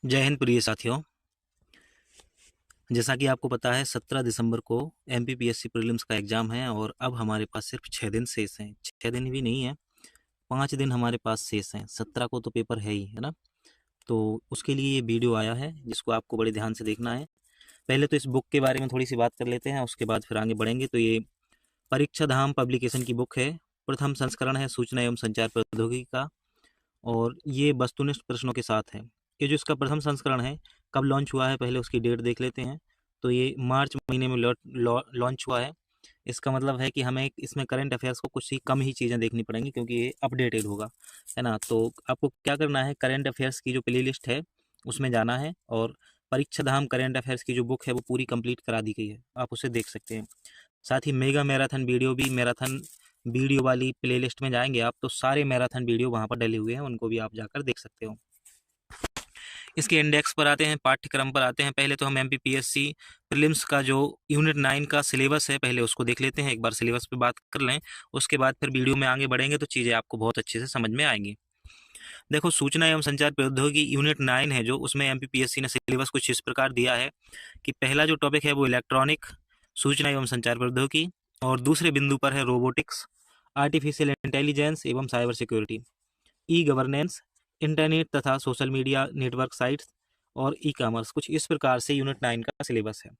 जय हिंद प्रिय साथियों। जैसा कि आपको पता है 17 दिसंबर को एमपीपीएससी प्रीलिम्स का एग्ज़ाम है और अब हमारे पास सिर्फ 6 दिन शेष हैं। 6 दिन भी नहीं है, 5 दिन हमारे पास शेष हैं। 17 को तो पेपर है ना। तो उसके लिए ये वीडियो आया है जिसको आपको बड़े ध्यान से देखना है। पहले तो इस बुक के बारे में थोड़ी सी बात कर लेते हैं, उसके बाद फिर आगे बढ़ेंगे। तो ये परीक्षा धाम पब्लिकेशन की बुक है। प्रथम संस्करण है सूचना एवं संचार प्रौद्योगिकी का, और ये वस्तुनिष्ठ प्रश्नों के साथ है। ये जो इसका प्रथम संस्करण है, कब लॉन्च हुआ है पहले उसकी डेट देख लेते हैं। तो ये मार्च महीने में लॉन्च हुआ है। इसका मतलब है कि हमें इसमें करंट अफेयर्स को कुछ ही कम ही चीज़ें देखनी पड़ेंगी क्योंकि ये अपडेटेड होगा, है ना। तो आपको क्या करना है, करंट अफेयर्स की जो प्ले लिस्ट है उसमें जाना है, और परीक्षा धाम करंट अफेयर्स की जो बुक है वो पूरी कंप्लीट करा दी गई है, आप उसे देख सकते हैं। साथ ही मेगा मैराथन वीडियो भी, मैराथन वीडियो वाली प्लेलिस्ट में जाएंगे आप तो सारे मैराथन वीडियो वहाँ पर डले हुए हैं, उनको भी आप जाकर देख सकते हो। इसके इंडेक्स पर आते हैं, पाठ्यक्रम पर आते हैं। पहले तो हम एमपीपीएससी प्रीलिम्स का जो यूनिट 9 का सिलेबस है पहले उसको देख लेते हैं। एक बार सिलेबस पे बात कर लें, उसके बाद फिर वीडियो में आगे बढ़ेंगे तो चीज़ें आपको बहुत अच्छे से समझ में आएंगी। देखो, सूचना एवं संचार प्रौद्योगिकी यूनिट 9 है जो, उसमें एमपीपीएससी ने सिलेबस कुछ इस प्रकार दिया है कि पहला जो टॉपिक है वो इलेक्ट्रॉनिक सूचना एवं संचार प्रौद्योगिकी, और दूसरे बिंदु पर है रोबोटिक्स, आर्टिफिशियल इंटेलिजेंस एवं cyber security, e governance, internet तथा सोशल मीडिया नेटवर्क साइट्स, और ई कॉमर्स। कुछ इस प्रकार से यूनिट 9 का सिलेबस है।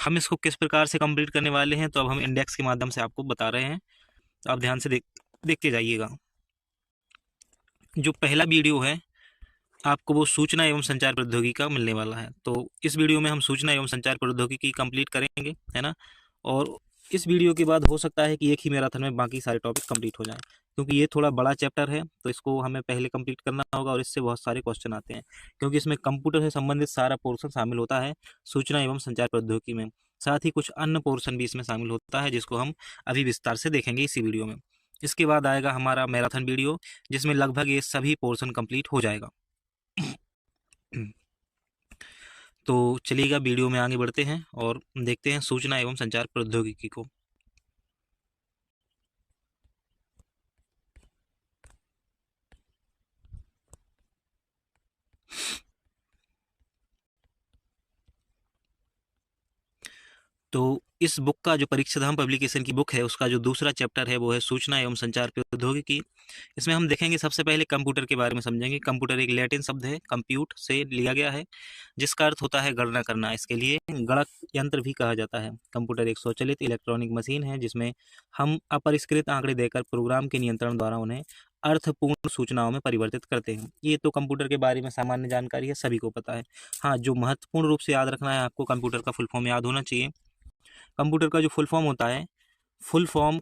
हम इसको किस प्रकार से कंप्लीट करने वाले हैं, तो अब हम इंडेक्स के माध्यम से आपको बता रहे हैं, तो आप ध्यान से देखते जाइएगा। जो पहला वीडियो है आपको वो सूचना एवं संचार प्रौद्योगिकी का मिलने वाला है। तो इस वीडियो में हम सूचना एवं संचार प्रौद्योगिकी कंप्लीट करेंगे, है ना। और इस वीडियो के बाद हो सकता है कि एक ही मैराथन में बाकी सारे टॉपिक कंप्लीट हो जाएं, क्योंकि ये थोड़ा बड़ा चैप्टर है तो इसको हमें पहले कंप्लीट करना होगा, और इससे बहुत सारे क्वेश्चन आते हैं क्योंकि इसमें कंप्यूटर से संबंधित सारा पोर्शन शामिल होता है सूचना एवं संचार प्रौद्योगिकी में। साथ ही कुछ अन्य पोर्शन भी इसमें शामिल होता है जिसको हम अभी विस्तार से देखेंगे इसी वीडियो में। इसके बाद आएगा हमारा मैराथन वीडियो, जिसमें लगभग ये सभी पोर्शन कंप्लीट हो जाएगा। तो चलिएगा वीडियो में आगे बढ़ते हैं और देखते हैं सूचना एवं संचार प्रौद्योगिकी को। तो इस बुक का जो परीक्षा धाम पब्लिकेशन की बुक है उसका जो दूसरा चैप्टर है वो है सूचना एवं संचार प्रौद्योगिकी। इसमें हम देखेंगे, सबसे पहले कंप्यूटर के बारे में समझेंगे। कंप्यूटर एक लैटिन शब्द है, कंप्यूट से लिया गया है, जिसका अर्थ होता है गणना करना। इसके लिए गणक यंत्र भी कहा जाता है। कंप्यूटर एक स्वचालित इलेक्ट्रॉनिक मशीन है जिसमें हम अपरिष्कृत आंकड़े देकर प्रोग्राम के नियंत्रण द्वारा उन्हें अर्थपूर्ण सूचनाओं में परिवर्तित करते हैं। ये तो कंप्यूटर के बारे में सामान्य जानकारी है, सभी को पता है। हाँ, जो महत्वपूर्ण रूप से याद रखना है आपको, कंप्यूटर का फुल फॉर्म याद होना चाहिए। कंप्यूटर का जो फुल फॉर्म होता है, full form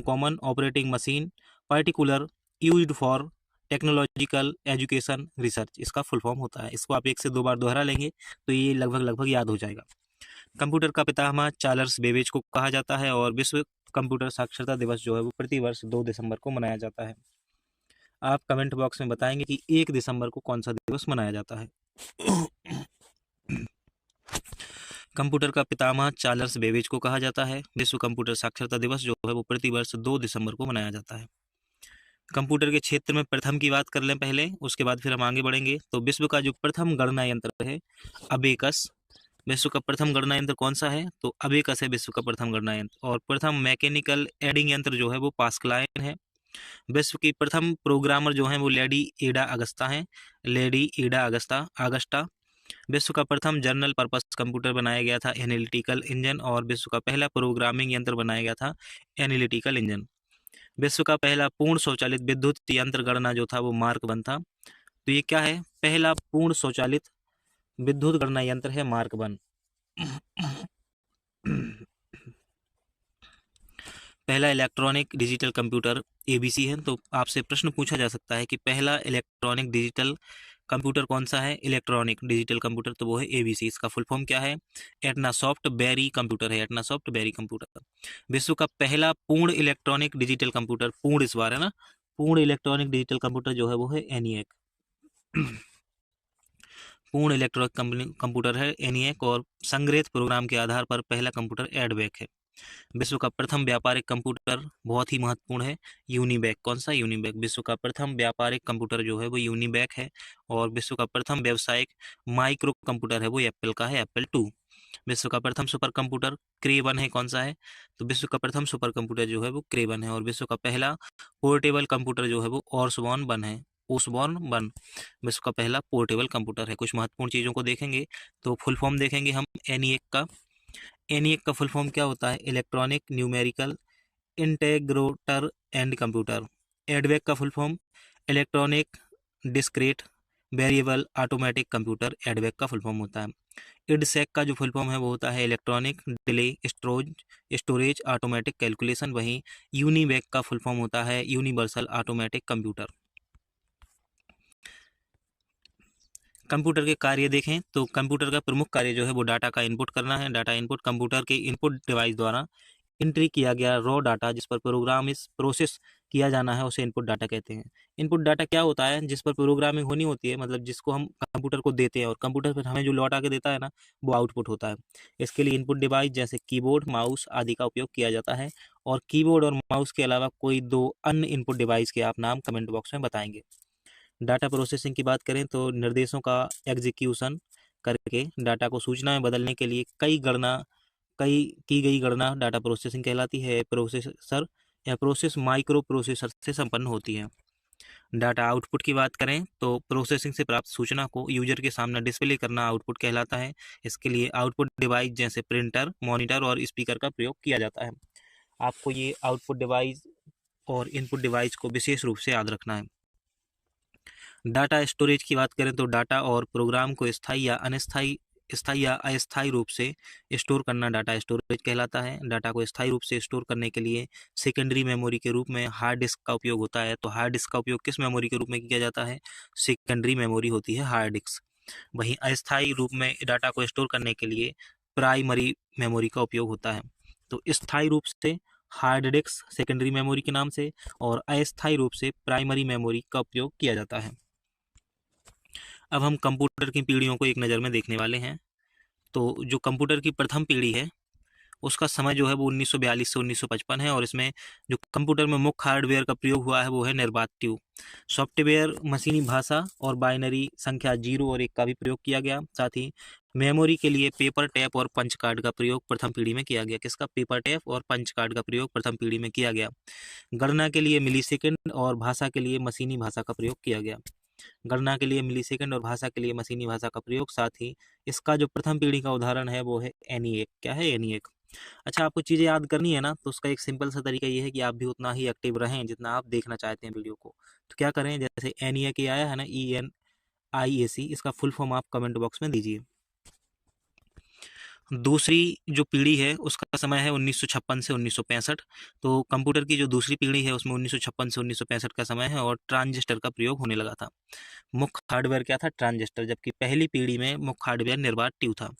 common operating machine particular used for technological education research, इसका फुल फॉर्म होता है। इसको आप 1 से 2 बार दोहरा लेंगे तो ये लगभग याद हो जाएगा। कंप्यूटर का पितामह चार्ल्स बेबेज को कहा जाता है, और विश्व कंप्यूटर साक्षरता दिवस जो है वो प्रतिवर्ष 2 दिसंबर को मनाया जाता है। आप कमेंट बॉक्स में बताएंगे कि 1 दिसंबर को कौन सा दिवस मनाया जाता है। कंप्यूटर का पितामह चार्ल्स बेबेज को कहा जाता है। विश्व कंप्यूटर साक्षरता दिवस जो है वो प्रतिवर्ष 2 दिसंबर को मनाया जाता है। कंप्यूटर के क्षेत्र में प्रथम की बात कर लें पहले, उसके बाद फिर हम आगे बढ़ेंगे। तो विश्व का जो प्रथम गणना यंत्र है अबेकस। विश्व का प्रथम गणना यंत्र कौन सा है, तो अबेकस है विश्व का प्रथम गणना यंत्र। और प्रथम मैकेनिकल एडिंग यंत्र जो है वो पास्कलाइन है। विश्व की प्रथम प्रोग्रामर जो है वो लेडी एडा अगस्ता है, लेडी एडा अगस्टा। विश्व का प्रथम जनरल पर्पस कंप्यूटर बनाया गया था एनालिटिकल इंजन, और विश्व का पहला प्रोग्रामिंग यंत्र बनाया गया था एनालिटिकल इंजन। विश्व का पहला पूर्ण स्वचालित विद्युत यंत्र गणना जो था वो मार्क 1 था। तो ये क्या है, पहला पूर्ण स्वचालित विद्युत गणना यंत्र है मार्क 1। पहला इलेक्ट्रॉनिक डिजिटल कंप्यूटर एबीसी है। तो आपसे प्रश्न पूछा जा सकता है कि पहला इलेक्ट्रॉनिक डिजिटल कंप्यूटर कौन सा है, इलेक्ट्रॉनिक डिजिटल कंप्यूटर, तो वो है एबीसी। इसका फुल फॉर्म क्या है, एटना सॉफ्ट बेरी कंप्यूटर है, एटना सॉफ्ट बेरी कंप्यूटर। विश्व का पहला पूर्ण इलेक्ट्रॉनिक डिजिटल कंप्यूटर, पूर्ण इस बार है ना, पूर्ण इलेक्ट्रॉनिक डिजिटल कंप्यूटर जो है वो है एनिएक। पूर्ण इलेक्ट्रॉनिक कंप्यूटर है एनिएक, और संग्रहित प्रोग्राम के आधार पर पहला कंप्यूटर एडवेक है। विश्व का प्रथम व्यापारिक कंप्यूटर बहुत ही महत्वपूर्ण है, यूनिबैक। कौन सा? यूनिबैक। विश्व का प्रथम व्यापारिक कंप्यूटर जो है वो यूनिबैक है। और विश्व का प्रथम व्यावसायिक माइक्रो कंप्यूटर है वो एप्पल का है, एप्पल 2। विश्व का प्रथम सुपर कंप्यूटर क्रेवन है। कौन सा है? तो विश्व का प्रथम सुपर कंप्यूटर जो है वो क्रेवन है। और विश्व का पहला पोर्टेबल कंप्यूटर जो है वो ओसबॉर्न 1 है, ओसबॉर्न 1 विश्व का पहला पोर्टेबल कंप्यूटर है। कुछ महत्वपूर्ण चीज़ों को देखेंगे तो फुल फॉर्म देखेंगे हम एनईएक का। एनईएक का फुल फॉर्म क्या होता है? Electronic numerical integrator and computer. EDVAC का full form electronic discrete variable automatic computer, EDVAC का फुल फॉर्म होता है। इडसेक का जो फुल फॉर्म है वो होता है electronic delay storage automatic calculation. वहीं यूनिवेक का फुल फॉर्म होता है यूनिवर्सल ऑटोमेटिक कंप्यूटर। कंप्यूटर के कार्य देखें तो कंप्यूटर का प्रमुख कार्य जो है वो डाटा का इनपुट करना है। डाटा इनपुट कंप्यूटर के इनपुट डिवाइस द्वारा एंट्री किया गया रॉ डाटा जिस पर प्रोग्राम इस प्रोसेस किया जाना है उसे इनपुट डाटा कहते हैं। इनपुट डाटा क्या होता है? जिस पर प्रोग्रामिंग होनी होती है, मतलब जिसको हम कंप्यूटर को देते हैं और कंप्यूटर फिर हमें जो लौटा के देता है ना, वो आउटपुट होता है। इसके लिए इनपुट डिवाइस जैसे कीबोर्ड, माउस आदि का उपयोग किया जाता है। और कीबोर्ड और माउस के अलावा कोई 2 अन्य इनपुट डिवाइस के आप नाम कमेंट बॉक्स में बताएंगे। डाटा प्रोसेसिंग की बात करें तो निर्देशों का एग्जीक्यूशन करके डाटा को सूचना में बदलने के लिए कई की गई गणना डाटा प्रोसेसिंग कहलाती है। प्रोसेसर या प्रोसेस माइक्रो प्रोसेसर से संपन्न होती है। डाटा आउटपुट की बात करें तो प्रोसेसिंग से प्राप्त सूचना को यूजर के सामने डिस्प्ले करना आउटपुट कहलाता है। इसके लिए आउटपुट डिवाइस जैसे प्रिंटर, मॉनिटर और स्पीकर का प्रयोग किया जाता है। आपको ये आउटपुट डिवाइस और इनपुट डिवाइस को विशेष रूप से याद रखना है। डाटा स्टोरेज की बात करें तो डाटा और प्रोग्राम को स्थायी या अस्थायी रूप से स्टोर करना डाटा स्टोरेज कहलाता है। डाटा को स्थायी रूप से स्टोर करने के लिए सेकेंडरी मेमोरी के रूप में हार्ड डिस्क का उपयोग होता है। तो हार्ड डिस्क का उपयोग किस मेमोरी के रूप में किया जाता है? सेकेंडरी मेमोरी होती है हार्ड डिस्क। वहीं अस्थायी रूप में डाटा को स्टोर करने के लिए प्राइमरी मेमोरी का उपयोग होता है। तो स्थायी रूप से हार्ड डिस्क सेकेंडरी मेमोरी के नाम से और अस्थायी रूप से प्राइमरी मेमोरी का उपयोग किया जाता है। अब हम कंप्यूटर की पीढ़ियों को एक नज़र में देखने वाले हैं। तो जो कंप्यूटर की प्रथम पीढ़ी है उसका समय जो है वो 1942 से 1955 है। और इसमें जो कंप्यूटर में मुख्य हार्डवेयर का प्रयोग हुआ है वो है निर्बाध-ट्यूब। सॉफ्टवेयर मशीनी भाषा और बाइनरी संख्या 0 और 1 का भी प्रयोग किया गया। साथ ही मेमोरी के लिए पेपर टेप और पंच कार्ड का प्रयोग प्रथम पीढ़ी में किया गया। किसका? पेपर टेप और पंच कार्ड का प्रयोग प्रथम पीढ़ी में किया गया। गणना के लिए मिलीसेकंड और भाषा के लिए मशीनी भाषा का प्रयोग किया गया। गणना के लिए मिलीसेकंड और भाषा के लिए मशीनी भाषा का प्रयोग। साथ ही इसका जो प्रथम पीढ़ी का उदाहरण है वो है एनीएक। क्या है? एनीएक। अच्छा, आपको चीज़ें याद करनी है ना, तो उसका एक सिंपल सा तरीका ये है कि आप भी उतना ही एक्टिव रहें जितना आप देखना चाहते हैं वीडियो को। तो क्या करें, जैसे एनीएक आया है ना, ENIAC, इसका फुल फॉर्म आप कमेंट बॉक्स में दीजिए। दूसरी जो पीढ़ी है उसका समय है 1956 से 1965। तो कंप्यूटर की जो दूसरी पीढ़ी है उसमें 1956 से 1965 का समय है और ट्रांजिस्टर का प्रयोग होने लगा था। मुख्य हार्डवेयर क्या था? ट्रांजिस्टर। जबकि पहली पीढ़ी में मुख्य हार्डवेयर निर्बाध-ट्यूब था।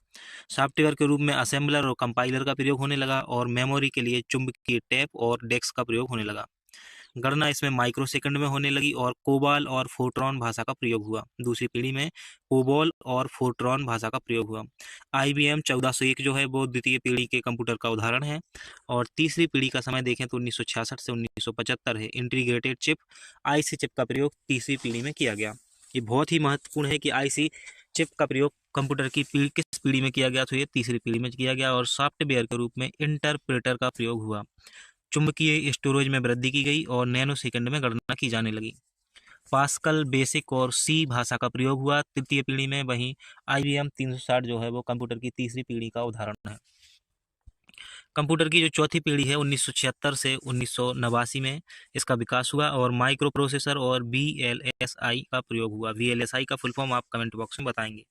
सॉफ्टवेयर के रूप में असेंबलर और कंपाइलर का प्रयोग होने लगा और मेमोरी के लिए चुंबकीय टेप और डेस्क का प्रयोग होने लगा। गणना इसमें माइक्रो सेकंड में होने लगी और कोबाल और फोर्ट्रॉन भाषा का प्रयोग हुआ। दूसरी पीढ़ी में कोबॉल और फोर्ट्रॉन भाषा का प्रयोग हुआ। IBM 1401 जो है वो द्वितीय पीढ़ी के कंप्यूटर का उदाहरण है। और तीसरी पीढ़ी का समय देखें तो 1966 से 1975 है। इंटीग्रेटेड चिप IC चिप का प्रयोग तीसरी पीढ़ी में किया गया। ये बहुत ही महत्वपूर्ण है कि IC चिप का प्रयोग कंप्यूटर की किस पीढ़ी में किया गया? तो ये तीसरी पीढ़ी में किया गया। और सॉफ्टवेयर के रूप में इंटरप्रेटर का प्रयोग हुआ। चुंबकीय स्टोरेज में वृद्धि की गई और नैनो सेकंड में गणना की जाने लगी। पास्कल, बेसिक और C भाषा का प्रयोग हुआ तृतीय पीढ़ी में। वहीं IBM 360 जो है वो कंप्यूटर की तीसरी पीढ़ी का उदाहरण है। कंप्यूटर की जो चौथी पीढ़ी है 1976 से 1989 में इसका विकास हुआ और माइक्रो प्रोसेसर और VLSI का प्रयोग हुआ। VLSI का फुल फॉर्म आप कमेंट बॉक्स में बताएंगे।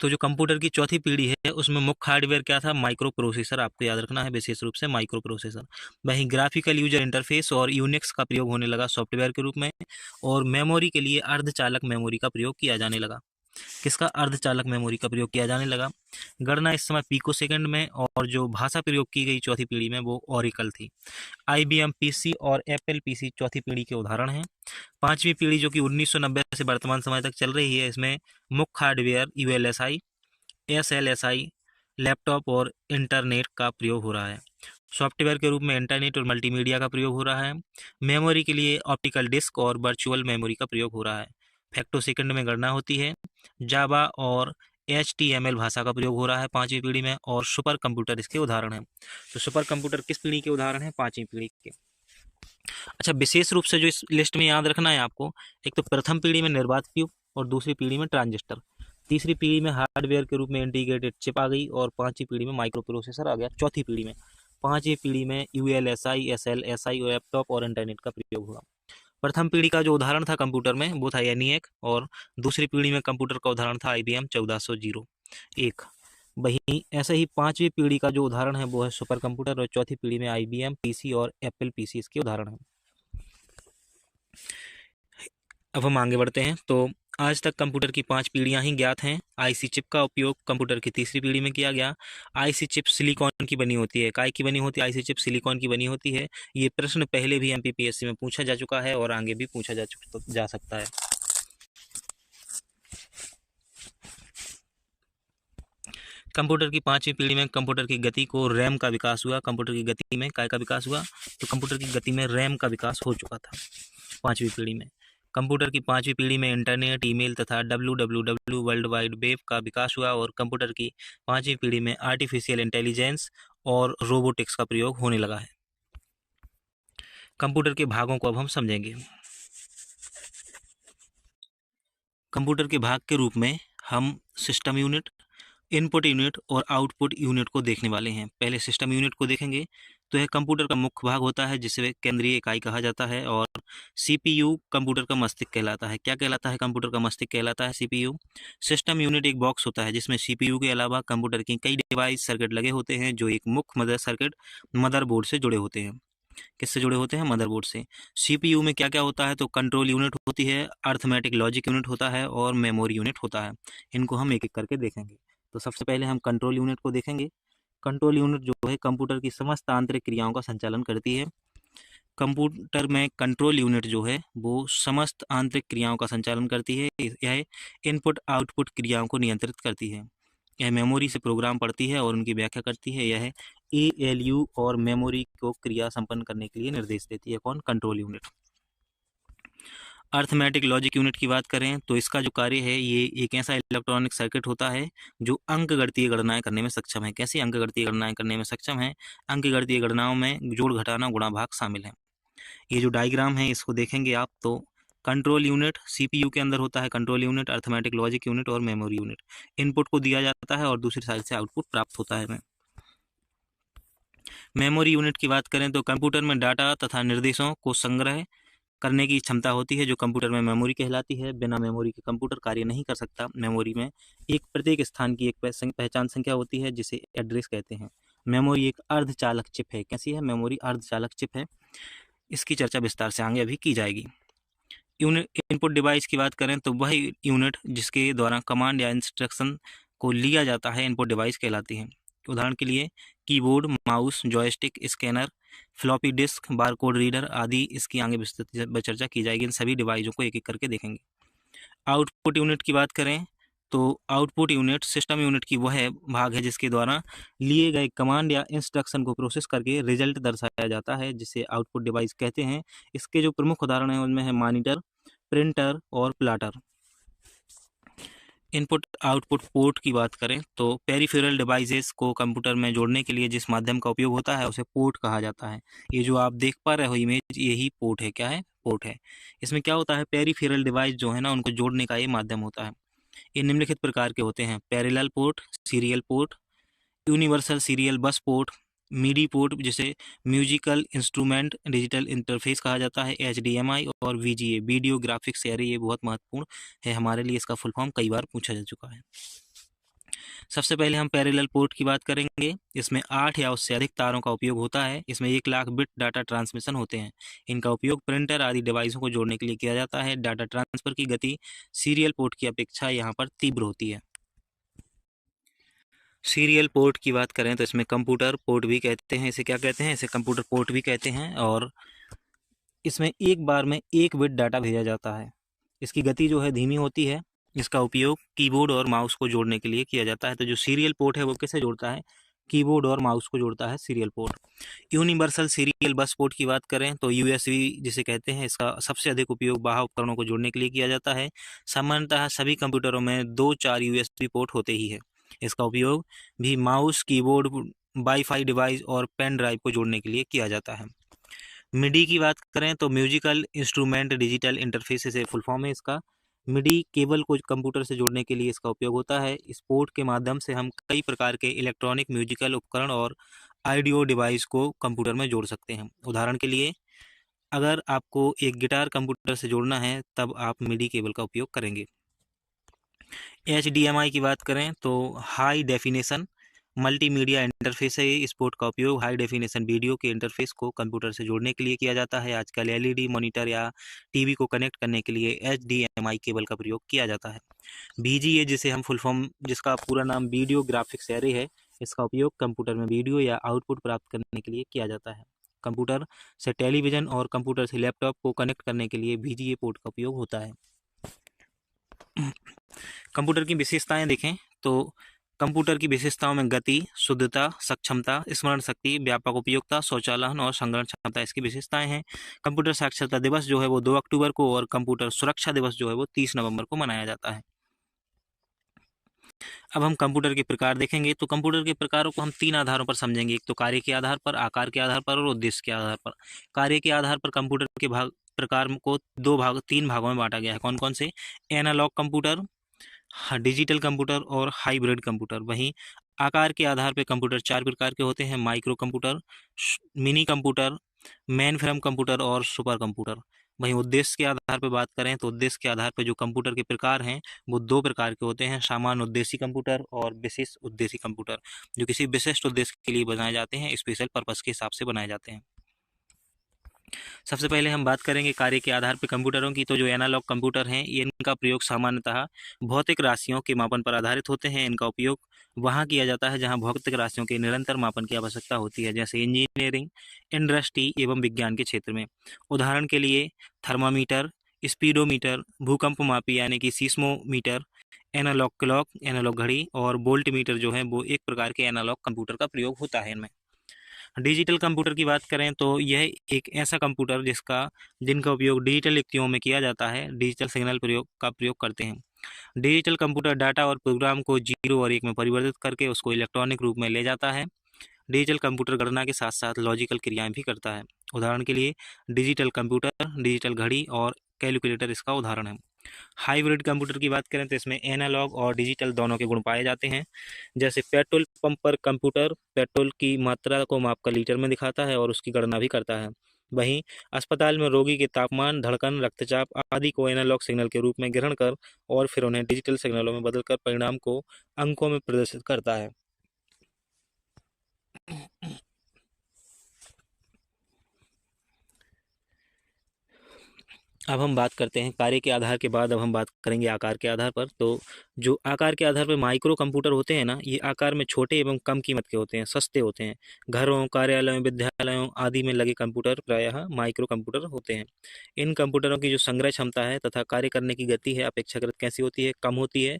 तो जो कंप्यूटर की चौथी पीढ़ी है उसमें मुख्य हार्डवेयर क्या था? Micro processor. आपको याद रखना है विशेष रूप से माइक्रो प्रोसेसर। वहीं ग्राफिकल यूजर इंटरफेस और यूनिक्स का प्रयोग होने लगा सॉफ्टवेयर के रूप में। और मेमोरी के लिए अर्धचालक मेमोरी का प्रयोग किया जाने लगा। किसका? अर्धचालक मेमोरी का प्रयोग किया जाने लगा। गणना इस समय पिको सेकंड में और जो भाषा प्रयोग की गई चौथी पीढ़ी में वो ओरेकल थी। IBM PC और एप्पल PC चौथी पीढ़ी के उदाहरण हैं। पांचवी पीढ़ी जो कि 1990 से वर्तमान समय तक चल रही है, इसमें मुख्य हार्डवेयर ULSI, SLSI, लैपटॉप और इंटरनेट का प्रयोग हो रहा है। सॉफ्टवेयर के रूप में इंटरनेट और मल्टीमीडिया का प्रयोग हो रहा है। मेमोरी के लिए ऑप्टिकल डिस्क और वर्चुअल मेमोरी का प्रयोग हो रहा है। फेक्टोसेकंड में गणना होती है। जावा और HTML भाषा का प्रयोग हो रहा है 5वीं पीढ़ी में, और सुपर कंप्यूटर इसके उदाहरण हैं। तो सुपर कंप्यूटर किस पीढ़ी के उदाहरण हैं? 5वीं पीढ़ी के। अच्छा, विशेष रूप से जो इस लिस्ट में याद रखना है आपको, एक तो प्रथम पीढ़ी में निर्बाध क्यूब और दूसरी पीढ़ी में ट्रांजिस्टर, तीसरी पीढ़ी में हार्डवेयर के रूप में इंटीग्रेटेड चिप आ गई, और 5वीं पीढ़ी में माइक्रो प्रोसेसर आ गया। चौथी पीढ़ी में 5वीं पीढ़ी में ULSI, SLSI और लैपटॉप और इंटरनेट का प्रयोग हुआ। प्रथम पीढ़ी का जो उदाहरण था कंप्यूटर में वो था ENIAC, और दूसरी पीढ़ी में कंप्यूटर का उदाहरण था IBM 1401। वहीं ऐसे ही 5वीं पीढ़ी का जो उदाहरण है वो है सुपर कंप्यूटर, और चौथी पीढ़ी में IBM PC और एप्पल PC इसके उदाहरण हैं। अब हम आगे बढ़ते हैं। तो आज तक कंप्यूटर की 5 पीढ़ियां ही ज्ञात हैं। IC चिप का उपयोग कंप्यूटर की तीसरी पीढ़ी में किया गया। IC चिप सिलिकॉन की बनी होती है। काय की बनी होती है? IC चिप सिलिकॉन की बनी होती है। ये प्रश्न पहले भी MPPSC में पूछा जा चुका है और आगे भी पूछा जा सकता है। कंप्यूटर की 5वीं पीढ़ी में कंप्यूटर की गति को रैम का विकास हुआ। कंप्यूटर की गति में काय का विकास हुआ? तो कंप्यूटर की गति में रैम का विकास हो चुका था 5वीं पीढ़ी में। कंप्यूटर की 5वीं पीढ़ी में इंटरनेट, ईमेल तथा WWW वर्ल्ड वाइड वेब का विकास हुआ, और कंप्यूटर की 5वीं पीढ़ी में आर्टिफिशियल इंटेलिजेंस और रोबोटिक्स का प्रयोग होने लगा है। कंप्यूटर के भागों को अब हम समझेंगे। कंप्यूटर के भाग के रूप में हम सिस्टम यूनिट, इनपुट यूनिट और आउटपुट यूनिट को देखने वाले हैं। पहले सिस्टम यूनिट को देखेंगे। तो यह कंप्यूटर का मुख्य भाग होता है जिसे केंद्रीय इकाई कहा जाता है, और CPU कंप्यूटर का मस्तिष्क कहलाता है। क्या कहलाता है? कंप्यूटर का मस्तिष्क कहलाता है CPU। सिस्टम यूनिट एक बॉक्स होता है जिसमें CPU के अलावा कंप्यूटर की कई डिवाइस सर्किट लगे होते हैं, जो एक मुख्य मदर सर्किट मदरबोर्ड से जुड़े होते हैं। किससे जुड़े होते हैं? मदरबोर्ड से। CPU में क्या क्या होता है? तो कंट्रोल यूनिट होती है, अर्थमेटिक लॉजिक यूनिट होता है, और मेमोरी यूनिट होता है। इनको हम एक एक करके देखेंगे। तो सबसे पहले हम कंट्रोल यूनिट को देखेंगे। कंट्रोल यूनिट जो है कंप्यूटर की समस्त आंतरिक क्रियाओं का संचालन करती है। कंप्यूटर में कंट्रोल यूनिट जो है वो समस्त आंतरिक क्रियाओं का संचालन करती है। यह इनपुट आउटपुट क्रियाओं को नियंत्रित करती है। यह मेमोरी से प्रोग्राम पढ़ती है और उनकी व्याख्या करती है। यह ALU और मेमोरी को क्रिया संपन्न करने के लिए निर्देश देती है। कौन? Control unit. Arithmetic logic unit की बात करें तो इसका जो कार्य है ये एक ऐसा इलेक्ट्रॉनिक सर्किट होता है जो अंकगणितीय गणनाएं करने में सक्षम है। कैसी अंकगणितीय गणनाएं करने में सक्षम है? अंकगणितीय गणनाओं में जोड़, घटाना, गुणा, भाग शामिल है। ये जो डायग्राम है इसको देखेंगे आप तो कंट्रोल यूनिट CPU के अंदर होता है। Control unit, arithmetic logic unit और मेमोरी यूनिट। इनपुट को दिया जाता है और दूसरी साइड से आउटपुट प्राप्त होता है। मेमोरी यूनिट की बात करें तो कंप्यूटर में डाटा तथा निर्देशों को संग्रह करने की क्षमता होती है जो कंप्यूटर में मेमोरी कहलाती है। बिना मेमोरी के कंप्यूटर कार्य नहीं कर सकता। मेमोरी में एक प्रत्येक स्थान की एक पहचान संख्या होती है जिसे एड्रेस कहते हैं। मेमोरी एक अर्धचालक चिप है। कैसी है? मेमोरी अर्धचालक चिप है। इसकी चर्चा विस्तार से आगे अभी की जाएगी। यूनिट इनपुट डिवाइस की बात करें तो वह यूनिट जिसके द्वारा कमांड या इंस्ट्रक्शन को लिया जाता है इनपुट डिवाइस कहलाती है। उदाहरण के लिए keyboard, mouse, joystick, scanner, floppy disk, barcode reader आदि इसकी आगे विस्तृत चर्चा की जाएगी। इन सभी डिवाइसों को एक एक करके देखेंगे। आउटपुट यूनिट की बात करें तो आउटपुट यूनिट सिस्टम यूनिट की वह भाग है जिसके द्वारा लिए गए कमांड या इंस्ट्रक्शन को प्रोसेस करके रिजल्ट दर्शाया जाता है, जिसे आउटपुट डिवाइस कहते हैं। इसके जो प्रमुख उदाहरण हैं उनमें है मॉनिटर, प्रिंटर और प्लाटर। इनपुट आउटपुट पोर्ट की बात करें तो पेरिफेरल डिवाइसेस को कंप्यूटर में जोड़ने के लिए जिस माध्यम का उपयोग होता है उसे पोर्ट कहा जाता है। ये जो आप देख पा रहे हो इमेज, यही पोर्ट है। क्या है? पोर्ट है। इसमें क्या होता है? पेरिफेरल डिवाइस जो है ना उनको जोड़ने का ये माध्यम होता है। ये निम्नलिखित प्रकार के होते हैं: parallel port, serial port, universal serial bus port, midi port जिसे म्यूजिकल इंस्ट्रूमेंट डिजिटल इंटरफेस कहा जाता है, HDMI और VGA वीडियो ग्राफिक्स एरे। ये बहुत महत्वपूर्ण है हमारे लिए, इसका फुल फॉर्म कई बार पूछा जा चुका है। सबसे पहले हम पैरेलल पोर्ट की बात करेंगे। इसमें 8 या उससे अधिक तारों का उपयोग होता है। इसमें 1 लाख बिट डाटा ट्रांसमिशन होते हैं। इनका उपयोग प्रिंटर आदि डिवाइसों को जोड़ने के लिए किया जाता है। डाटा ट्रांसफर की गति सीरियल पोर्ट की अपेक्षा यहाँ पर तीव्र होती है। सीरियल पोर्ट की बात करें तो इसमें कंप्यूटर पोर्ट भी कहते हैं। इसे क्या कहते हैं? इसे कंप्यूटर पोर्ट भी कहते हैं। और इसमें एक बार में 1 बिट डाटा भेजा जाता है। इसकी गति जो है धीमी होती है इसका उपयोग कीबोर्ड और माउस को जोड़ने के लिए किया जाता है। तो जो सीरियल पोर्ट है वो किसे जोड़ता है? कीबोर्ड और माउस को जोड़ता है serial port. Universal serial bus port की बात करें तो यूएसबी जिसे कहते हैं, इसका सबसे अधिक उपयोग बाह्य उपकरणों को जोड़ने के लिए किया जाता है। सामान्यतः सभी कंप्यूटरों में 2-4 यूएसबी पोर्ट होते ही है। इसका उपयोग भी माउस, कीबोर्ड, वाईफाई डिवाइस और पेन ड्राइव को जोड़ने के लिए किया जाता है। मिडी की बात करें तो म्यूजिकल इंस्ट्रूमेंट डिजिटल इंटरफेस से फुल फॉर्म है इसका। मिडी केबल को कंप्यूटर से जोड़ने के लिए इसका उपयोग होता है। इस पोर्ट के माध्यम से हम कई प्रकार के इलेक्ट्रॉनिक म्यूजिकल उपकरण और ऑडियो डिवाइस को कंप्यूटर में जोड़ सकते हैं। उदाहरण के लिए, अगर आपको एक गिटार कंप्यूटर से जोड़ना है तब आप मिडी केबल का उपयोग करेंगे। HDMI की बात करें तो हाई डेफिनेशन मल्टीमीडिया इंटरफेस है। इस पोर्ट का उपयोग हाई डेफिनेशन वीडियो के इंटरफेस को कंप्यूटर से जोड़ने के लिए किया जाता है। आजकल LED मॉनिटर या टीवी को कनेक्ट करने के लिए HDMI केबल का प्रयोग किया जाता है। VGA जिसे हम फुल फॉर्म, जिसका पूरा नाम वीडियो ग्राफिक्स एरे है, इसका उपयोग कंप्यूटर में वीडियो या आउटपुट प्राप्त करने के लिए किया जाता है। कंप्यूटर से टेलीविजन और कंप्यूटर से लैपटॉप को कनेक्ट करने के लिए VGA पोर्ट का उपयोग होता है। कंप्यूटर की विशेषताएं देखें तो कंप्यूटर की विशेषताओं में गति, शुद्धता, सक्षमता, स्मरण शक्ति, व्यापक उपयोगिता, स्वचालन और संग्रहण क्षमता इसकी विशेषताएं हैं। कंप्यूटर साक्षरता दिवस जो है वो 2 अक्टूबर को और कंप्यूटर सुरक्षा दिवस जो है वो 30 नवंबर को मनाया जाता है। अब हम कंप्यूटर के प्रकार देखेंगे तो कंप्यूटर के प्रकारों को हम 3 आधारों पर समझेंगे। एक तो कार्य के आधार पर, आकार के आधार पर और उद्देश्य के आधार पर। कार्य के आधार पर कंप्यूटर के प्रकार को 3 भागों में बांटा गया है। कौन कौन से? एनालॉग कंप्यूटर, डिजिटल कंप्यूटर और हाइब्रिड कंप्यूटर। वहीं आकार के आधार पर कंप्यूटर 4 प्रकार के होते हैं: micro computer, mini computer, main frame computer और सुपर कंप्यूटर। वहीं उद्देश्य के आधार पर बात करें तो उद्देश्य के आधार पर जो कंप्यूटर के प्रकार हैं वो 2 प्रकार के होते हैं: सामान्य उद्देश्य कंप्यूटर और विशेष उद्देश्य कंप्यूटर, जो किसी विशिष्ट उद्देश्य के लिए बनाए जाते हैं, स्पेशल पर्पस के हिसाब से बनाए जाते हैं। सबसे पहले हम बात करेंगे कार्य के आधार पर कंप्यूटरों की। तो जो एनालॉग कंप्यूटर हैं, ये इनका प्रयोग सामान्यतः भौतिक राशियों के मापन पर आधारित होते हैं। इनका उपयोग वहाँ किया जाता है जहाँ भौतिक राशियों के निरंतर मापन की आवश्यकता होती है, जैसे इंजीनियरिंग, इंडस्ट्री एवं विज्ञान के क्षेत्र में। उदाहरण के लिए थर्मामीटर, स्पीडोमीटर, भूकंप मापी यानी कि सीस्मोमीटर, एनालॉग क्लॉक, एनालॉग घड़ी और वोल्टमीटर जो है वो एक प्रकार के एनालॉग कंप्यूटर का प्रयोग होता है इनमें। डिजिटल कंप्यूटर की बात करें तो यह एक ऐसा कंप्यूटर जिनका उपयोग डिजिटल युक्तियों में किया जाता है, डिजिटल सिग्नल का प्रयोग करते हैं। डिजिटल कंप्यूटर डाटा और प्रोग्राम को 0 और 1 में परिवर्तित करके उसको इलेक्ट्रॉनिक रूप में ले जाता है। डिजिटल कंप्यूटर गणना के साथ साथ लॉजिकल क्रियाएं भी करता है। उदाहरण के लिए डिजिटल कंप्यूटर, डिजिटल घड़ी और कैलकुलेटर इसका उदाहरण है। हाइब्रिड कंप्यूटर की बात करें तो इसमें एनालॉग और डिजिटल दोनों के गुण पाए जाते हैं। जैसे पेट्रोल पंप पर कंप्यूटर पेट्रोल की मात्रा को मापकर लीटर में दिखाता है और उसकी गणना भी करता है। वहीं अस्पताल में रोगी के तापमान, धड़कन, रक्तचाप आदि को एनालॉग सिग्नल के रूप में ग्रहण कर और फिर उन्हें डिजिटल सिग्नलों में बदलकर परिणाम को अंकों में प्रदर्शित करता है। अब हम बात करते हैं कार्य के आधार के बाद अब हम बात करेंगे आकार के आधार पर। तो जो आकार के आधार पर माइक्रो कंप्यूटर होते हैं ना, ये आकार में छोटे एवं कम कीमत के होते हैं, सस्ते होते हैं। घरों, कार्यालयों, विद्यालयों आदि में लगे कंप्यूटर प्रायः माइक्रो कंप्यूटर होते हैं। इन कंप्यूटरों की जो संग्रह क्षमता है तथा कार्य करने की गति है अपेक्षाकृत कैसी होती है? कम होती है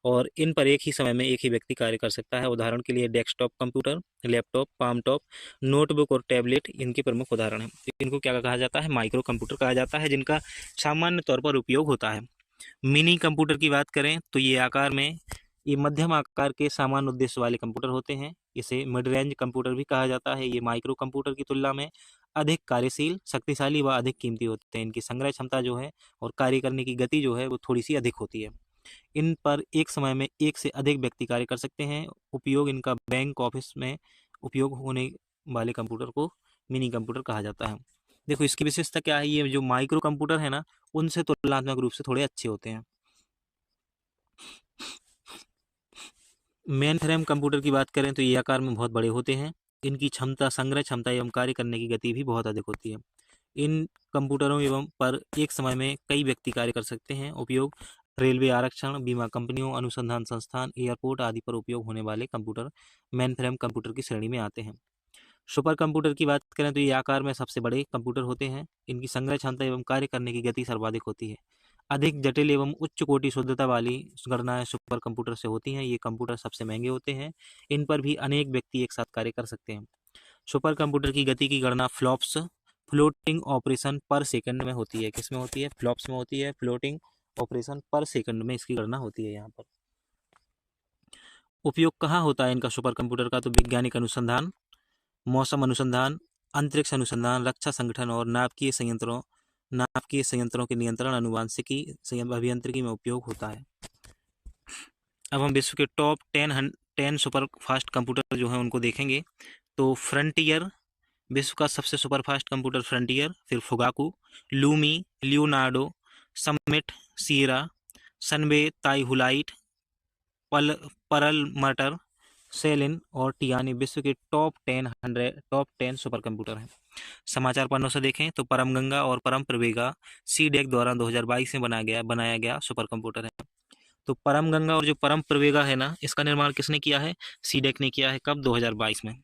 और इन पर एक ही समय में एक ही व्यक्ति कार्य कर सकता है। उदाहरण के लिए desktop computer, laptop, palmtop, notebook और टैबलेट इनके प्रमुख उदाहरण हैं। इनको क्या कहा जाता है? माइक्रो कंप्यूटर कहा जाता है, जिनका सामान्य तौर पर उपयोग होता है। मिनी कंप्यूटर की बात करें तो ये मध्यम आकार के सामान्य उद्देश्य वाले कंप्यूटर होते हैं। इसे मिड रेंज कंप्यूटर भी कहा जाता है। ये माइक्रो कंप्यूटर की तुलना में अधिक कार्यशील, शक्तिशाली व अधिक कीमती होते हैं। इनकी संग्रह क्षमता जो है और कार्य करने की गति जो है वो थोड़ी सी अधिक होती है। इन पर एक समय में एक से अधिक व्यक्ति कार्य कर सकते हैं। उपयोग इनका बैंक, ऑफिस में उपयोग होने वाले कंप्यूटर को मिनी कंप्यूटर कहा जाता है। देखो इसकी विशेषता क्या है, ये जो माइक्रो कंप्यूटर है ना, उनसे तुलनात्मक रूप से थोड़े अच्छे होते हैं। मेन फ्रेम कंप्यूटर की बात करें तो ये आकार में बहुत बड़े होते हैं। इनकी क्षमता, संग्रह क्षमता एवं कार्य करने की गति भी बहुत अधिक होती है। इन कंप्यूटरों एवं पर एक समय में कई व्यक्ति कार्य कर सकते हैं। उपयोग रेलवे आरक्षण, बीमा कंपनियों, अनुसंधान संस्थान, एयरपोर्ट आदि पर उपयोग होने वाले कंप्यूटर मेन फ्रेम कंप्यूटर की श्रेणी में आते हैं। सुपर कंप्यूटर की बात करें तो ये आकार में सबसे बड़े कंप्यूटर होते हैं। इनकी संग्रह क्षमता एवं कार्य करने की गति सर्वाधिक होती है। अधिक जटिल एवं उच्च कोटि शुद्धता वाली गणनाएं सुपर कंप्यूटर से होती हैं। ये कंप्यूटर सबसे महंगे होते हैं। इन पर भी अनेक व्यक्ति एक साथ कार्य कर सकते हैं। सुपर कंप्यूटर की गति की गणना फ्लॉप्स, फ्लोटिंग ऑपरेशन पर सेकंड में होती है। किस में होती है? फ्लॉप्स में होती है। फ्लोटिंग ऑपरेशन पर सेकंड में इसकी गणना होती है यहाँ पर। उपयोग कहाँ होता है इनका सुपर कंप्यूटर का? तो वैज्ञानिक अनुसंधान, मौसम अनुसंधान, अंतरिक्ष अनुसंधान, रक्षा संगठन और नाभिकीय संयंत्रों के नियंत्रण, अनुवांशिकी, अभियांत्रिकी में उपयोग होता है। अब हम विश्व के टॉप 10 सुपर फास्ट कंप्यूटर जो हैं उनको देखेंगे। तो फ्रंटियर, विश्व का सबसे सुपर फास्ट कंप्यूटर फ्रंटियर, फिर फुगाकू, लूमी, लियोनार्डो, समिट, सीरा, सनबे, ताईहुलाइट, परलमटर, सेलिन और टियानी विश्व के टॉप 10 सुपर कंप्यूटर हैं। समाचार पन्नों से देखें तो परम गंगा और परम प्रवेगा सीडेक द्वारा 2022 में बनाया गया सुपर कंप्यूटर है। तो परम गंगा और जो परम प्रवेगा है ना, इसका निर्माण किसने किया है? सीडेक ने किया है। कब? 2022 में।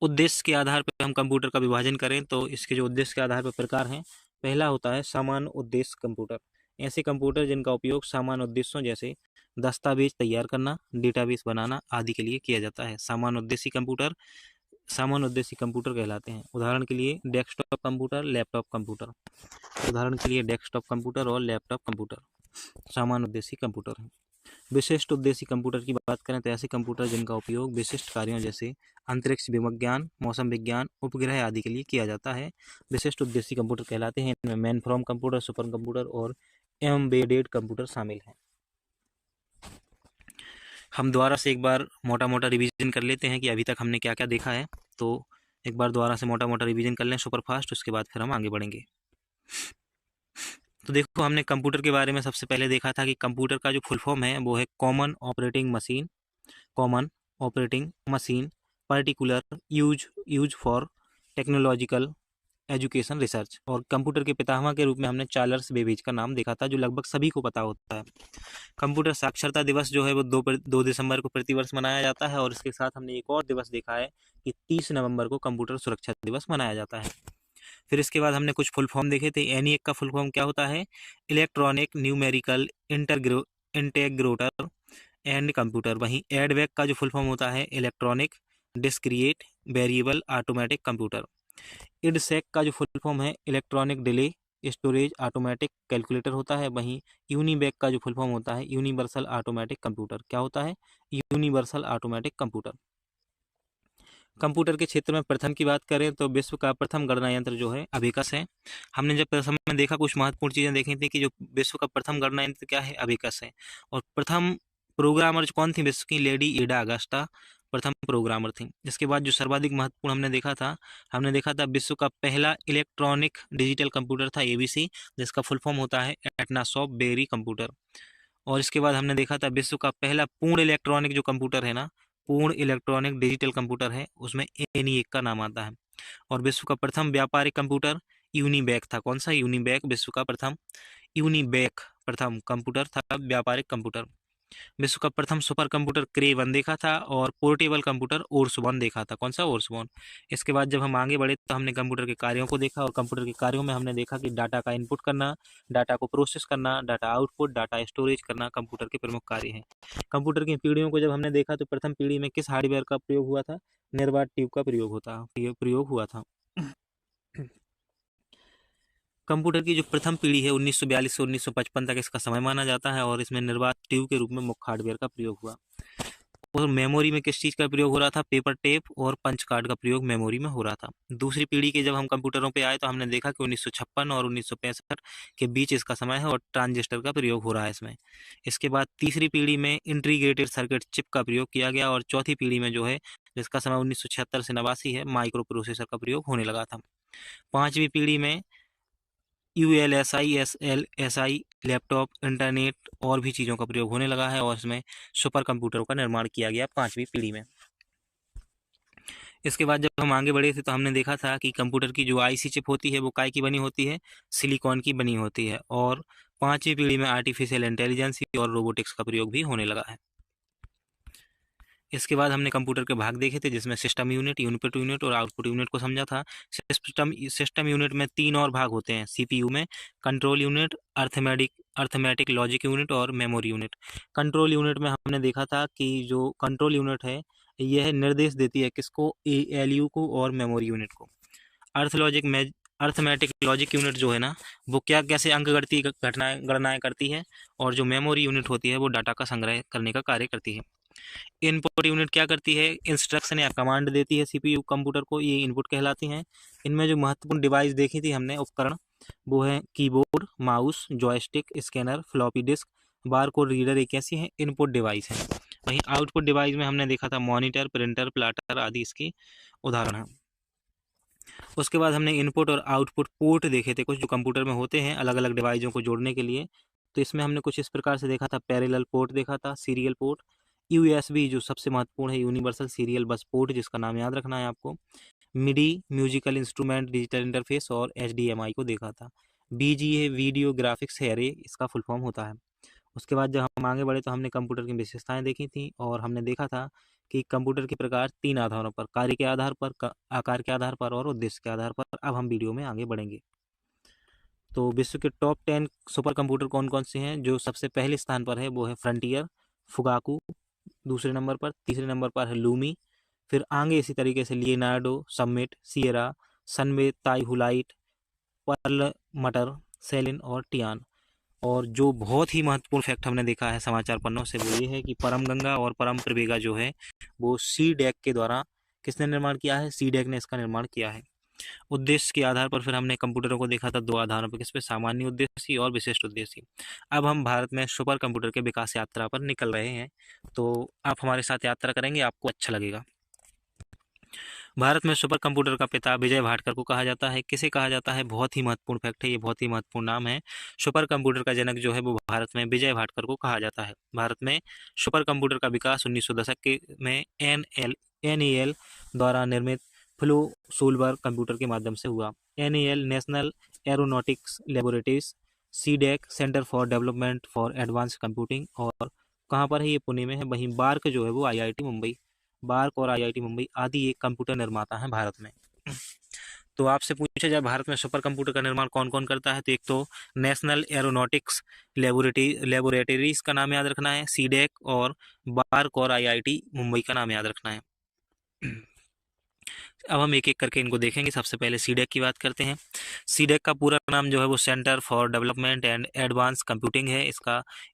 उद्देश्य के आधार पर हम कंप्यूटर का विभाजन करें तो इसके जो उद्देश्य के आधार पर प्रकार हैं, पहला होता है सामान्य उद्देश्य कंप्यूटर। ऐसे कंप्यूटर जिनका उपयोग सामान्य उद्देश्यों जैसे दस्तावेज तैयार करना, डेटाबेस बनाना आदि के लिए किया जाता है। सामान्य उद्देश्य कंप्यूटर कहलाते हैं। उदाहरण के लिए डेस्कटॉप कंप्यूटर, लैपटॉप कंप्यूटर। उदाहरण के लिए डेस्कटॉप कंप्यूटर और लैपटॉप कंप्यूटर सामान्य उद्देश्य कंप्यूटर हैं। विशिष्ट उद्देश्य कंप्यूटर की बात करें तो ऐसे कंप्यूटर जिनका उपयोग विशिष्ट कार्यों जैसे अंतरिक्ष विज्ञान, मौसम विज्ञान, उपग्रह आदि के लिए किया जाता है, विशिष्ट उद्देश्य कंप्यूटर कहलाते हैं। इनमें main from computer, super computer और एम्बेडेड कंप्यूटर शामिल हैं। हम दोबारा से एक बार मोटा मोटा रिवीजन कर लेते हैं कि अभी तक हमने क्या क्या देखा है। तो एक बार दोबारा से मोटा मोटा रिवीजन कर लें सुपर फास्ट, उसके बाद फिर हम आगे बढ़ेंगे। तो देखो, हमने कंप्यूटर के बारे में सबसे पहले देखा था कि कंप्यूटर का जो फुल फॉर्म है वो है common operating machine particular use for technological education research. और कंप्यूटर के पितामह के रूप में हमने चार्ल्स बेबेज का नाम देखा था, जो लगभग सभी को पता होता है। कंप्यूटर साक्षरता दिवस जो है वो 2 दिसंबर को प्रतिवर्ष मनाया जाता है। और इसके साथ हमने एक और दिवस देखा है कि 30 नवंबर को कंप्यूटर सुरक्षा दिवस मनाया जाता है। फिर इसके बाद हमने कुछ फुल फॉर्म देखे थे। एनईएक का फुल फॉर्म क्या होता है? Electronic numerical integrator and computer. वहीं एडवेक का जो फुल फॉर्म होता है electronic discrete variable automatic computer. EDSAC का जो फुल फॉर्म है electronic delay storage automatic calculator होता है। वहीं यूनिबेक का जो फुल फॉर्म होता है यूनिवर्सल ऑटोमेटिक कंप्यूटर। क्या होता है? Universal automatic computer. कंप्यूटर के क्षेत्र में प्रथम की बात करें तो विश्व का प्रथम गणना यंत्र जो है अबेकस है। हमने जब प्रथम में देखा कुछ महत्वपूर्ण चीजें देखी थी कि जो विश्व का प्रथम गणना यंत्र क्या है? अबेकस है। और प्रथम प्रोग्रामर कौन थी विश्व की? लेडी एडा अगस्टा प्रथम प्रोग्रामर थी। इसके बाद जो सर्वाधिक महत्वपूर्ण हमने देखा था विश्व का पहला इलेक्ट्रॉनिक डिजिटल कंप्यूटर था एबीसी, जिसका फुल फॉर्म होता है एटनासॉफ्ट बेरी कंप्यूटर। और इसके बाद हमने देखा था विश्व का पहला पूर्ण इलेक्ट्रॉनिक जो कंप्यूटर है ना, पूर्ण इलेक्ट्रॉनिक डिजिटल कंप्यूटर है, उसमें एनिएक का नाम आता है। और विश्व का प्रथम व्यापारिक कंप्यूटर यूनिबैक था। कौन सा? यूनिबैक विश्व का प्रथम कंप्यूटर था, व्यापारिक कंप्यूटर। विश्व का प्रथम सुपर कंप्यूटर क्रे 1 देखा था और पोर्टेबल कंप्यूटर ओर्स 1 देखा था। कौन सा? ओर्स 1। इसके बाद जब हम आगे बढ़े तो हमने कंप्यूटर के कार्यों को देखा और कंप्यूटर के कार्यों में हमने देखा कि डाटा का इनपुट करना, डाटा को प्रोसेस करना, डाटा आउटपुट, डाटा स्टोरेज करना कंप्यूटर के प्रमुख कार्य हैं। कंप्यूटर की पीढ़ियों को जब हमने देखा तो प्रथम पीढ़ी में किस हार्डवेयर का प्रयोग हुआ था? निर्वात ट्यूब का प्रयोग हुआ था। कंप्यूटर की जो प्रथम पीढ़ी है 1942 से 1955 तक इसका समय माना जाता है और इसमें निर्वात ट्यूब के रूप में मुख्य हार्डवेयर का प्रयोग हुआ। और मेमोरी में किस चीज़ का प्रयोग हो रहा था? पेपर टेप और पंच कार्ड का प्रयोग मेमोरी में हो रहा था। दूसरी पीढ़ी के जब हम कंप्यूटरों पे आए तो हमने देखा कि 1956 और 1965 के बीच इसका समय है और ट्रांजिस्टर का प्रयोग हो रहा है इसमें। इसके बाद तीसरी पीढ़ी में इंटीग्रेटेड सर्किट चिप का प्रयोग किया गया और चौथी पीढ़ी में जो है जिसका समय 1976 से 89 है, माइक्रो प्रोसेसर का प्रयोग होने लगा था। पांचवी पीढ़ी में यूएलएसआई एसएलएसआई लैपटॉप, इंटरनेट और भी चीज़ों का प्रयोग होने लगा है और इसमें सुपर कंप्यूटरों का निर्माण किया गया पांचवी पीढ़ी में। इसके बाद जब हम आगे बढ़े थे तो हमने देखा था कि कंप्यूटर की जो आईसी चिप होती है वो काय की बनी होती है? सिलिकॉन की बनी होती है। और पांचवी पीढ़ी में आर्टिफिशियल इंटेलिजेंस और रोबोटिक्स का प्रयोग भी होने लगा है। इसके बाद हमने कंप्यूटर के भाग देखे थे, जिसमें सिस्टम यूनिट, इनपुट यूनिट और आउटपुट यूनिट को समझा था। सिस्टम यूनिट में 3 और भाग होते हैं सीपीयू में: control unit, arithmetic logic unit और मेमोरी यूनिट। कंट्रोल यूनिट में हमने देखा था कि जो कंट्रोल यूनिट है यह निर्देश देती है किसको, एएलयू को और मेमोरी यूनिट को। अर्थमेटिक लॉजिक यूनिट जो है ना, वो कैसे अंकगणितीय गणनाएं करती है, और जो मेमोरी यूनिट होती है वो डाटा का संग्रह करने का कार्य करती है। इनपुट यूनिट क्या करती है, इंस्ट्रक्शन या कमांड देती है सीपीयू कंप्यूटर को, ये इनपुट कहलाती हैं। इनमें जो महत्वपूर्ण डिवाइस देखी थी हमने, उपकरण, वो है keyboard, mouse, joystick, scanner, floppy disk, barcode reader, एक ऐसी है इनपुट डिवाइस है। वहीं आउटपुट डिवाइस में हमने देखा था मॉनिटर, प्रिंटर, प्लाटर आदि इसकी उदाहरण है। उसके बाद हमने इनपुट और आउटपुट पोर्ट देखे थे, कुछ जो कंप्यूटर में होते हैं अलग अलग डिवाइसों को जोड़ने के लिए। तो इसमें हमने कुछ इस प्रकार से देखा था, पैरेलल पोर्ट देखा था, सीरियल पोर्ट, यूएसबी जो सबसे महत्वपूर्ण है, यूनिवर्सल सीरियल बस पोर्ट, जिसका नाम याद रखना है आपको, मिडी म्यूजिकल इंस्ट्रूमेंट डिजिटल इंटरफेस, और एचडीएमआई को देखा था। बीजीए वीडियो ग्राफिक्स एरे इसका फुल फॉर्म होता है। उसके बाद जब हम आगे बढ़े तो हमने कंप्यूटर की विशेषताएं देखी थी, और हमने देखा था कि कंप्यूटर के प्रकार 3 आधारों पर, कार्य के आधार पर, आकार के आधार पर और उद्देश्य के आधार पर। अब हम वीडियो में आगे बढ़ेंगे। तो विश्व के टॉप 10 सुपर कंप्यूटर कौन कौन से हैं? जो सबसे पहले स्थान पर है वो है फ्रंटियर, फुगाकू दूसरे नंबर पर, तीसरे नंबर पर है लूमी, फिर आगे इसी तरीके से Leonardo, Summit, Sierra, Sunway, TaihuLight, Perlmutter, Selene और टियान। और जो बहुत ही महत्वपूर्ण फैक्ट हमने देखा है समाचार पन्नों से, वो ये है कि परम गंगा और परम प्रवेगा जो है वो सी डैक के द्वारा किसने निर्माण किया है? सी डैक ने इसका निर्माण किया है। उद्देश्य के आधार पर फिर हमने कंप्यूटरों को देखा था 2 आधारों पर, किस पे? सामान्य उद्देश्य और विशिष्ट उद्देश्य। अब हम भारत में सुपर कंप्यूटर के विकास यात्रा पर निकल रहे हैं, तो आप हमारे साथ यात्रा करेंगे, आपको अच्छा लगेगा। भारत में सुपर कंप्यूटर का पिता विजय भाटकर को कहा जाता है। किसे कहा जाता है? बहुत ही महत्वपूर्ण फैक्ट है, ये बहुत ही महत्वपूर्ण नाम है। सुपर कंप्यूटर का जनक जो है वो भारत में विजय भाटकर को कहा जाता है। भारत में सुपर कंप्यूटर का विकास 1900 दशक के में एनएएल द्वारा निर्मित फ्लो सोलबर्ग कंप्यूटर के माध्यम से हुआ। NAL national aeronautics laboratories, CDAC centre for development for advance computing, और कहाँ पर है? ये पुणे में है। वहीं बार्क जो है वो आईआईटी मुंबई, बार्क और आईआईटी मुंबई आदि एक कंप्यूटर निर्माता हैं भारत में। तो आपसे पूछा जाए भारत में सुपर कंप्यूटर का निर्माण कौन कौन करता है, तो एक तो नेशनल एरोनॉटिक्स लेबोरेटरीज का नाम याद रखना है, सीडेक, और बार्क और आईआईटी मुंबई का नाम याद रखना है। अब हम एक एक करके इनको देखेंगे। सबसे पहले सीडेक की बात करते हैं। सीडेक का पूरा नाम जो है वो centre for development and advance computing है।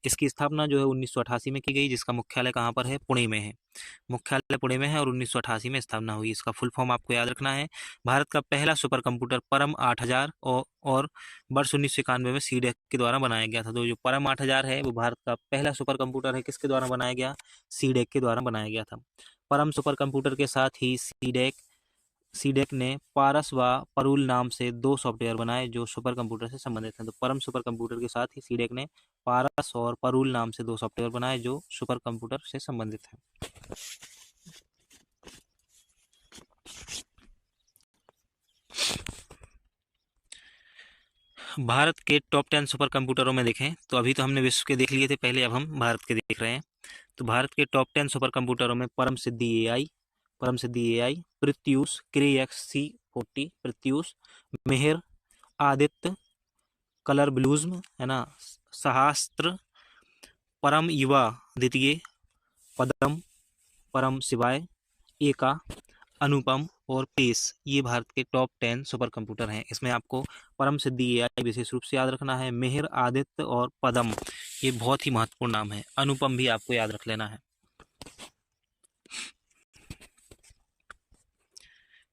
इसकी स्थापना जो है 1988 में की गई, जिसका मुख्यालय कहाँ पर है? पुणे में है। मुख्यालय पुणे में है और 1988 में स्थापना हुई। इसका फुल फॉर्म आपको याद रखना है। भारत का पहला सुपर कंप्यूटर परम 8000 और वर्ष 1991 में सीडेक के द्वारा बनाया गया था। तो जो परम 8000 है वो भारत का पहला सुपर कंप्यूटर है, किसके द्वारा बनाया गया? सीडेक के द्वारा बनाया गया था। परम सुपर कंप्यूटर के साथ ही सीडेक ने पारस व परूल नाम से 2 सॉफ्टवेयर बनाए जो सुपर कंप्यूटर से संबंधित हैं। तो परम सुपर कंप्यूटर के साथ ही सीडेक ने पारस और परूल नाम से 2 सॉफ्टवेयर बनाए जो सुपर कंप्यूटर से संबंधित हैं। भारत के टॉप 10 सुपर कंप्यूटरों में देखें तो अभी तो हमने विश्व के देख लिए थे पहले, अब हम भारत के देख रहे हैं। तो भारत के टॉप 10 सुपर कंप्यूटरों में परम सिद्धि एआई, प्रत्यूष, क्रे XC40 प्रत्यूष, मेहर, आदित्य, कलर ब्लूज्म है ना, सहस्त्र, परम युवा द्वितीय, पदम, परम शिवाय, एका, अनुपम और पेस, ये भारत के टॉप 10 सुपर कंप्यूटर हैं। इसमें आपको परम सिद्धि एआई विशेष रूप से याद रखना है। मेहर, आदित्य और पदम ये बहुत ही महत्वपूर्ण नाम है। अनुपम भी आपको याद रख लेना है।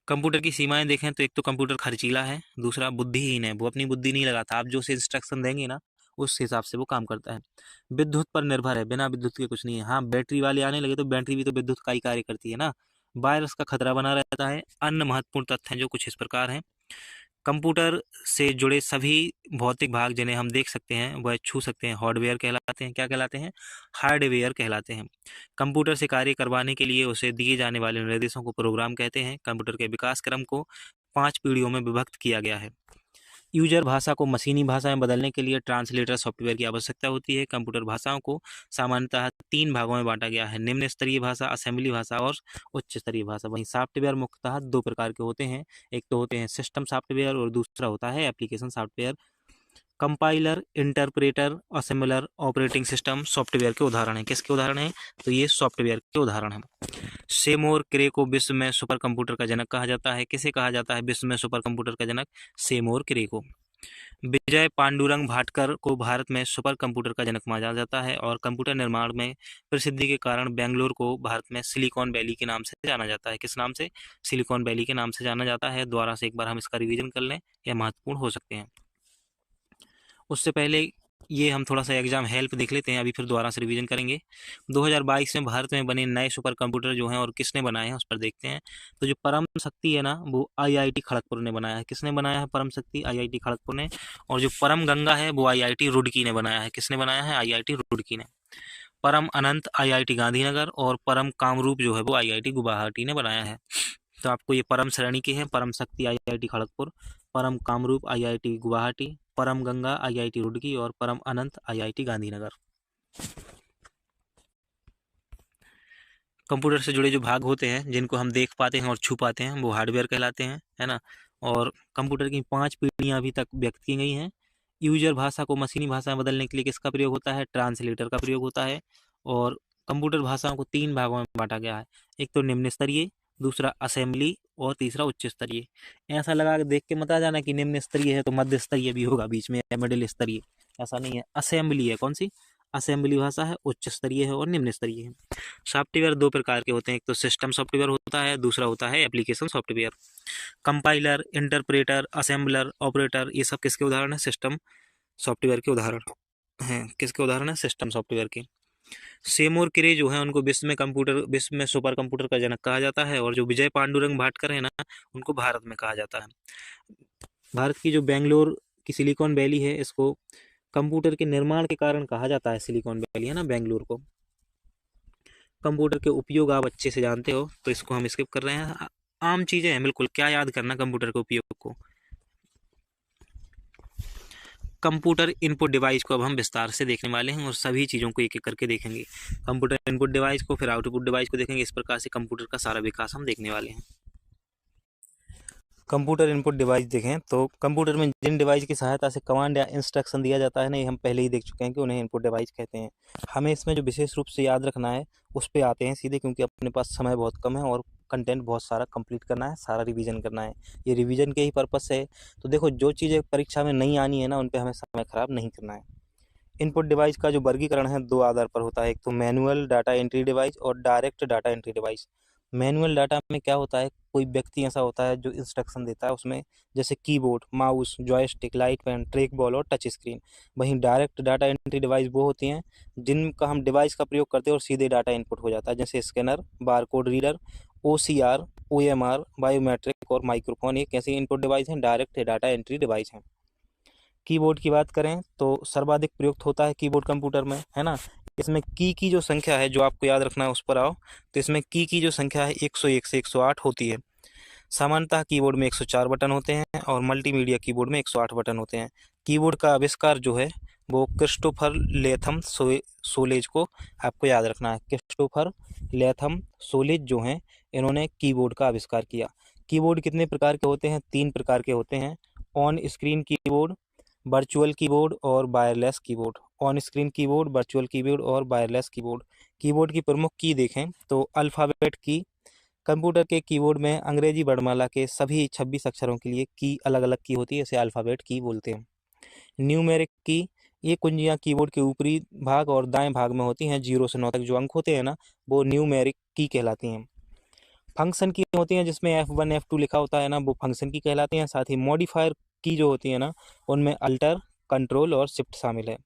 कंप्यूटर की सीमाएं देखें तो एक तो कंप्यूटर खर्चीला है, दूसरा बुद्धिहीन है, वो अपनी बुद्धि नहीं लगाता। आप जो उसे इंस्ट्रक्शन देंगे ना उस हिसाब से वो काम करता है। विद्युत पर निर्भर है, बिना विद्युत के कुछ नहीं है। हाँ, बैटरी वाले आने लगे तो बैटरी भी तो विद्युत का ही कार्य करती है ना। वायरस का खतरा बना रहता है। अन्य महत्वपूर्ण तथ्य हैं जो कुछ इस प्रकार हैं। कंप्यूटर से जुड़े सभी भौतिक भाग जिन्हें हम देख सकते हैं वह छू सकते हैं, हार्डवेयर कहलाते हैं। क्या कहलाते हैं? हार्डवेयर कहलाते हैं। कंप्यूटर से कार्य करवाने के लिए उसे दिए जाने वाले निर्देशों को प्रोग्राम कहते हैं। कंप्यूटर के विकास क्रम को 5 पीढ़ियों में विभक्त किया गया है। यूजर भाषा को मशीनी भाषा में बदलने के लिए ट्रांसलेटर सॉफ्टवेयर की आवश्यकता होती है। कंप्यूटर भाषाओं को सामान्यतः 3 भागों में बांटा गया है, निम्न स्तरीय भाषा, असेंबली भाषा और उच्च स्तरीय भाषा। वहीं सॉफ्टवेयर मुख्यतः 2 प्रकार के होते हैं, एक तो होते हैं सिस्टम सॉफ्टवेयर और दूसरा होता है application software. Compiler, interpreter, assembler, operating system software के उदाहरण हैं। किसके उदाहरण हैं? तो ये सॉफ्टवेयर के उदाहरण हैं। सेमोर क्रे को विश्व में सुपर कंप्यूटर का जनक कहा जाता है। किसे कहा जाता है विश्व में सुपर कंप्यूटर का जनक? सेमोर क्रे को। विजय पांडुरंग भाटकर को भारत में सुपर कंप्यूटर का जनक माना जाता है और कंप्यूटर निर्माण में प्रसिद्धि के कारण बेंगलोर को भारत में सिलिकॉन वैली के नाम से जाना जाता है। किस नाम से? सिलिकॉन वैली के नाम से जाना जाता है। दोबारा से एक बार हम इसका रिवीजन कर लें, यह महत्वपूर्ण हो सकते हैं। उससे पहले ये हम थोड़ा सा एग्जाम हेल्प देख लेते हैं, अभी फिर दोबारा से रिवीजन करेंगे। 2022 में भारत में बने नए सुपर कंप्यूटर जो हैं और किसने बनाए हैं उस पर देखते हैं। तो जो परम शक्ति है ना, वो IIT खड़गपुर ने बनाया है। किसने बनाया है परम शक्ति? IIT खड़गपुर ने। और जो परम गंगा है वो IIT रुड़की ने बनाया है। किसने बनाया है? IIT रुड़की ने। परम अनंत IIT गांधीनगर और परम कामरूप जो है वो IIT गुवाहाटी ने बनाया है। तो आपको ये परम श्रेणी के हैं, परम शक्ति IIT खड़गपुर, परम कामरूप IIT गुवाहाटी, परम गंगा IIT रुड़की और परम अनंत IIT गांधीनगर। कंप्यूटर से जुड़े जो भाग होते हैं जिनको हम देख पाते हैं और छू पाते हैं वो हार्डवेयर कहलाते हैं, है ना। और कंप्यूटर की 5 पीढ़ियां अभी तक व्यक्त की गई हैं। यूजर भाषा को मशीनी भाषा में बदलने के लिए किसका प्रयोग होता है? ट्रांसलेटर का प्रयोग होता है। और कंप्यूटर भाषाओं को 3 भागों में बांटा गया है, एक तो निम्न स्तरीय, दूसरा असेंबली और तीसरा उच्च स्तरीय। ऐसा लगा के देख के मत आ जाना कि निम्न स्तरीय है तो मध्य स्तरीय भी होगा बीच में, या मिडिल स्तरीय, ऐसा नहीं है। असेंबली है, कौन सी? असेंबली भाषा है, उच्च स्तरीय है और निम्न स्तरीय है। सॉफ्टवेयर 2 प्रकार के होते हैं, एक तो सिस्टम सॉफ्टवेयर होता है, दूसरा होता है application software. Compiler, interpreter, assembler, operator, ये सब किसके उदाहरण है? सिस्टम सॉफ्टवेयर के उदाहरण हैं। किसके उदाहरण है? सिस्टम सॉफ्टवेयर के। सेमोर क्रे जो है उनको विश्व में सुपर कंप्यूटर का जनक कहा जाता है। और जो विजय पांडुरंग भाटकर है ना, उनको भारत में कहा जाता है। भारत की जो बेंगलोर की सिलिकॉन वैली है, इसको कंप्यूटर के निर्माण के कारण कहा जाता है। सिलिकॉन वैली है ना बेंगलोर को। कंप्यूटर के उपयोग आप अच्छे से जानते हो तो इसको हम स्किप कर रहे हैं। आम चीजें हैं बिल्कुल, क्या याद करना कंप्यूटर के उपयोग को। कंप्यूटर इनपुट डिवाइस को अब हम विस्तार से देखने वाले हैं और सभी चीज़ों को एक एक करके देखेंगे। कंप्यूटर इनपुट डिवाइस को, फिर आउटपुट डिवाइस को देखेंगे। इस प्रकार से कंप्यूटर का सारा विकास हम देखने वाले हैं। कंप्यूटर इनपुट डिवाइस देखें तो कंप्यूटर में जिन डिवाइस की सहायता से कमांड या इंस्ट्रक्शन दिया जाता है ना, ये हम पहले ही देख चुके हैं कि उन्हें इनपुट डिवाइस कहते हैं। हमें इसमें जो विशेष रूप से याद रखना है उस पर आते हैं सीधे, क्योंकि अपने पास समय बहुत कम है और कंटेंट बहुत सारा कंप्लीट करना है, सारा रिवीजन करना है। ये रिवीजन के ही पर्पज से है। तो देखो, जो चीज़ें परीक्षा में नहीं आनी है ना, उन पर हमें समय खराब नहीं करना है। इनपुट डिवाइस का जो वर्गीकरण है 2 आधार पर होता है, एक तो मैनुअल डाटा एंट्री डिवाइस और direct data entry device. Manual data में क्या होता है, कोई व्यक्ति ऐसा होता है जो इंस्ट्रक्शन देता है उसमें, जैसे keyboard, mouse, joystick, light pen, track ball और टच स्क्रीन। वहीं डायरेक्ट डाटा एंट्री डिवाइस वो होती हैं जिनका हम डिवाइस का प्रयोग करते हैं और सीधे डाटा इनपुट हो जाता है, जैसे scanner, barcode reader, OCR, OMR, biometric और माइक्रोफोन। एक ऐसी इनपुट डिवाइस हैं, डायरेक्ट डाटा एंट्री डिवाइस हैं। कीबोर्ड की बात करें तो सर्वाधिक प्रयुक्त होता है कीबोर्ड कंप्यूटर में, है ना। इसमें की जो संख्या है जो आपको याद रखना है उस पर आओ, तो इसमें की जो संख्या है 101 से 108 होती है। सामान्यतः कीबोर्ड में 104 बटन होते हैं और मल्टीमीडिया कीबोर्ड में 108 बटन होते हैं। कीबोर्ड का आविष्कार जो है वो क्रिस्टोफर लेथम सोलेज को आपको याद रखना है। क्रिस्टोफर लेथम सोलेज जो हैं, इन्होंने कीबोर्ड का आविष्कार किया। कीबोर्ड कितने प्रकार के होते हैं? 3 प्रकार के होते हैं, on screen keyboard, virtual keyboard और wireless keyboard. On screen keyboard, virtual keyboard और वायरलेस कीबोर्ड। कीबोर्ड की प्रमुख की देखें तो अल्फ़ाबेट की। कंप्यूटर के कीबोर्ड में अंग्रेजी वर्णमाला के सभी 26 अक्षरों के लिए की अलग अलग की होती है, इसे अल्फ़ाबेट की बोलते हैं। न्यूमेरिक की, ये कुंजियाँ कीबोर्ड के ऊपरी भाग और दाएं भाग में होती हैं। 0 से 9 तक जो अंक होते हैं ना, वो न्यूमेरिक की कहलाती हैं। फंक्शन की होती हैं जिसमें F1 F2 लिखा होता है ना, वो फंक्शन की कहलाती हैं। साथ ही मॉडिफायर की जो होती है ना, उनमें अल्टर, कंट्रोल और शिफ्ट शामिल है।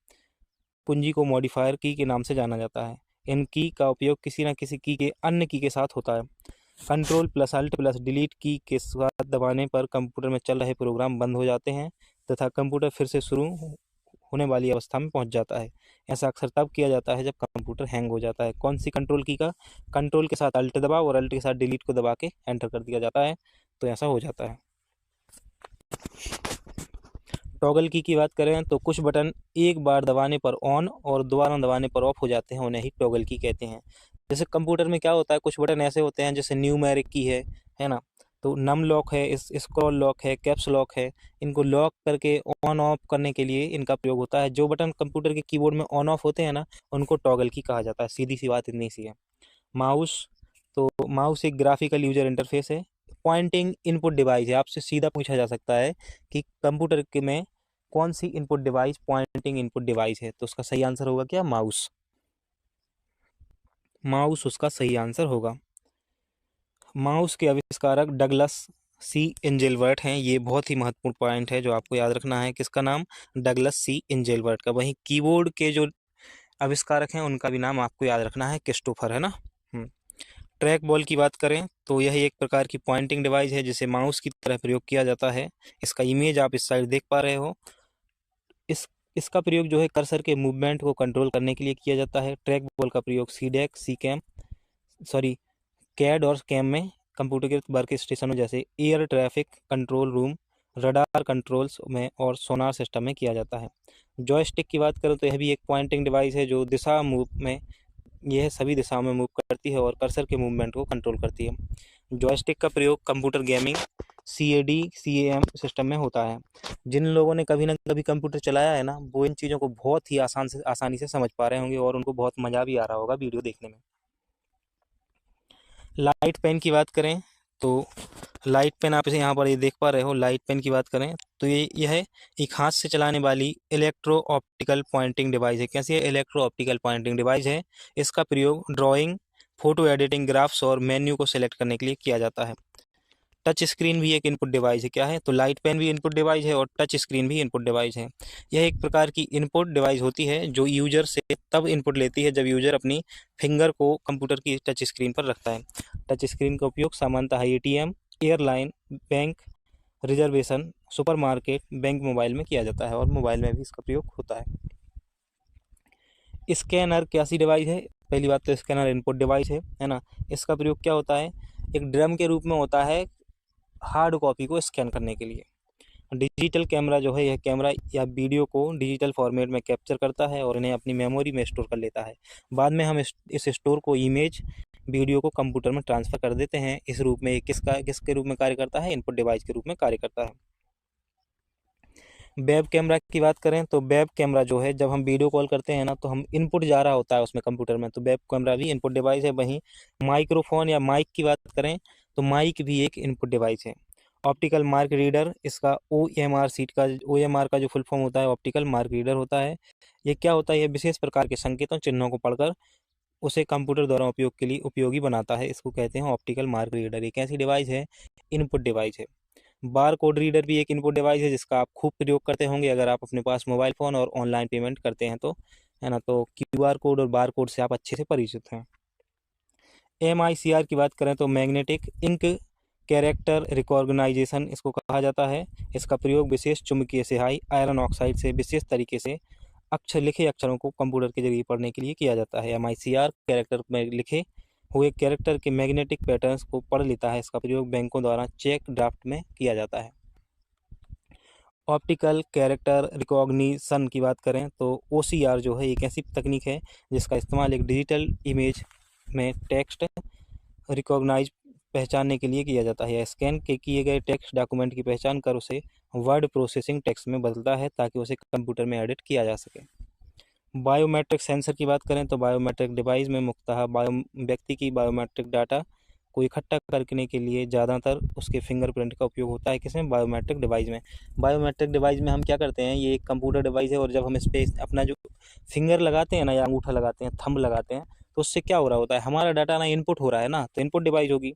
कुंजी को मॉडिफायर की के नाम से जाना जाता है। इन की का उपयोग किसी न किसी की के अन्य की के साथ होता है। Control plus alt plus delete key के साथ दबाने पर कंप्यूटर में चल रहे प्रोग्राम बंद हो जाते हैं तथा कंप्यूटर फिर से शुरू होने वाली अवस्था में पहुंच जाता है। ऐसा अक्सर तब किया जाता है जब कंप्यूटर हैंग हो जाता है। कौन सी कंट्रोल की का? कंट्रोल के साथ अल्ट दबाओ और अल्ट के साथ डिलीट को दबा के एंटर कर दिया जाता है, तो ऐसा हो जाता है। टॉगल की बात करें तो कुछ बटन एक बार दबाने पर ऑन और दोबारा दबाने पर ऑफ हो जाते हैं, उन्हें ही टॉगल की कहते हैं। जैसे कंप्यूटर में क्या होता है, कुछ बटन ऐसे होते हैं जैसे न्यूमेरिक की है ना, तो नम लॉक है, इस स्क्रॉल लॉक है, कैप्स लॉक है। इनको लॉक करके ऑन ऑफ करने के लिए इनका प्रयोग होता है। जो बटन कंप्यूटर के कीबोर्ड में ऑन ऑफ होते हैं ना, उनको टॉगल की कहा जाता है। सीधी सी बात इतनी सी है। माउस, तो माउस एक ग्राफिकल यूजर इंटरफेस है। पॉइंटिंग इनपुट डिवाइस है। आपसे सीधा पूछा जा सकता है कि कंप्यूटर के में कौन सी input device pointing input device है, तो उसका सही आंसर होगा क्या? माउस। माउस उसका सही आंसर होगा। माउस के आविष्कारक डगलस सी एंजेलबर्ट हैं। ये बहुत ही महत्वपूर्ण पॉइंट है जो आपको याद रखना है। किसका नाम? डगलस सी एंजेलबर्ट का। वहीं कीबोर्ड के जो आविष्कारक हैं उनका भी नाम आपको याद रखना है, क्रिस्टोफर, है ना। ट्रैक बॉल की बात करें तो यह एक प्रकार की पॉइंटिंग डिवाइस है जिसे माउस की तरह प्रयोग किया जाता है। इसका इमेज आप इस साइड देख पा रहे हो। इसका प्रयोग जो है कर्सर के मूवमेंट को कंट्रोल करने के लिए किया जाता है। ट्रैक बॉल का प्रयोग सीडेक, सी कैम, सॉरी कैड और कैम में, कंप्यूटर के वर्क स्टेशनों जैसे air traffic control room, radar controls में और सोनार सिस्टम में किया जाता है। जॉयस्टिक की बात करें तो यह भी एक पॉइंटिंग डिवाइस है जो दिशा मूव में, यह सभी दिशाओं में मूव करती है और कर्सर के मूवमेंट को कंट्रोल करती है। जॉयस्टिक का प्रयोग computer gaming, CAD CAM system में होता है। जिन लोगों ने कभी ना कभी कंप्यूटर चलाया है ना, वो इन चीज़ों को बहुत ही आसानी से समझ पा रहे होंगे और उनको बहुत मज़ा भी आ रहा होगा वीडियो देखने में। लाइट पेन की बात करें तो लाइट पेन आप इसे यहाँ पर ये देख पा रहे हो। लाइट पेन की बात करें तो यह एक हाथ से चलाने वाली इलेक्ट्रो ऑप्टिकल पॉइंटिंग डिवाइस है। कैसी है? इलेक्ट्रो ऑप्टिकल पॉइंटिंग डिवाइस है। इसका प्रयोग ड्राइंग, फोटो एडिटिंग, ग्राफ्स और मेन्यू को सिलेक्ट करने के लिए किया जाता है। टच स्क्रीन भी एक इनपुट डिवाइस है। क्या है? तो लाइट पेन भी इनपुट डिवाइस है और टच स्क्रीन भी इनपुट डिवाइस है। यह एक प्रकार की इनपुट डिवाइस होती है जो यूजर से तब इनपुट लेती है जब यूजर अपनी फिंगर को कंप्यूटर की टच स्क्रीन पर रखता है। टच स्क्रीन का उपयोग सामान्यतः ATM, airline, bank, reservation, supermarket, bank mobile में किया जाता है और मोबाइल में भी इसका प्रयोग होता है। स्कैनर कैसी डिवाइस है? पहली बात तो स्कैनर इनपुट डिवाइस है ना। इसका प्रयोग क्या होता है? एक ड्रम के रूप में होता है हार्ड कॉपी को स्कैन करने के लिए। डिजिटल कैमरा जो है, यह कैमरा या वीडियो को डिजिटल फॉर्मेट में कैप्चर करता है और इन्हें अपनी मेमोरी में स्टोर कर लेता है। बाद में हम इस स्टोर को इमेज, वीडियो को कंप्यूटर में ट्रांसफ़र कर देते हैं। इस रूप में किसके रूप में कार्य करता है? इनपुट डिवाइस के रूप में कार्य करता है। वेब कैमरा की बात करें तो वेब कैमरा जो है, जब हम वीडियो कॉल करते हैं ना, तो हम इनपुट जा रहा होता है उसमें कंप्यूटर में, तो वेब कैमरा भी इनपुट डिवाइस है। वहीं माइक्रोफोन या माइक की बात करें तो माइक भी एक इनपुट डिवाइस है। ऑप्टिकल मार्क रीडर, इसका OMR का जो फुल फॉर्म होता है ऑप्टिकल मार्क रीडर होता है। ये क्या होता है? यह विशेष प्रकार के संकेतों, चिन्हों को पढ़कर उसे कंप्यूटर द्वारा उपयोग के लिए उपयोगी बनाता है। इसको कहते हैं ऑप्टिकल मार्क रीडर। एक ऐसी डिवाइस है, इनपुट डिवाइस है। बार कोड रीडर भी एक इनपुट डिवाइस है जिसका आप खूब प्रयोग करते होंगे अगर आप अपने पास मोबाइल फ़ोन और ऑनलाइन पेमेंट करते हैं तो, है ना। तो QR कोड और बार कोड से आप अच्छे से परिचित हैं। MICR की बात करें तो मैग्नेटिक इंक कैरेक्टर रिकॉग्नाइजेशन इसको कहा जाता है। इसका प्रयोग विशेष चुंबकीय स्याही आयरन ऑक्साइड से विशेष तरीके से लिखे अक्षरों को कंप्यूटर के जरिए पढ़ने के लिए किया जाता है। MICR कैरेक्टर में लिखे हुए कैरेक्टर के मैग्नेटिक पैटर्न्स को पढ़ लेता है। इसका प्रयोग बैंकों द्वारा चेक ड्राफ्ट में किया जाता है। ऑप्टिकल कैरेक्टर रिकॉग्निशन की बात करें तो OCR जो है एक ऐसी तकनीक है जिसका इस्तेमाल एक डिजिटल इमेज में टेक्स्ट रिकॉग्नाइज पहचानने के लिए किया जाता है। स्कैन के किए गए टेक्स्ट डॉक्यूमेंट की पहचान कर उसे वर्ड प्रोसेसिंग टेक्स्ट में बदलता है ताकि उसे कंप्यूटर में एडिट किया जा सके। बायोमेट्रिक सेंसर की बात करें तो बायोमेट्रिक डिवाइस में मुख्यतः व्यक्ति की बायोमेट्रिक डाटा को इकट्ठा करने के लिए ज़्यादातर उसके फिंगरप्रिंट का उपयोग होता है। किसमें? बायोमेट्रिक डिवाइस में। बायोमेट्रिक डिवाइस में हम क्या करते हैं, ये एक कंप्यूटर डिवाइस है और जब हम इस पर अपना जो फिंगर लगाते हैं ना या अंगूठा लगाते हैं, थंब लगाते हैं, तो उससे क्या हो रहा होता है? हमारा डाटा ना इनपुट हो रहा है ना, तो इनपुट डिवाइस होगी।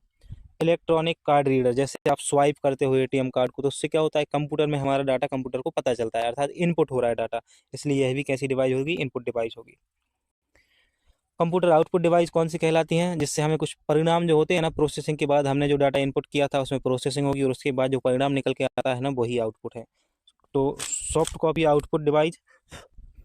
इलेक्ट्रॉनिक कार्ड रीडर, जैसे आप स्वाइप करते हो ATM कार्ड को, तो उससे क्या होता है? कंप्यूटर में हमारा डाटा कंप्यूटर को पता चलता है, अर्थात इनपुट हो रहा है डाटा, इसलिए यह भी कैसी डिवाइस होगी? इनपुट डिवाइस होगी। कंप्यूटर आउटपुट डिवाइस कौन सी कहलाती हैं? जिससे हमें कुछ परिणाम जो होते हैं ना, प्रोसेसिंग के बाद हमने जो डाटा इनपुट किया था उसमें प्रोसेसिंग होगी और उसके बाद जो परिणाम निकल के आता है ना, वही आउटपुट है। तो सॉफ्ट कॉपी आउटपुट डिवाइस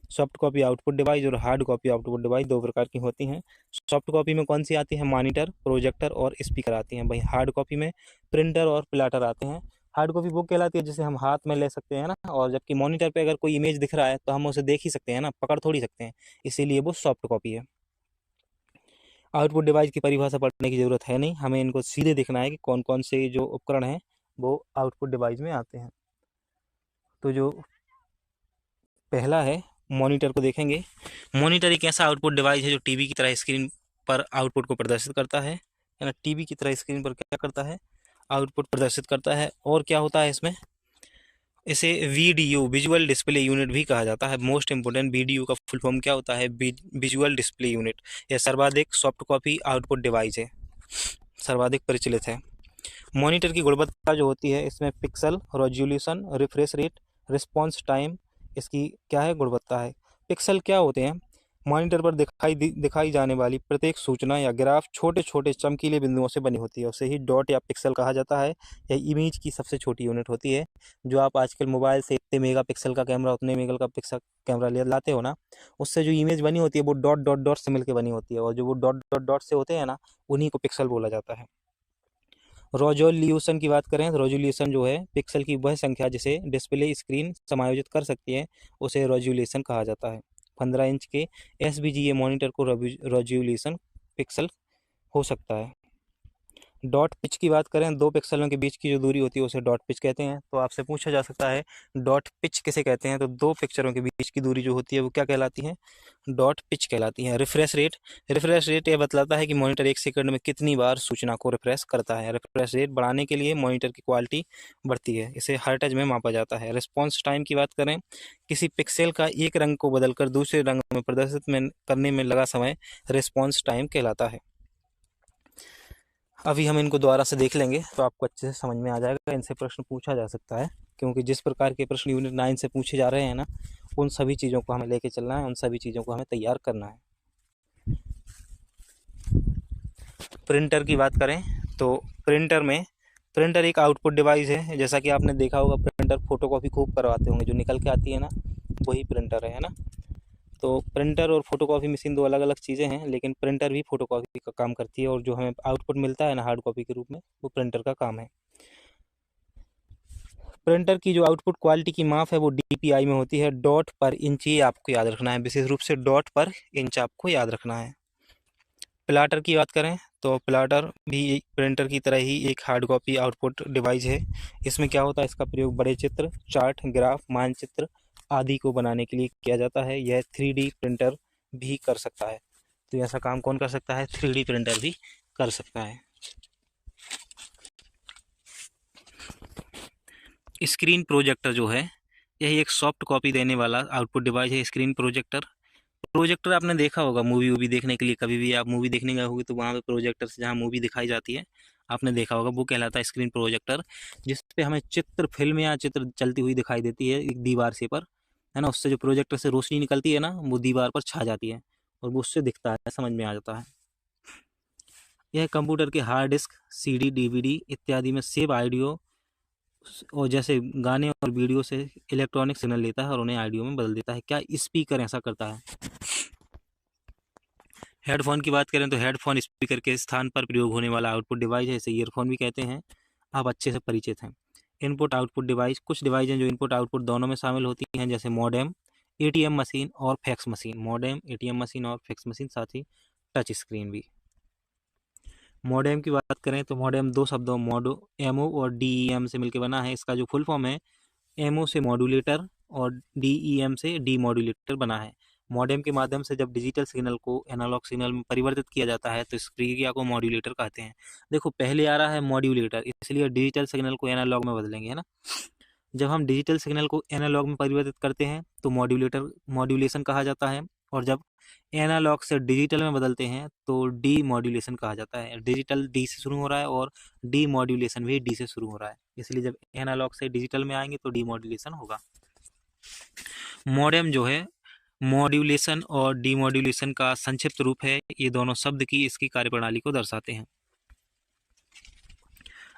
और हार्ड कॉपी आउटपुट डिवाइस दो प्रकार की होती हैं। सॉफ्ट कॉपी में कौन सी आती है? मॉनिटर, प्रोजेक्टर और स्पीकर आती हैं। वहीं हार्ड कॉपी में प्रिंटर और प्लाटर आते हैं। हार्ड कॉपी वो कहलाती है जिसे हम हाथ में ले सकते हैं ना, और जबकि मॉनिटर पे अगर कोई इमेज दिख रहा है तो हम उसे देख ही सकते हैं ना, पकड़ थोड़ी सकते हैं, इसीलिए वो सॉफ्ट कॉपी है। आउटपुट डिवाइस की परिभाषा पढ़ने की ज़रूरत है नहीं, हमें इनको सीधे देखना है कि कौन कौन से जो उपकरण हैं वो आउटपुट डिवाइस में आते हैं। तो जो पहला है, मॉनिटर को देखेंगे। मॉनिटर एक ऐसा आउटपुट डिवाइस है जो टीवी की तरह स्क्रीन पर आउटपुट को प्रदर्शित करता है ना, टीवी की तरह स्क्रीन पर क्या करता है, आउटपुट प्रदर्शित करता है। और क्या होता है इसमें, इसे वीडीयू विजुअल डिस्प्ले यूनिट भी कहा जाता है। मोस्ट इंपोर्टेंट, वीडीयू का फुल फॉर्म क्या होता है, विजुअल डिस्प्ले यूनिट। यह सर्वाधिक सॉफ्ट कॉपी आउटपुट डिवाइस है, सर्वाधिक प्रचलित है। मॉनिटर की गुणवत्ता जो होती है, इसमें pixel, resolution, refresh rate, response time, इसकी क्या है, गुणवत्ता है। पिक्सल क्या होते हैं, मॉनिटर पर दिखाई जाने वाली प्रत्येक सूचना या ग्राफ छोटे छोटे चमकीले बिंदुओं से बनी होती है, उसे ही डॉट या पिक्सल कहा जाता है। यह इमेज की सबसे छोटी यूनिट होती है। जो आप आजकल मोबाइल से इतने मेगा पिक्सल का कैमरा, उतने मेगा का पिक्सल कैमरा लाते हो ना, उससे जो इमेज बनी होती है वो डॉट डॉट डॉट से मिलकर बनी होती है, और जो वो डॉट डॉट डॉट से होते हैं ना, उन्हीं को पिक्सल बोला जाता है। रेजोल्यूशन की बात करें तो रेजोल्यूशन जो है, पिक्सल की वह संख्या जिसे डिस्प्ले स्क्रीन समायोजित कर सकती है, उसे रेजोल्यूशन कहा जाता है। 15 इंच के एसबीजीए मॉनिटर को रेजोल्यूशन पिक्सल हो सकता है। डॉट पिच की बात करें, दो पिक्सलों के बीच की जो दूरी होती है उसे डॉट पिच कहते हैं। तो आपसे पूछा जा सकता है डॉट पिच किसे कहते हैं, तो दो पिक्चरों के बीच की दूरी जो होती है वो क्या कहलाती है, डॉट पिच कहलाती है। रिफ्रेश रेट, रिफ्रेश रेट यह बतलाता है कि मॉनिटर एक सेकंड में कितनी बार सूचना को रिफ्रेश करता है। रिफ्रेश रेट बढ़ाने के लिए मॉनिटर की क्वालिटी बढ़ती है, इसे हर्ट्ज में मापा जाता है। रिस्पॉन्स टाइम की बात करें, किसी पिक्सल का एक रंग को बदलकर दूसरे रंग में प्रदर्शित करने में लगा समय रिस्पॉन्स टाइम कहलाता है। अभी हम इनको दोबारा से देख लेंगे तो आपको अच्छे से समझ में आ जाएगा, इनसे प्रश्न पूछा जा सकता है, क्योंकि जिस प्रकार के प्रश्न यूनिट 9 से पूछे जा रहे हैं ना, उन सभी चीज़ों को हमें लेके चलना है, उन सभी चीज़ों को हमें तैयार करना है। प्रिंटर की बात करें तो प्रिंटर एक आउटपुट डिवाइस है। जैसा कि आपने देखा होगा, प्रिंटर फोटोकॉपी खूब करवाते होंगे, जो निकल के आती है ना, वही प्रिंटर है ना। तो प्रिंटर और फोटोकॉपी मशीन दो अलग अलग चीज़ें हैं, लेकिन प्रिंटर भी फोटोकॉपी का काम करती है, और जो हमें आउटपुट मिलता है ना हार्ड कॉपी के रूप में, वो प्रिंटर का काम है। प्रिंटर की जो आउटपुट क्वालिटी की माप है वो डीपीआई में होती है, डॉट पर इंच, ये आपको याद रखना है, विशेष रूप से डॉट पर इंच आपको याद रखना है। प्लाटर की बात करें तो प्लाटर भी एक प्रिंटर की तरह ही एक हार्ड कॉपी आउटपुट डिवाइस है। इसमें क्या होता है, इसका प्रयोग बड़े चित्र, चार्ट, ग्राफ, मानचित्र आदि को बनाने के लिए किया जाता है। यह 3D प्रिंटर भी कर सकता है। तो ऐसा काम कौन कर सकता है, 3D प्रिंटर भी कर सकता है। स्क्रीन प्रोजेक्टर जो है, यह एक सॉफ्ट कॉपी देने वाला आउटपुट डिवाइस है। स्क्रीन प्रोजेक्टर, प्रोजेक्टर आपने देखा होगा मूवी वूवी देखने के लिए, कभी भी आप मूवी देखने गए होगे तो वहाँ पे प्रोजेक्टर से जहाँ मूवी दिखाई जाती है, आपने देखा होगा, वो कहलाता है स्क्रीन प्रोजेक्टर। जिस पे हमें चित्र, फिल्म या चित्र चलती हुई दिखाई देती है एक दीवार से पर, है ना, उससे जो प्रोजेक्टर से रोशनी निकलती है ना, वो दीवार पर छा जाती है और वो उससे दिखता है, समझ में आ जाता है। यह कंप्यूटर के हार्ड डिस्क, सीडी, डीवीडी इत्यादि में सेव ऑडियो और जैसे गाने और वीडियो से इलेक्ट्रॉनिक सिग्नल लेता है और उन्हें ऑडियो में बदल देता है। क्या स्पीकर ऐसा करता है। हेडफोन की बात करें तो हेडफोन स्पीकर के स्थान पर प्रयोग होने वाला आउटपुट डिवाइस है, इसे ईयरफोन भी कहते हैं, आप अच्छे से परिचित हैं। इनपुट आउटपुट डिवाइस, कुछ डिवाइस हैं जो इनपुट आउटपुट दोनों में शामिल होती हैं, जैसे मॉडेम, एटीएम मशीन और fax machine. Modem, ATM machine और फैक्स मशीन, साथ ही टच स्क्रीन भी। मॉडेम की बात करें तो मॉडेम दो शब्दों एमओ और डीईएम से मिलकर बना है। इसका जो फुल फॉर्म है, एमओ से मॉड्यूलेटर और डीईएम से डीमॉड्यूलेटर बना है। मॉडेम के माध्यम से जब डिजिटल सिग्नल को एनालॉग सिग्नल में परिवर्तित किया जाता है तो इस प्रक्रिया को मॉड्यूलेटर कहते हैं। देखो पहले आ रहा है मॉड्यूलेटर, इसलिए डिजिटल सिग्नल को एनालॉग में बदलेंगे, है ना। जब हम डिजिटल सिग्नल को एनालॉग में परिवर्तित करते हैं तो मॉड्यूलेशन कहा जाता है, और जब एनालॉग से डिजिटल में बदलते हैं तो डी मॉड्यूलेशन कहा जाता है। डिजिटल डी से शुरू हो रहा है और डी मॉड्यूलेशन भी डी से शुरू हो रहा है, इसलिए जब एनालॉग से डिजिटल में आएंगे तो डी मॉड्यूलेशन होगा। मॉडेम जो है, मॉड्यूलेशन और डीमॉड्यूलेशन का संक्षिप्त रूप है। ये दोनों शब्द की इसकी कार्यप्रणाली को दर्शाते हैं।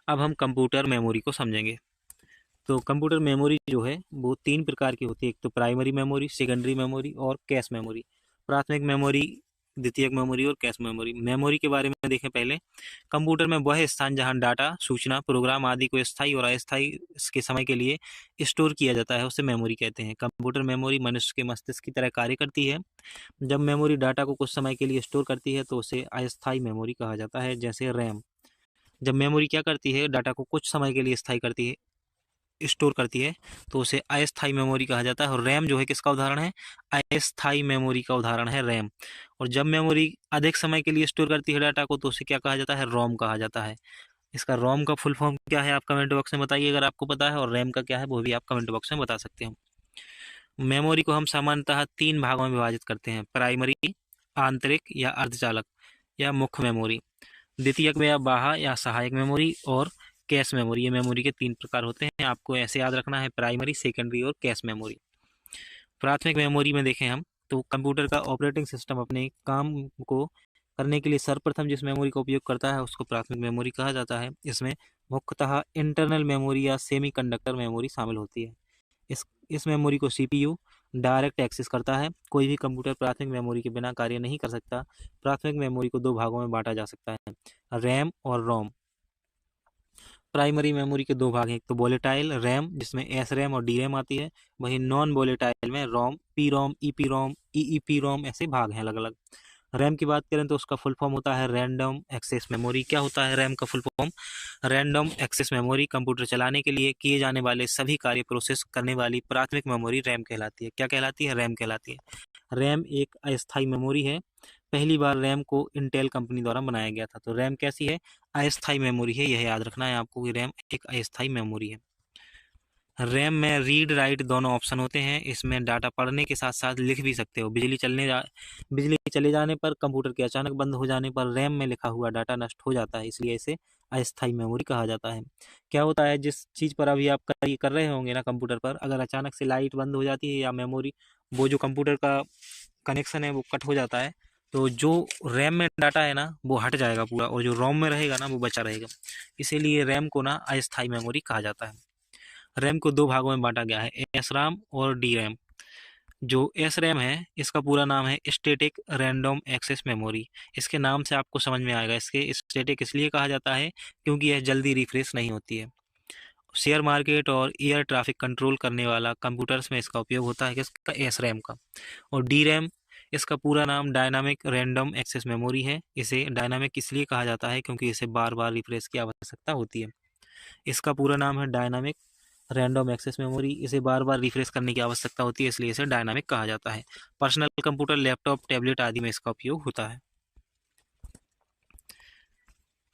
अब हम कंप्यूटर मेमोरी को समझेंगे। तो कंप्यूटर मेमोरी जो है वो तीन प्रकार की होती है, एक तो प्राइमरी मेमोरी, सेकेंडरी मेमोरी और कैश मेमोरी। प्राथमिक मेमोरी द्वितीयक मेमोरी और कैश मेमोरी। मेमोरी के बारे में देखें पहले। कंप्यूटर में वह स्थान जहां डाटा, सूचना, प्रोग्राम आदि को स्थायी और अस्थायी के समय के लिए स्टोर किया जाता है उसे मेमोरी कहते हैं। कंप्यूटर मेमोरी मनुष्य के मस्तिष्क की तरह कार्य करती है। जब मेमोरी डाटा को कुछ समय के लिए स्टोर करती है तो उसे अस्थायी मेमोरी कहा जाता है, जैसे रैम। जब मेमोरी क्या करती है, डाटा को कुछ समय के लिए स्थायी करती है, स्टोर करती है, तो उसे अस्थायी मेमोरी कहा जाता है। और रैम जो है किसका उदाहरण है, अस्थायी मेमोरी का उदाहरण है रैम। और जब मेमोरी अधिक समय के लिए स्टोर करती है डाटा को तो उसे क्या कहा जाता है, रोम कहा जाता है। इसका रोम का फुल फॉर्म क्या है आप कमेंट बॉक्स में बताइए अगर आपको पता है, और रैम का क्या है वो भी आप कमेंट बॉक्स में बता सकते हो। मेमोरी को हम सामान्यतः 3 भागों में विभाजित करते हैं, प्राइमरी, आंतरिक या अर्धचालक या मुख्य मेमोरी, द्वितीयक में या बाह्य या सहायक मेमोरी, और कैश मेमोरी। ये मेमोरी के 3 प्रकार होते हैं, आपको ऐसे याद रखना है, प्राइमरी, सेकेंडरी और कैश मेमोरी। प्राथमिक मेमोरी में देखें हम तो कंप्यूटर का ऑपरेटिंग सिस्टम अपने काम को करने के लिए सर्वप्रथम जिस मेमोरी का उपयोग करता है उसको प्राथमिक मेमोरी कहा जाता है। इसमें मुख्यतः इंटरनल मेमोरी या सेमीकंडक्टर मेमोरी शामिल होती है। इस मेमोरी को सीपीयू डायरेक्ट एक्सेस करता है। कोई भी कंप्यूटर प्राथमिक मेमोरी के बिना कार्य नहीं कर सकता। प्राथमिक मेमोरी को 2 भागों में बांटा जा सकता है, रैम और रोम। प्राइमरी मेमोरी के 2 भाग हैं, एक तो वोलेटाइल रैम जिसमें एस रैम और डी रैम आती है, वहीं नॉन वोलेटाइल में रोम, पी रोम, ईपी रोम, ईईपी रोम ऐसे भाग हैं अलग अलग। रैम की बात करें तो उसका फुल फॉर्म होता है रैंडम एक्सेस मेमोरी। क्या होता है रैम का full form, random access memory. Computer चलाने के लिए किए जाने वाले सभी कार्य प्रोसेस करने वाली प्राथमिक मेमोरी रैम कहलाती है। क्या कहलाती है, रैम कहलाती है। रैम एक अस्थायी मेमोरी है। पहली बार रैम को इंटेल कंपनी द्वारा बनाया गया था। तो रैम कैसी है, अस्थायी मेमोरी है। यह याद रखना है आपको कि रैम एक अस्थायी मेमोरी है। रैम में रीड राइट दोनों ऑप्शन होते हैं। इसमें डाटा पढ़ने के साथ साथ लिख भी सकते हो। बिजली चले जाने पर, कंप्यूटर के अचानक बंद हो जाने पर रैम में लिखा हुआ डाटा नष्ट हो जाता है, इसलिए इसे अस्थायी मेमोरी कहा जाता है। क्या होता है, जिस चीज़ पर अभी आप कर रहे होंगे ना कंप्यूटर पर, अगर अचानक से लाइट बंद हो जाती है या मेमोरी वो जो कंप्यूटर का कनेक्शन है वो कट हो जाता है, तो जो रैम में डाटा है ना वो हट जाएगा पूरा, और जो रोम में रहेगा ना वो बचा रहेगा। इसीलिए रैम को ना अस्थायी मेमोरी कहा जाता है। रैम को 2 भागों में बांटा गया है, एस रैम और डी रैम। जो एस रैम है इसका पूरा नाम है स्टैटिक रैंडम एक्सेस मेमोरी। इसके नाम से आपको समझ में आएगा, इसके स्टैटिक इसलिए कहा जाता है क्योंकि यह जल्दी रिफ्रेश नहीं होती है। शेयर मार्केट और एयर ट्रैफिक कंट्रोल करने वाला कंप्यूटर्स में इसका उपयोग होता है, किसका, एस रैम का। और डी रैम, इसका पूरा नाम डायनामिक रैंडम एक्सेस मेमोरी है। इसे डायनामिक इसलिए कहा जाता है क्योंकि इसे बार बार रिफ्रेश की आवश्यकता होती है। इसका पूरा नाम है डायनामिक रैंडम एक्सेस मेमोरी। इसे बार बार रिफ्रेश करने की आवश्यकता होती है, इसलिए इसे डायनामिक कहा जाता है। पर्सनल कंप्यूटर, लैपटॉप, टैबलेट आदि में इसका उपयोग होता है।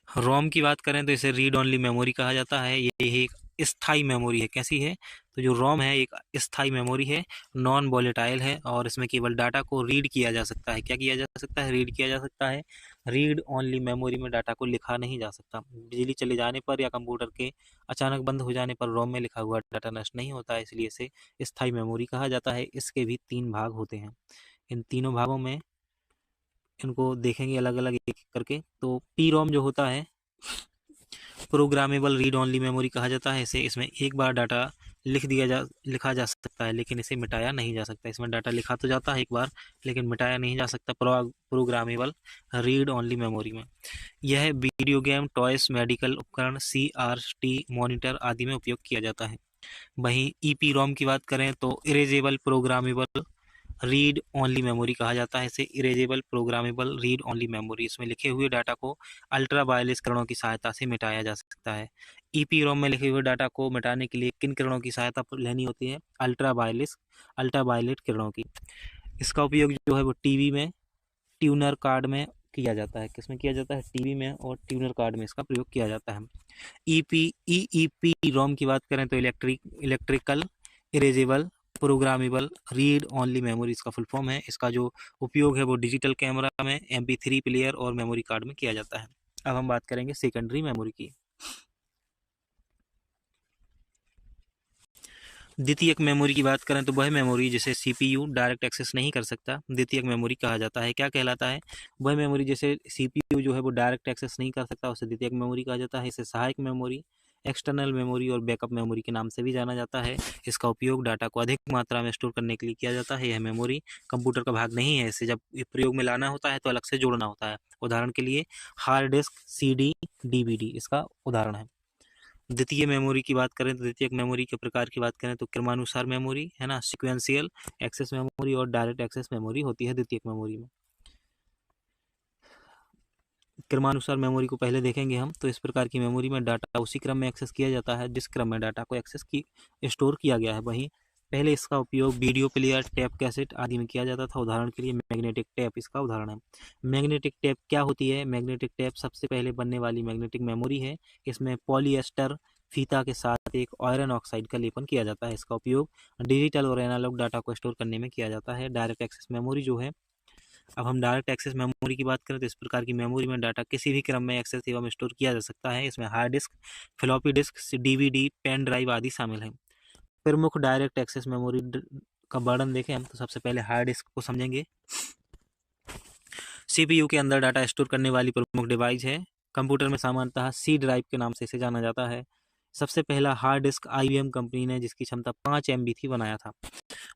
रोम की बात करें तो इसे रीड ओनली मेमोरी कहा जाता है। ये एक स्थायी मेमोरी है। कैसी है, तो जो रोम है एक स्थायी मेमोरी है, नॉन वोलेटाइल है, और इसमें केवल डाटा को रीड किया जा सकता है। क्या किया जा सकता है, रीड किया जा सकता है। रीड ओनली मेमोरी में डाटा को लिखा नहीं जा सकता। बिजली चले जाने पर या कंप्यूटर के अचानक बंद हो जाने पर रोम में लिखा हुआ डाटा नष्ट नहीं होता है, इसलिए इसे स्थायी मेमोरी कहा जाता है। इसके भी 3 भाग होते हैं। इन तीनों भागों में इनको देखेंगे अलग अलग एक एक करके। तो पी रोम जो होता है प्रोग्रामेबल रीड ओनली मेमोरी कहा जाता है। इसे इसमें एक बार डाटा लिखा जा सकता है, लेकिन इसे मिटाया नहीं जा सकता। इसमें डाटा लिखा तो जाता है एक बार, लेकिन मिटाया नहीं जा सकता प्रोग्रामेबल रीड ओनली मेमोरी में। यह वीडियो गेम, टॉयस, मेडिकल उपकरण, CRT मॉनिटर आदि में उपयोग किया जाता है। वहीं ईपी रोम की बात करें तो erasable programmable read only memory कहा जाता है। इसे erasable programmable read only memory, इसमें लिखे हुए डाटा को अल्ट्रा वायलेट किरणों की सहायता से मिटाया जा सकता है। ईपी रोम में लिखे हुए डाटा को मिटाने के लिए किन किरणों की सहायता लेनी होती है, अल्ट्रा वायलेट किरणों की। इसका उपयोग जो है वो टीवी में, ट्यूनर कार्ड में किया जाता है। किसमें किया जाता है, टीवी में और ट्यूनर कार्ड में इसका प्रयोग किया जाता है। ईईपी रोम की बात करें तो electrical erasable programmable read only memory इसका फुल फॉर्म है। इसका जो उपयोग है वो डिजिटल कैमरा में, MP3 प्लेयर और मेमोरी कार्ड में किया जाता है। अब हम बात करेंगे सेकेंडरी मेमोरी की। द्वितीयक मेमोरी की बात करें तो वह मेमोरी जिसे CPU डायरेक्ट एक्सेस नहीं कर सकता, द्वितीयक मेमोरी कहा जाता है। क्या कहलाता है, वह मेमोरी जिसे CPU जो है वो डायरेक्ट एक्सेस नहीं कर सकता, उसे द्वितीयक मेमोरी कहा जाता है। इसे सहायक मेमोरी एक्सटर्नल मेमोरी और बैकअप मेमोरी के नाम से भी जाना जाता है। इसका उपयोग डाटा को अधिक मात्रा में स्टोर करने के लिए किया जाता है। यह मेमोरी कंप्यूटर का भाग नहीं है, इसे जब प्रयोग में लाना होता है तो अलग से जोड़ना होता है। उदाहरण के लिए हार्ड डिस्क, CD, DVD इसका उदाहरण है। द्वितीय मेमोरी की बात करें तो द्वितीयक मेमोरी के प्रकार की बात करें तो क्रमानुसार मेमोरी है ना, सिक्वेंशियल एक्सेस मेमोरी और डायरेक्ट एक्सेस मेमोरी होती है द्वितीयक मेमोरी में। क्रमानुसार मेमोरी को पहले देखेंगे हम। तो इस प्रकार की मेमोरी में डाटा उसी क्रम में एक्सेस किया जाता है जिस क्रम में डाटा को स्टोर किया गया है। वहीं पहले इसका उपयोग वीडियो प्लेयर, टेप कैसेट आदि में किया जाता था। उदाहरण के लिए मैग्नेटिक टेप इसका उदाहरण है। मैग्नेटिक टेप क्या होती है? मैग्नेटिक टेप सबसे पहले बनने वाली मैग्नेटिक मेमोरी है। इसमें पॉलीएस्टर फीता के साथ एक आयरन ऑक्साइड का लेपन किया जाता है। इसका उपयोग डिजिटल और एनालॉग डाटा को स्टोर करने में किया जाता है। डायरेक्ट एक्सेस मेमोरी जो है, अब हम डायरेक्ट एक्सेस मेमोरी की बात करें तो इस प्रकार की मेमोरी में डाटा किसी भी क्रम में एक्सेस एवं स्टोर किया जा सकता है। इसमें hard disk, floppy disk, DVD, pen drive आदि शामिल हैं। प्रमुख डायरेक्ट एक्सेस मेमोरी का वर्णन देखें हम तो सबसे पहले हार्ड डिस्क को समझेंगे। CPU के अंदर डाटा स्टोर करने वाली प्रमुख डिवाइस है। कंप्यूटर में सामान्यतः C ड्राइव के नाम से इसे जाना जाता है। सबसे पहला हार्ड डिस्क IBM कंपनी ने, जिसकी क्षमता 5 MB थी, बनाया था।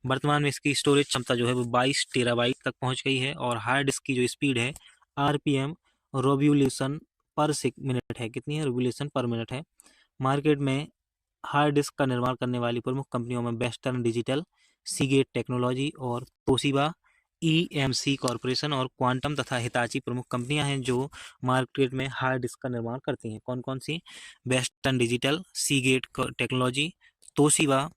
वर्तमान में इसकी स्टोरेज क्षमता जो है वो 22 टेराबाइट तक पहुंच गई है और हार्ड डिस्क की जो स्पीड है RPM रिवोल्यूशन पर मिनट है। कितनी है? रिवोल्यूशन पर मिनट है। मार्केट में हार्ड डिस्क का निर्माण करने वाली प्रमुख कंपनियों में वेस्टर्न डिजिटल, सीगेट टेक्नोलॉजी और तोशिबा EMC कॉरपोरेशन और क्वांटम तथा हिताची प्रमुख कंपनियां हैं जो मार्केट में हार्ड डिस्क का निर्माण करती हैं। कौन कौन सी? Western Digital, Seagate technology, Toshiba,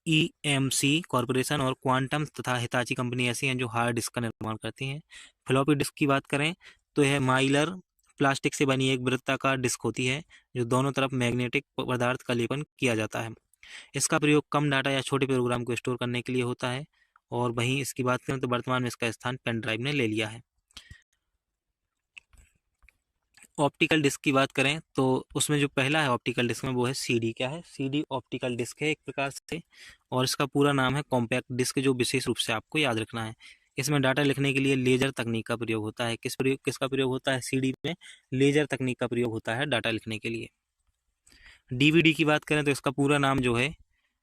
EMC corporation और क्वांटम तथा हिताची कंपनी ऐसी हैं जो हार्ड डिस्क का निर्माण करती हैं। फ्लॉपी डिस्क की बात करें तो यह माइलर प्लास्टिक से बनी एक वृत्ताकार डिस्क होती है जो दोनों तरफ मैग्नेटिक पदार्थ का लेपन किया जाता है। इसका प्रयोग कम डाटा या छोटे प्रोग्राम को स्टोर करने के लिए होता है। और वहीं इसकी बात करें तो वर्तमान में इसका स्थान पेन ड्राइव ने ले लिया है। ऑप्टिकल डिस्क की बात करें तो उसमें जो पहला है ऑप्टिकल डिस्क में वो है CD। क्या है? CD ऑप्टिकल डिस्क है एक प्रकार से, और इसका पूरा नाम है कॉम्पैक्ट डिस्क, जो विशेष रूप से आपको याद रखना है। इसमें डाटा लिखने के लिए लेजर तकनीक का प्रयोग होता है। किसका प्रयोग होता है? CD में लेजर तकनीक का प्रयोग होता है डाटा लिखने के लिए। DVD की बात करें तो इसका पूरा नाम जो है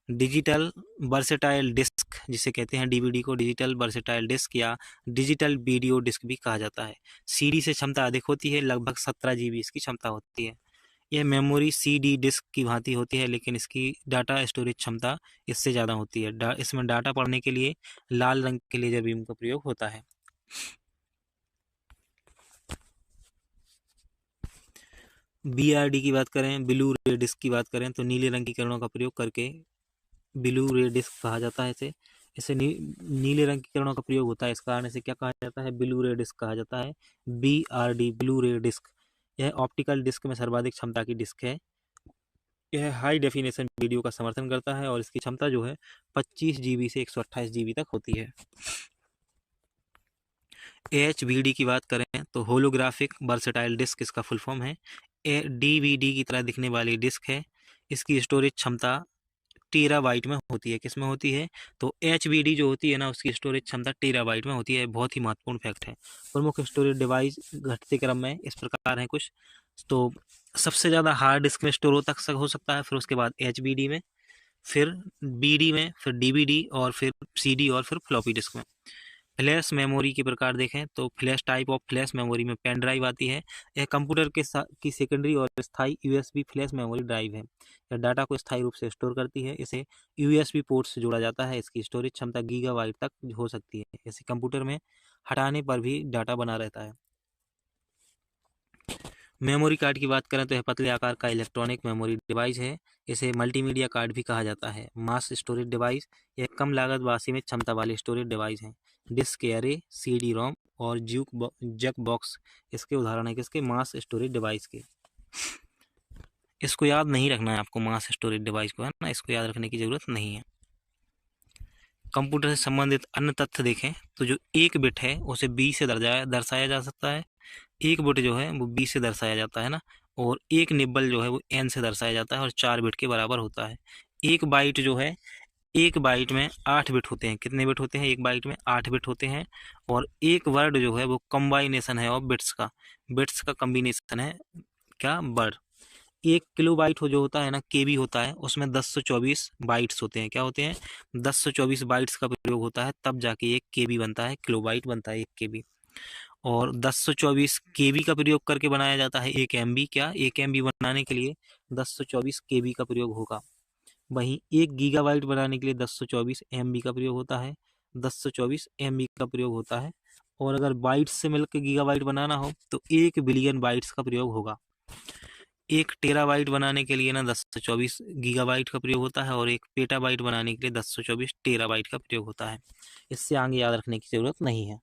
डिजिटल वर्सेटाइल डिस्क, जिसे कहते हैं DVD को डिजिटल वर्सेटाइल डिस्क या डिजिटल वीडियो डिस्क भी कहा जाता है। CD से क्षमता अधिक होती है, लगभग 17 GB इसकी क्षमता होती है। यह मेमोरी CD डिस्क की भांति होती है, लेकिन इसकी डाटा स्टोरेज क्षमता इससे ज़्यादा होती है। इसमें डाटा पढ़ने के लिए लाल रंग के लेजर बीम का प्रयोग होता है। BRD की बात करें, ब्लू रे डिस्क की बात करें तो नीले रंग की किरणों का प्रयोग करके ब्लू रे डिस्क कहा जाता है। इसे नीले रंग की किरणों का प्रयोग होता है, इस कारण इसे क्या कहा जाता है? ब्लू रे डिस्क कहा जाता है। BRD ब्लू रे डिस्क, यह ऑप्टिकल डिस्क में सर्वाधिक क्षमता की डिस्क है। यह हाई डेफिनेशन वीडियो का समर्थन करता है और इसकी क्षमता जो है 25 GB से 128 GB तक होती है। HVD की बात करें तो होलोग्राफिक वर्सेटाइल डिस्क इसका फुल फॉर्म है। DVD की तरह दिखने वाली डिस्क है। इसकी स्टोरेज क्षमता टेराबाइट में होती है। किस में होती है? तो HVD जो होती है ना, उसकी स्टोरेज क्षमता टेराबाइट में होती है। बहुत ही महत्वपूर्ण फैक्ट है। प्रमुख स्टोरेज डिवाइस घटते क्रम में इस प्रकार हैं कुछ। तो सबसे ज़्यादा हार्ड डिस्क में स्टोर हो सकता है, फिर उसके बाद HVD में, फिर BD में, फिर DVD और फिर CD और फिर फ्लॉपी डिस्क में। फ्लैश मेमोरी के प्रकार देखें तो flash type of flash memory में पेन ड्राइव आती है। यह कंप्यूटर की सेकेंडरी और स्थायी USB फ्लैश मेमोरी ड्राइव है। यह डाटा को स्थायी रूप से स्टोर करती है। इसे USB पोर्ट से जोड़ा जाता है। इसकी स्टोरेज क्षमता गीगाबाइट तक हो सकती है। इसे कंप्यूटर में हटाने पर भी डाटा बना रहता है। मेमोरी कार्ड की बात करें तो यह पतले आकार का इलेक्ट्रॉनिक मेमोरी डिवाइस है। इसे मल्टीमीडिया कार्ड भी कहा जाता है। मास स्टोरेज डिवाइस, यह कम लागत व असीमित क्षमता वाले स्टोरेज डिवाइस हैं। डिस्क एरे, CD-ROM और जैक बॉक्स इसके उदाहरण है। किसके? मास स्टोरेज डिवाइस के। इसको याद नहीं रखना है आपको, मास स्टोरेज डिवाइस को, है ना, इसको याद रखने की जरूरत नहीं है। कंप्यूटर से संबंधित अन्य तथ्य देखें तो जो एक बिट है उसे B से दर्शाया जा सकता है। एक बिट जो है वो B से दर्शाया जाता है ना, और एक निब्बल जो है वो N से दर्शाया जाता है और 4 बिट के बराबर होता है। एक बाइट जो है, एक बाइट में 8 बिट होते हैं। कितने बिट होते हैं? एक बाइट में 8 बिट होते हैं। और एक वर्ड जो है वो कम्बाइनेशन है ऑफ बिट्स का कम्बिनेशन है। क्या? वर्ड। 1 किलोबाइट जो होता है ना, केबी होता है, उसमें 1024 बाइट्स होते हैं। क्या होते हैं? 1024 बाइट्स का प्रयोग होता है, तब जाके 1 केबी बनता है, किलोबाइट बनता है 1 केबी। और 1024 केबी का प्रयोग करके बनाया जाता है 1 एमबी। क्या? 1 एमबी बनाने के लिए 1024 केबी का प्रयोग होगा। वहीं 1 गीगाबाइट बनाने के लिए 1024 एमबी का प्रयोग होता है, 1024 एमबी का प्रयोग होता है। और अगर बाइट्स से मिलकर गीगाबाइट बनाना हो तो 1 बिलियन बाइट्स का प्रयोग होगा। 1 टेराबाइट बनाने के लिए ना 1024 गीगाबाइट का प्रयोग होता है, और 1 पेटाबाइट बनाने के लिए 1024 टेराबाइट का प्रयोग होता है। इससे आगे याद रखने की जरूरत नहीं है।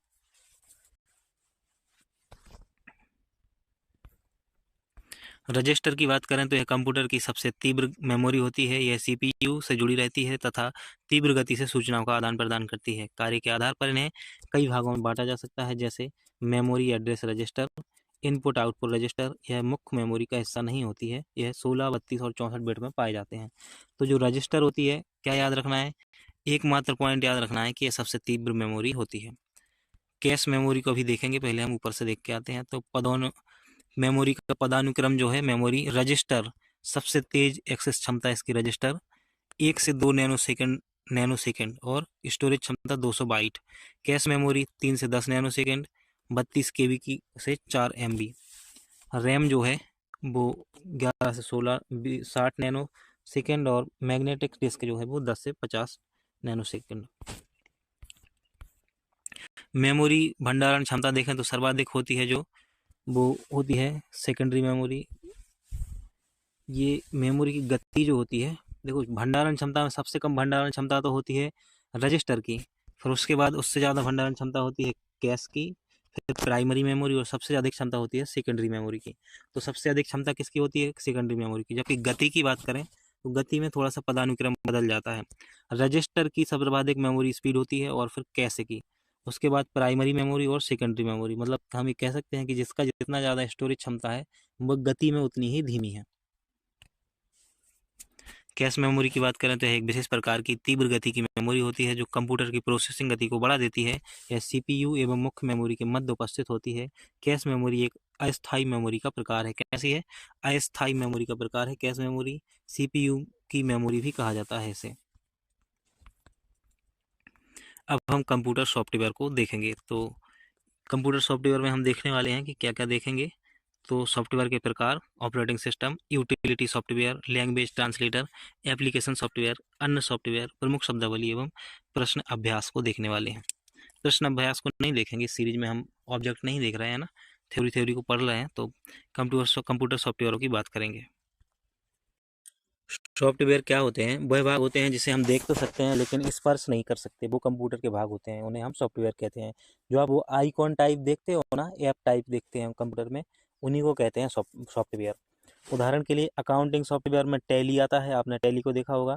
रजिस्टर की बात करें तो यह कंप्यूटर की सबसे तीव्र मेमोरी होती है। यह सीपीयू से जुड़ी रहती है तथा तीव्र गति से सूचनाओं का आदान प्रदान करती है। कार्य के आधार पर इन्हें कई भागों में बांटा जा सकता है, जैसे memory address register, input output register. यह मुख्य मेमोरी का हिस्सा नहीं होती है। यह 16, 32 और 64 बिट में पाए जाते हैं। तो जो रजिस्टर होती है, क्या याद रखना है? एकमात्र पॉइंट याद रखना है कि यह सबसे तीव्र मेमोरी होती है। कैश मेमोरी को भी देखेंगे, पहले हम ऊपर से देख के आते हैं। तो मेमोरी का पदानुक्रम जो है, मेमोरी रजिस्टर सबसे तेज एक्सेस क्षमता इसकी रजिस्टर 1 से 2 नैनोसेकंड और स्टोरेज क्षमता 200 बाइट। कैश मेमोरी 3 से 10 नैनोसेकंड, 32 केबी की से 4 एमबी। रैम जो है वो 11 से 16 60 नैनो सेकेंड, और मैग्नेटिक डिस्क जो है वो 10 से 50 नैनो सेकेंड। मेमोरी भंडारण क्षमता देखें तो सर्वाधिक होती है जो वो होती है सेकेंडरी मेमोरी। ये मेमोरी की गति जो होती है, देखो भंडारण क्षमता में सबसे कम भंडारण क्षमता तो होती है रजिस्टर की, फिर उसके बाद उससे ज़्यादा भंडारण क्षमता होती है कैश की, फिर प्राइमरी मेमोरी, और सबसे अधिक क्षमता होती है सेकेंडरी मेमोरी की। तो सबसे अधिक क्षमता किसकी होती है? सेकेंडरी मेमोरी की। जबकि गति की बात करें तो गति में थोड़ा सा पदानुक्रम बदल जाता है। रजिस्टर की सर्वाधिक मेमोरी स्पीड होती है, और फिर कैश की, उसके बाद प्राइमरी मेमोरी और सेकेंडरी मेमोरी। मतलब हम ये कह सकते हैं कि जिसका जितना ज़्यादा स्टोरेज क्षमता है वह गति में उतनी ही धीमी है। कैश मेमोरी की बात करें तो यह एक विशेष प्रकार की तीव्र गति की मेमोरी होती है जो कंप्यूटर की प्रोसेसिंग गति को बढ़ा देती है। यह सीपीयू एवं मुख्य मेमोरी के मध्य उपस्थित होती है। कैश मेमोरी एक अस्थायी मेमोरी का प्रकार है। कैसी है? अस्थायी मेमोरी का प्रकार है कैश मेमोरी। सीपीयू की मेमोरी भी कहा जाता है इसे। अब हम कंप्यूटर सॉफ्टवेयर को देखेंगे। तो कंप्यूटर सॉफ्टवेयर में हम देखने वाले हैं कि क्या क्या देखेंगे। तो सॉफ्टवेयर के प्रकार, operating system, utility software, language translator, application software, अन्य सॉफ्टवेयर, प्रमुख शब्दावली एवं प्रश्न अभ्यास को देखने वाले हैं। प्रश्न अभ्यास को नहीं देखेंगे, सीरीज में हम ऑब्जेक्ट नहीं देख रहे हैं ना, थ्योरी को पढ़ रहे हैं। तो कंप्यूटर सॉफ्टवेयरों की बात करेंगे। सॉफ्टवेयर क्या होते हैं? वह भाग होते हैं जिसे हम देख तो सकते हैं लेकिन स्पर्श नहीं कर सकते, वो कंप्यूटर के भाग होते हैं, उन्हें हम सॉफ्टवेयर कहते हैं। जो आप वो आइकॉन टाइप देखते हो ना, ऐप टाइप देखते हैं कंप्यूटर में, उन्हीं को कहते हैं सॉफ्टवेयर। उदाहरण के लिए अकाउंटिंग सॉफ्टवेयर में टैली आता है, आपने टैली को देखा होगा।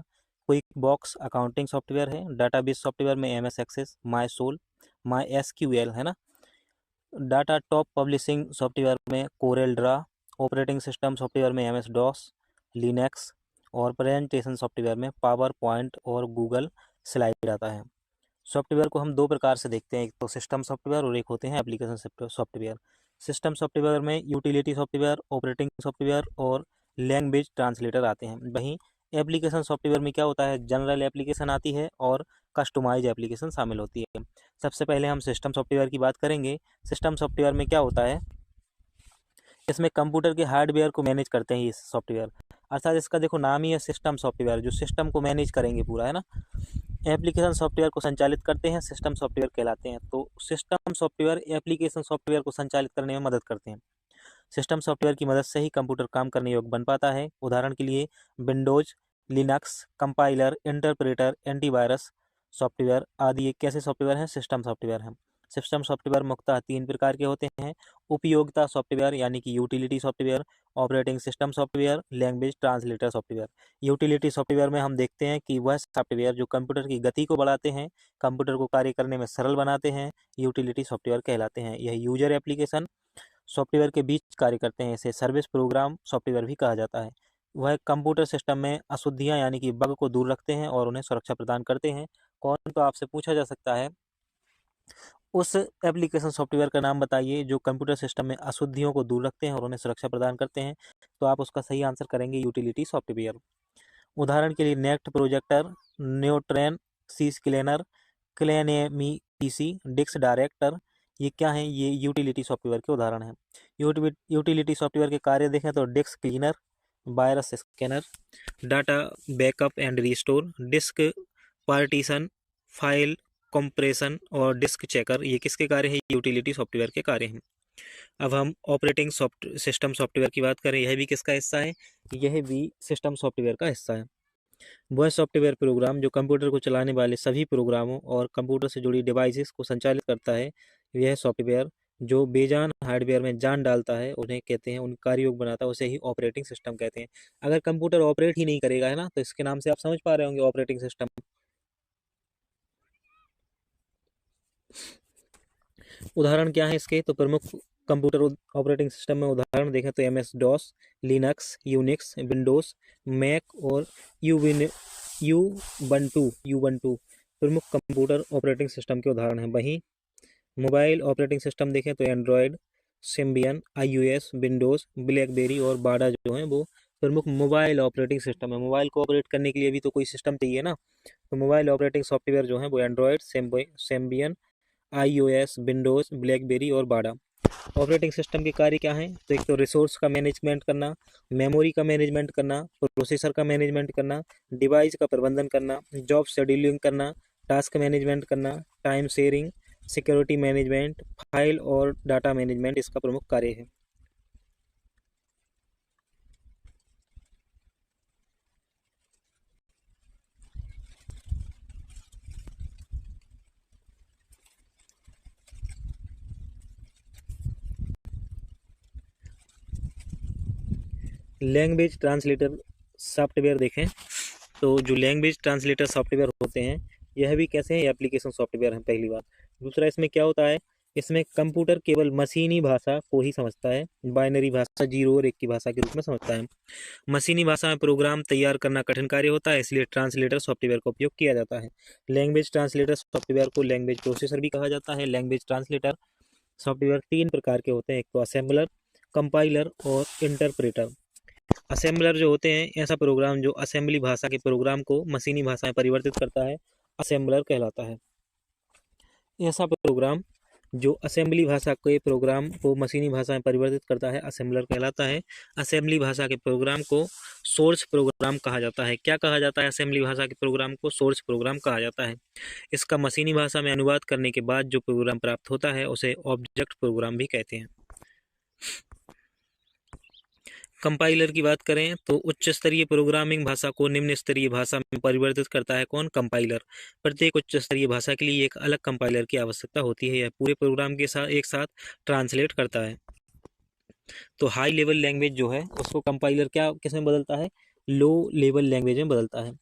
क्विक बॉक्स अकाउंटिंग सॉफ्टवेयर है। डाटाबेस सॉफ्टवेयर में MS Access, my soul, my SQL है ना। डाटा टॉप पब्लिशिंग सॉफ्टवेयर में Corel Draw. Operating system software में एमएस डॉस, लिनक्स, और प्रेजेंटेशन सॉफ्टवेयर में पावर पॉइंट और गूगल स्लाइड आता है। सॉफ्टवेयर को हम दो प्रकार से देखते हैं, एक तो सिस्टम सॉफ्टवेयर और एक होते हैं एप्लीकेशन सॉफ्टवेयर। सिस्टम सॉफ्टवेयर में यूटिलिटी सॉफ्टवेयर, ऑपरेटिंग सॉफ्टवेयर और लैंग्वेज ट्रांसलेटर आते हैं। वहीं एप्लीकेशन सॉफ्टवेयर में क्या होता है, जनरल एप्लीकेशन आती है और कस्टमाइज एप्लीकेशन शामिल होती है। सबसे पहले हम सिस्टम सॉफ्टवेयर की बात करेंगे। सिस्टम सॉफ्टवेयर में क्या होता है, इसमें कंप्यूटर के हार्डवेयर को मैनेज करते हैं ये सॉफ्टवेयर। अर्थात इसका देखो नाम ही है सिस्टम सॉफ्टवेयर, जो सिस्टम को मैनेज करेंगे पूरा, है ना। एप्लीकेशन सॉफ्टवेयर को संचालित करते हैं, सिस्टम सॉफ्टवेयर कहलाते हैं। तो सिस्टम सॉफ्टवेयर एप्लीकेशन सॉफ्टवेयर को संचालित करने में मदद करते हैं। सिस्टम सॉफ्टवेयर की मदद से ही कंप्यूटर काम करने योग्य बन पाता है। उदाहरण के लिए Windows, Linux, compiler, interpreter, antivirus software आदि एक कैसे सॉफ्टवेयर हैं? सिस्टम सॉफ्टवेयर हैं। सिस्टम सॉफ्टवेयर मुख्यतः 3 प्रकार के होते हैं: उपयोगिता सॉफ्टवेयर यानी कि utility software, operating system software, language translator software. Utility software में हम देखते हैं कि वह सॉफ्टवेयर जो कंप्यूटर की गति को बढ़ाते हैं, कंप्यूटर को कार्य करने में सरल बनाते हैं, यूटिलिटी सॉफ्टवेयर कहलाते हैं। यह यूजर एप्लीकेशन सॉफ्टवेयर के बीच कार्य करते हैं। इसे सर्विस प्रोग्राम सॉफ्टवेयर भी कहा जाता है। वह कंप्यूटर सिस्टम में अशुद्धियां यानी कि बग को दूर रखते हैं और उन्हें सुरक्षा प्रदान करते हैं। कौन, तो आपसे पूछा जा सकता है उस एप्लीकेशन सॉफ्टवेयर का नाम बताइए जो कंप्यूटर सिस्टम में अशुद्धियों को दूर रखते हैं और उन्हें सुरक्षा प्रदान करते हैं। तो आप उसका सही आंसर करेंगे यूटिलिटी सॉफ्टवेयर। उदाहरण के लिए नेक्ट प्रोजेक्टर, न्योट्रेन, सी स्कैनर, क्लेनेमी पीसी, डिस्क डायरेक्टर, ये क्या है? ये यूटिलिटी सॉफ्टवेयर के उदाहरण हैं। यूटिलिटी सॉफ्टवेयर के कार्य देखें तो disk cleaner, virus scanner, data backup and restore, disk partition, file compression और डिस्क चेकर, ये किसके कार्य हैं? यूटिलिटी सॉफ्टवेयर के कार्य हैं। अब हम ऑपरेटिंग सिस्टम सॉफ्टवेयर की बात करें, यह भी किसका हिस्सा है? यह भी सिस्टम सॉफ्टवेयर का हिस्सा है। वह सॉफ्टवेयर प्रोग्राम जो कंप्यूटर को चलाने वाले सभी प्रोग्रामों और कंप्यूटर से जुड़ी डिवाइसेस को संचालित करता है, यह सॉफ्टवेयर जो बेजान हार्डवेयर में जान डालता है उन्हें कहते हैं, उन कार्यों को बनाता है उसे ही ऑपरेटिंग सिस्टम कहते हैं। अगर कंप्यूटर ऑपरेट ही नहीं करेगा, है ना, तो इसके नाम से आप समझ पा रहे होंगे ऑपरेटिंग सिस्टम। उदाहरण क्या है इसके? तो प्रमुख कंप्यूटर ऑपरेटिंग सिस्टम में उदाहरण देखें तो MS DOS, Linux, Unix, Windows, Mac और यूबंटू प्रमुख कंप्यूटर ऑपरेटिंग सिस्टम के उदाहरण हैं। वहीं मोबाइल ऑपरेटिंग सिस्टम देखें तो Android, Symbian, iOS, Windows, BlackBerry और बाडा जो है वो प्रमुख मोबाइल ऑपरेटिंग सिस्टम है। मोबाइल को ऑपरेट करने के लिए भी तो कोई सिस्टम चाहिए ना, तो मोबाइल ऑपरेटिंग सॉफ्टवेयर जो है वो Android, Symbian, iOS, Windows, BlackBerry और बाडा। ऑपरेटिंग सिस्टम के कार्य क्या हैं? तो एक तो रिसोर्स का मैनेजमेंट करना, मेमोरी का मैनेजमेंट करना, प्रोसेसर का मैनेजमेंट करना, डिवाइस का प्रबंधन करना, जॉब शेड्यूलिंग करना, टास्क मैनेजमेंट करना, time sharing, security management, file और डाटा मैनेजमेंट इसका प्रमुख कार्य है। लैंग्वेज ट्रांसलेटर सॉफ्टवेयर देखें तो जो लैंग्वेज ट्रांसलेटर सॉफ्टवेयर होते हैं यह भी कैसे हैं? एप्लीकेशन सॉफ्टवेयर हैं, पहली बात। दूसरा, इसमें क्या होता है? इसमें कंप्यूटर केवल मशीनी भाषा को ही समझता है, बाइनरी भाषा 0 और 1 की भाषा के रूप में समझता है। मशीनी भाषा में प्रोग्राम तैयार करना कठिन कार्य होता है, इसलिए ट्रांसलेटर सॉफ्टवेयर का उपयोग किया जाता है। लैंग्वेज ट्रांसलेटर सॉफ्टवेयर को लैंग्वेज प्रोसेसर भी कहा जाता है। लैंग्वेज ट्रांसलेटर सॉफ्टवेयर 3 प्रकार के होते हैं, एक तो असेंबलर, कंपाइलर और इंटरप्रेटर। असेंबलर जो होते हैं ऐसा प्रोग्राम जो असेंबली भाषा के प्रोग्राम को मशीनी भाषा में परिवर्तित करता है, असेंबलर कहलाता है। ऐसा प्रोग्राम जो असेंबली भाषा के प्रोग्राम को मशीनी भाषा में परिवर्तित करता है, असेंबलर कहलाता है। असेंबली भाषा के प्रोग्राम को सोर्स प्रोग्राम कहा जाता है। क्या कहा जाता है? असेंबली भाषा के प्रोग्राम को सोर्स प्रोग्राम कहा जाता है। इसका मशीनी भाषा में अनुवाद करने के बाद जो प्रोग्राम प्राप्त होता है उसे ऑब्जेक्ट प्रोग्राम भी कहते हैं। कंपाइलर की बात करें तो उच्च स्तरीय प्रोग्रामिंग भाषा को निम्न स्तरीय भाषा में परिवर्तित करता है। कौन? कंपाइलर। प्रत्येक उच्च स्तरीय भाषा के लिए एक अलग कंपाइलर की आवश्यकता होती है, यह पूरे प्रोग्राम के साथ एक साथ ट्रांसलेट करता है। तो हाई लेवल लैंग्वेज जो है उसको कंपाइलर क्या किस में बदलता है? लो लेवल लैंग्वेज में बदलता है।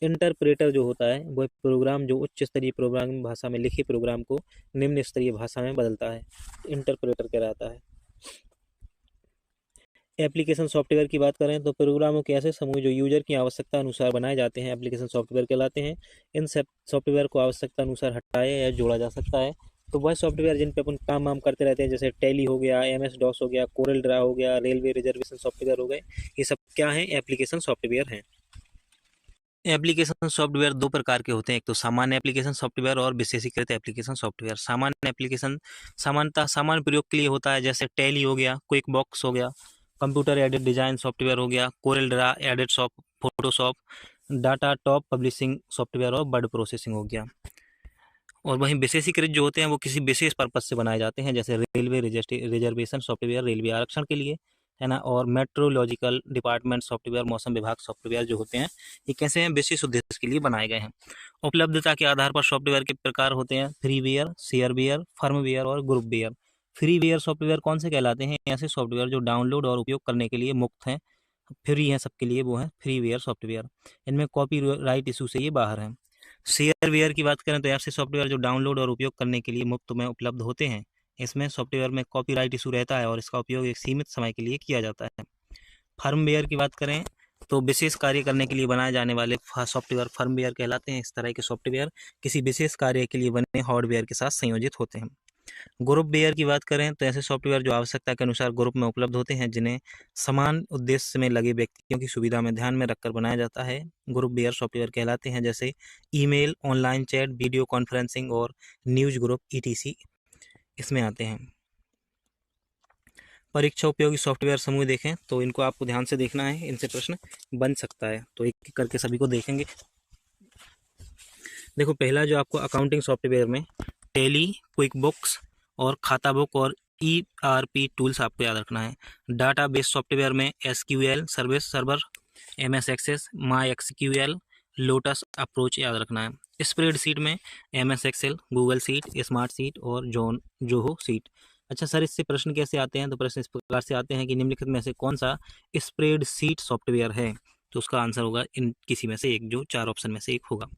इंटरप्रेटर जो होता है वह प्रोग्राम जो उच्च स्तरीय प्रोग्रामिंग भाषा में लिखे प्रोग्राम को निम्न स्तरीय भाषा में बदलता है, इंटरप्रेटर कहलाता है। एप्लीकेशन सॉफ्टवेयर की बात करें तो प्रोग्रामों के ऐसे समूह जो यूजर की आवश्यकता अनुसार बनाए जाते हैं एप्लीकेशन सॉफ्टवेयर कहलाते हैं। इन सॉफ्टवेयर को आवश्यकता अनुसार हटाया या जोड़ा जा सकता है। तो वह सॉफ्टवेयर जिन पे अपन काम वाम करते रहते हैं, जैसे टैली हो गया, MS डॉस हो गया, कोरल ड्रा हो गया, रेलवे रिजर्वेशन सॉफ्टवेयर हो गए, ये सब क्या है? एप्लीकेशन सॉफ्टवेयर हैं। एप्लीकेशन सॉफ्टवेयर दो प्रकार के होते हैं, एक तो सामान्य एप्लीकेशन सॉफ्टवेयर और विशेषीकृत एप्लीकेशन सॉफ्टवेयर। सामान्य एप्लीकेशन सामान्यतः सामान्य प्रयोग के लिए होता है, जैसे टैली हो गया, क्विक बॉक्स हो गया, कंप्यूटर एडेड डिजाइन सॉफ्टवेयर हो गया, Corel Draw, Adobe Photoshop, data top publishing software और वर्ड प्रोसेसिंग हो गया। और वहीं विशेषीकृत जो होते हैं वो किसी विशेष पर्पज से बनाए जाते हैं, जैसे रेलवे रिजर्वेशन सॉफ्टवेयर रेलवे आरक्षण के लिए, है ना, और मेट्रोलॉजिकल डिपार्टमेंट सॉफ्टवेयर मौसम विभाग सॉफ्टवेयर जो होते हैं ये कैसे हैं? विशेष उद्देश्य के लिए बनाए गए हैं। उपलब्धता के आधार पर सॉफ्टवेयर के प्रकार होते हैं फ्रीवेयर, शेयरवेयर, फर्मवेयर और ग्रुपवेयर। फ्रीवेयर सॉफ्टवेयर कौन से कहलाते हैं? ऐसे सॉफ्टवेयर जो डाउनलोड और उपयोग करने के लिए मुफ्त हैं, फ्री हैं सबके लिए, वो हैं फ्रीवेयर सॉफ्टवेयर। इनमें कॉपीराइट इशू से ये बाहर हैं। शेयरवेयर की बात करें तो ऐसे सॉफ्टवेयर जो डाउनलोड और उपयोग करने के लिए मुफ्त में उपलब्ध होते हैं, इसमें सॉफ्टवेयर में कॉपीराइट इशू रहता है और इसका उपयोग एक सीमित समय के लिए किया जाता है। फर्मवेयर की बात करें तो विशेष कार्य करने के लिए बनाए जाने वाले सॉफ्टवेयर फर्मवेयर कहलाते हैं। इस तरह के सॉफ्टवेयर किसी विशेष कार्य के लिए बने हार्डवेयर के साथ संयोजित होते हैं। ग्रुप वेयर की बात करें तो ऐसे सॉफ्टवेयर जो आवश्यकता के अनुसार ग्रुप में उपलब्ध होते हैं, जिन्हें समान उद्देश्य में लगे व्यक्तियों की सुविधा में ध्यान में रखकर बनाया जाता है, ग्रुप वेयर सॉफ्टवेयर कहलाते हैं। जैसे email, online chat, video conferencing और न्यूज ग्रुप ईटीसी इसमें आते हैं। परीक्षा उपयोगी सॉफ्टवेयर समूह देखें तो इनको आपको ध्यान से देखना है, इनसे प्रश्न बन सकता है, तो एक एक करके सभी को देखेंगे। देखो, पहला जो आपको अकाउंटिंग सॉफ्टवेयर में टैली, क्विक बुक्स और खाता बुक और ERP टूल्स आपको याद रखना है। डाटा बेस सॉफ्टवेयर में SQL service server, MS Access, MySQL, Lotus Approach याद रखना है। स्प्रेडशीट में MS Excel, Google sheet, smart sheet और जोहो सीट। अच्छा सर, इससे प्रश्न कैसे आते हैं? तो प्रश्न इस प्रकार से आते हैं कि निम्नलिखित में से कौन सा स्प्रेडशीट सॉफ्टवेयर है? तो उसका आंसर होगा इन किसी में से एक, जो 4 ऑप्शन में से एक होगा।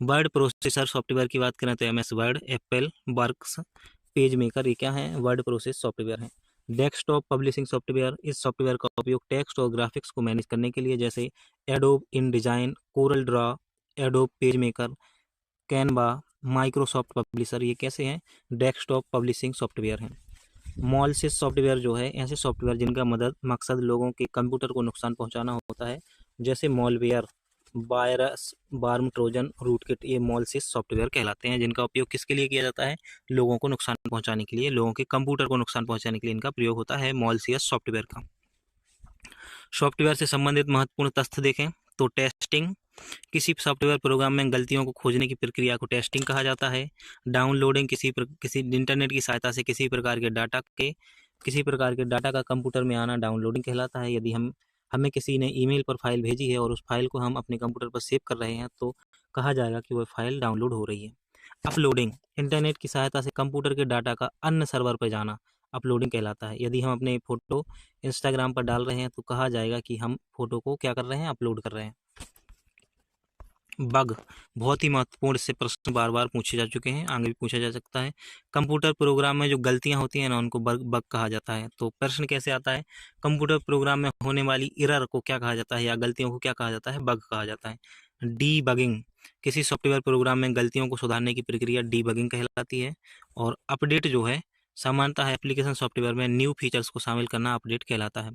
वर्ड प्रोसेसर सॉफ्टवेयर की बात करें तो MS word, Apple works, page maker, ये क्या है? वर्ड प्रोसेस सॉफ्टवेयर है। डेस्कटॉप पब्लिशिंग सॉफ्टवेयर, इस सॉफ्टवेयर का उपयोग टेक्स्ट और ग्राफिक्स को मैनेज करने के लिए, जैसे adobe InDesign, Corel Draw, adobe page maker, Canva, Microsoft publisher, ये कैसे हैं? डेस्कटॉप पब्लिशिंग सॉफ्टवेयर हैं। मॉलसिस सॉफ्टवेयर जो है, ऐसे सॉफ्टवेयर जिनका मकसद लोगों के कंप्यूटर को नुकसान पहुंचाना होता है, जैसे मॉलवेयर, वायरस, बार्म, ट्रोजन, रूटकिट, ये मॉलसिस सॉफ्टवेयर कहलाते हैं, जिनका उपयोग किसके लिए किया जाता है? लोगों को नुकसान पहुंचाने के लिए, लोगों के कंप्यूटर को नुकसान पहुंचाने के लिए इनका प्रयोग होता है, मॉलसियस सॉफ्टवेयर का। सॉफ्टवेयर से संबंधित महत्वपूर्ण तथ्य देखें तो टेस्टिंग, किसी सॉफ्टवेयर प्रोग्राम में गलतियों को खोजने की प्रक्रिया को टेस्टिंग कहा जाता है। डाउनलोडिंग, किसी इंटरनेट की सहायता से किसी प्रकार के डाटा का कंप्यूटर में आना डाउनलोडिंग कहलाता है। यदि हमें किसी ने ईमेल पर फाइल भेजी है और उस फाइल को हम अपने कंप्यूटर पर सेव कर रहे हैं तो कहा जाएगा कि वह फाइल डाउनलोड हो रही है। अपलोडिंग, इंटरनेट की सहायता से कंप्यूटर के डाटा का अन्य सर्वर पर जाना अपलोडिंग कहलाता है। यदि हम अपने फोटो इंस्टाग्राम पर डाल रहे हैं तो कहा जाएगा कि हम फोटो को क्या कर रहे हैं? अपलोड कर रहे हैं। बग, बहुत ही महत्वपूर्ण, इससे प्रश्न बार बार पूछे जा चुके हैं, आगे भी पूछा जा सकता है। कंप्यूटर प्रोग्राम में जो गलतियां होती हैं ना, उनको बग कहा जाता है। तो प्रश्न कैसे आता है? कंप्यूटर प्रोग्राम में होने वाली एरर को क्या कहा जाता है, या गलतियों को क्या कहा जाता है? बग कहा जाता है। डीबगिंग, किसी सॉफ्टवेयर प्रोग्राम में गलतियों को सुधारने की प्रक्रिया डीबगिंग कहलाती है। और अपडेट जो है, सामान्यतः एप्लीकेशन सॉफ्टवेयर में न्यू फीचर्स को शामिल करना अपडेट कहलाता है।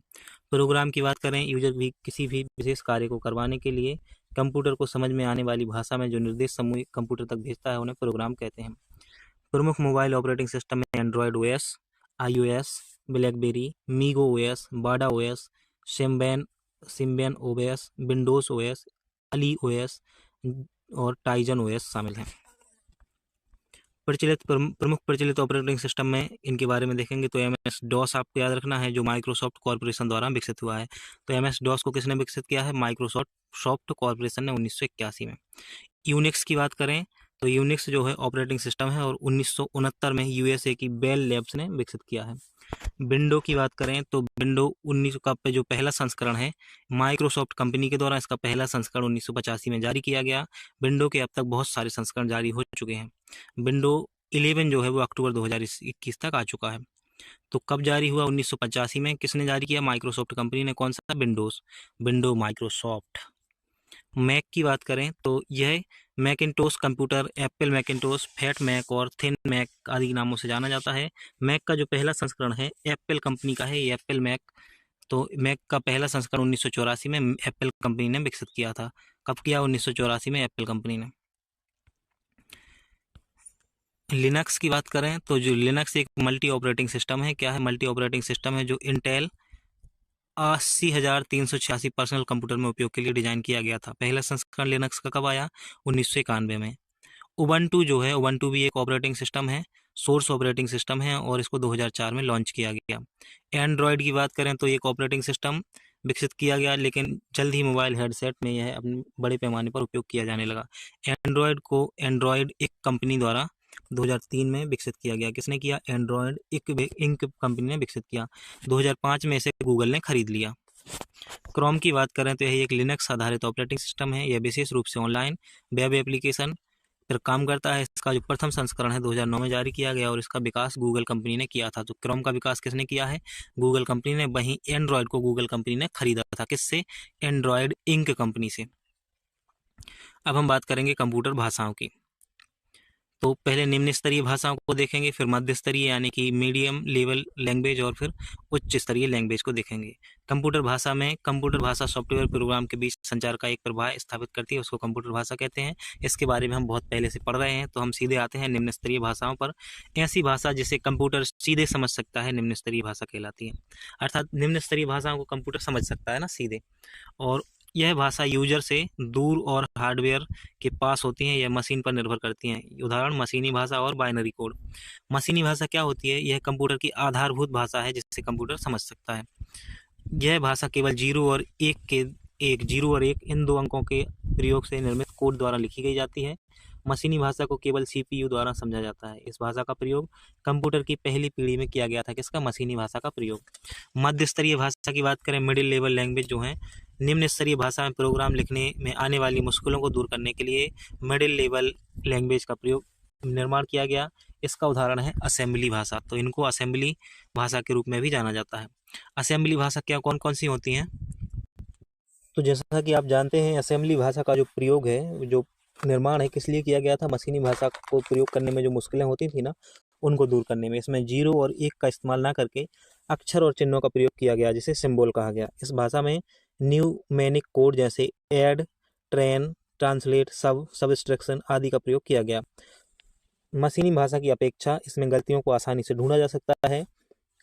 प्रोग्राम की बात करें, यूजर भी किसी भी विशेष कार्य को करवाने के लिए कंप्यूटर को समझ में आने वाली भाषा में जो निर्देश समूह कंप्यूटर तक भेजता है, उन्हें प्रोग्राम कहते हैं। प्रमुख मोबाइल ऑपरेटिंग सिस्टम में Android OS, iOS, blackberry, MeeGo OS, बाडा OS, Symbian OS, Windows OS, Ali OS और टाइजन OS शामिल हैं। प्रमुख प्रचलित ऑपरेटिंग सिस्टम में इनके बारे में देखेंगे तो MS DOS आपको याद रखना है, जो माइक्रोसॉफ्ट कॉरपोरेशन द्वारा विकसित हुआ है। तो MS DOS को किसने विकसित किया है? माइक्रोसॉफ्ट कॉरपोरेशन ने 1981 में। यूनिक्स की बात करें तो यूनिक्स जो है ऑपरेटिंग सिस्टम है, और 1969 में USA की बेल लैब्स ने विकसित किया है। विंडो की बात करें तो विंडो 19 का जो पहला संस्करण है, माइक्रोसॉफ्ट कंपनी के द्वारा इसका पहला संस्करण 1985 में जारी किया गया। विंडो के अब तक बहुत सारे संस्करण जारी हो चुके हैं। विंडो 11 जो है वो अक्टूबर 2021 तक आ चुका है। तो कब जारी हुआ? 1985 में। किसने जारी किया? माइक्रोसॉफ्ट कंपनी ने। कौन सा? Window Microsoft. मैक की बात करें तो यह Macintosh computer, Apple Macintosh, fat Mac और थिन मैक आदि नामों से जाना जाता है। मैक का जो पहला संस्करण है एप्पल कंपनी का है, ये एप्पल मैक। तो मैक का पहला संस्करण 1984 में एप्पल कंपनी ने विकसित किया था। कब किया? 1984 में एप्पल कंपनी ने। लिनक्स की बात करें तो जो लिनक्स एक मल्टी ऑपरेटिंग सिस्टम है। क्या है? मल्टी ऑपरेटिंग सिस्टम है जो इंटेल 80,386 पर्सनल कंप्यूटर में उपयोग के लिए डिजाइन किया गया था। पहला संस्करण लिनक्स का कब आया? 1991 में। उबंटू जो है, उबंटू भी एक ऑपरेटिंग सिस्टम है, सोर्स ऑपरेटिंग सिस्टम है, और इसको 2004 में लॉन्च किया गया। एंड्रॉयड की बात करें तो एक ऑपरेटिंग सिस्टम विकसित किया गया, लेकिन जल्द ही मोबाइल हेडसेट में यह अपने बड़े पैमाने पर उपयोग किया जाने लगा। एंड्रॉयड एक कंपनी द्वारा 2003 में विकसित किया गया। किसने किया? एंड्रॉयड इंक कंपनी ने विकसित किया। 2005 में इसे गूगल ने खरीद लिया। क्रोम की बात करें तो यह एक लिनक्स आधारित ऑपरेटिंग सिस्टम है। यह विशेष रूप से ऑनलाइन वेब एप्लीकेशन, फिर काम करता है। इसका जो प्रथम संस्करण है 2009 में जारी किया गया और इसका विकास गूगल कंपनी ने किया था। तो क्रोम का विकास किसने किया है? गूगल कंपनी ने। वहीं एंड्रॉयड को गूगल कंपनी ने खरीदा था। किससे? एंड्रॉयड इंक कंपनी से। अब हम बात करेंगे कंप्यूटर भाषाओं की। तो पहले निम्न स्तरीय भाषाओं को देखेंगे, फिर मध्य स्तरीय यानी कि मीडियम लेवल लैंग्वेज, और फिर उच्च स्तरीय लैंग्वेज को देखेंगे। कंप्यूटर भाषा में कंप्यूटर भाषा सॉफ्टवेयर प्रोग्राम के बीच संचार का एक प्रवाह स्थापित करती है, उसको कंप्यूटर भाषा कहते हैं। इसके बारे में हम बहुत पहले से पढ़ रहे हैं। तो हम सीधे आते हैं निम्न स्तरीय भाषाओं पर। ऐसी भाषा जिसे कंप्यूटर सीधे समझ सकता है निम्न स्तरीय भाषा कहलाती है। अर्थात निम्न स्तरीय भाषाओं को कंप्यूटर समझ सकता है ना सीधे, और यह भाषा यूजर से दूर और हार्डवेयर के पास होती हैं। यह मशीन पर निर्भर करती हैं। उदाहरण मशीनी भाषा और बाइनरी कोड। मशीनी भाषा क्या होती है? यह कंप्यूटर की आधारभूत भाषा है जिससे कंप्यूटर समझ सकता है। यह भाषा केवल जीरो और एक इन दो अंकों के प्रयोग से निर्मित कोड द्वारा लिखी गई जाती है। मशीनी भाषा को केवल सीपीयू द्वारा समझा जाता है। इस भाषा का प्रयोग कंप्यूटर की पहली पीढ़ी में किया गया था। किसका? मशीनी भाषा का प्रयोग। मध्य स्तरीय भाषा की बात करें, मिडिल लेवल लैंग्वेज जो है, निम्न स्तरीय भाषा में प्रोग्राम लिखने में आने वाली मुश्किलों को दूर करने के लिए मिडिल लेवल लैंग्वेज का प्रयोग निर्माण किया गया। इसका उदाहरण है असेंबली भाषा। तो इनको असेंबली भाषा के रूप में भी जाना जाता है। असेंबली भाषा क्या कौन कौन सी होती हैं? तो जैसा कि आप जानते हैं, असेंबली भाषा का जो प्रयोग है, जो निर्माण है, किस लिए किया गया था? मशीनी भाषा को प्रयोग करने में जो मुश्किलें होती थी ना, उनको दूर करने में। इसमें जीरो और एक का इस्तेमाल ना करके अक्षर और चिन्हों का प्रयोग किया गया, जिसे सिंबल कहा गया। इस भाषा में न्यूमेरिक कोड जैसे ऐड, ट्रेन, ट्रांसलेट, सबट्रैक्शन आदि का प्रयोग किया गया। मशीनी भाषा की अपेक्षा इसमें गलतियों को आसानी से ढूंढा जा सकता है।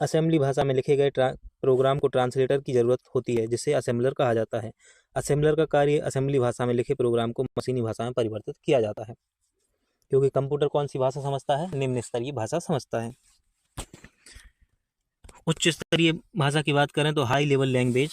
असेंबली भाषा में लिखे गए प्रोग्राम को ट्रांसलेटर की जरूरत होती है, जिसे असेंबलर कहा जाता है। असेंबलर का कार्य असेंबली भाषा में लिखे प्रोग्राम को मशीनी भाषा में परिवर्तित किया जाता है। क्योंकि कंप्यूटर कौन सी भाषा समझता है? निम्न स्तरीय भाषा समझता है। उच्च स्तरीय भाषा की बात करें तो हाई लेवल लैंग्वेज,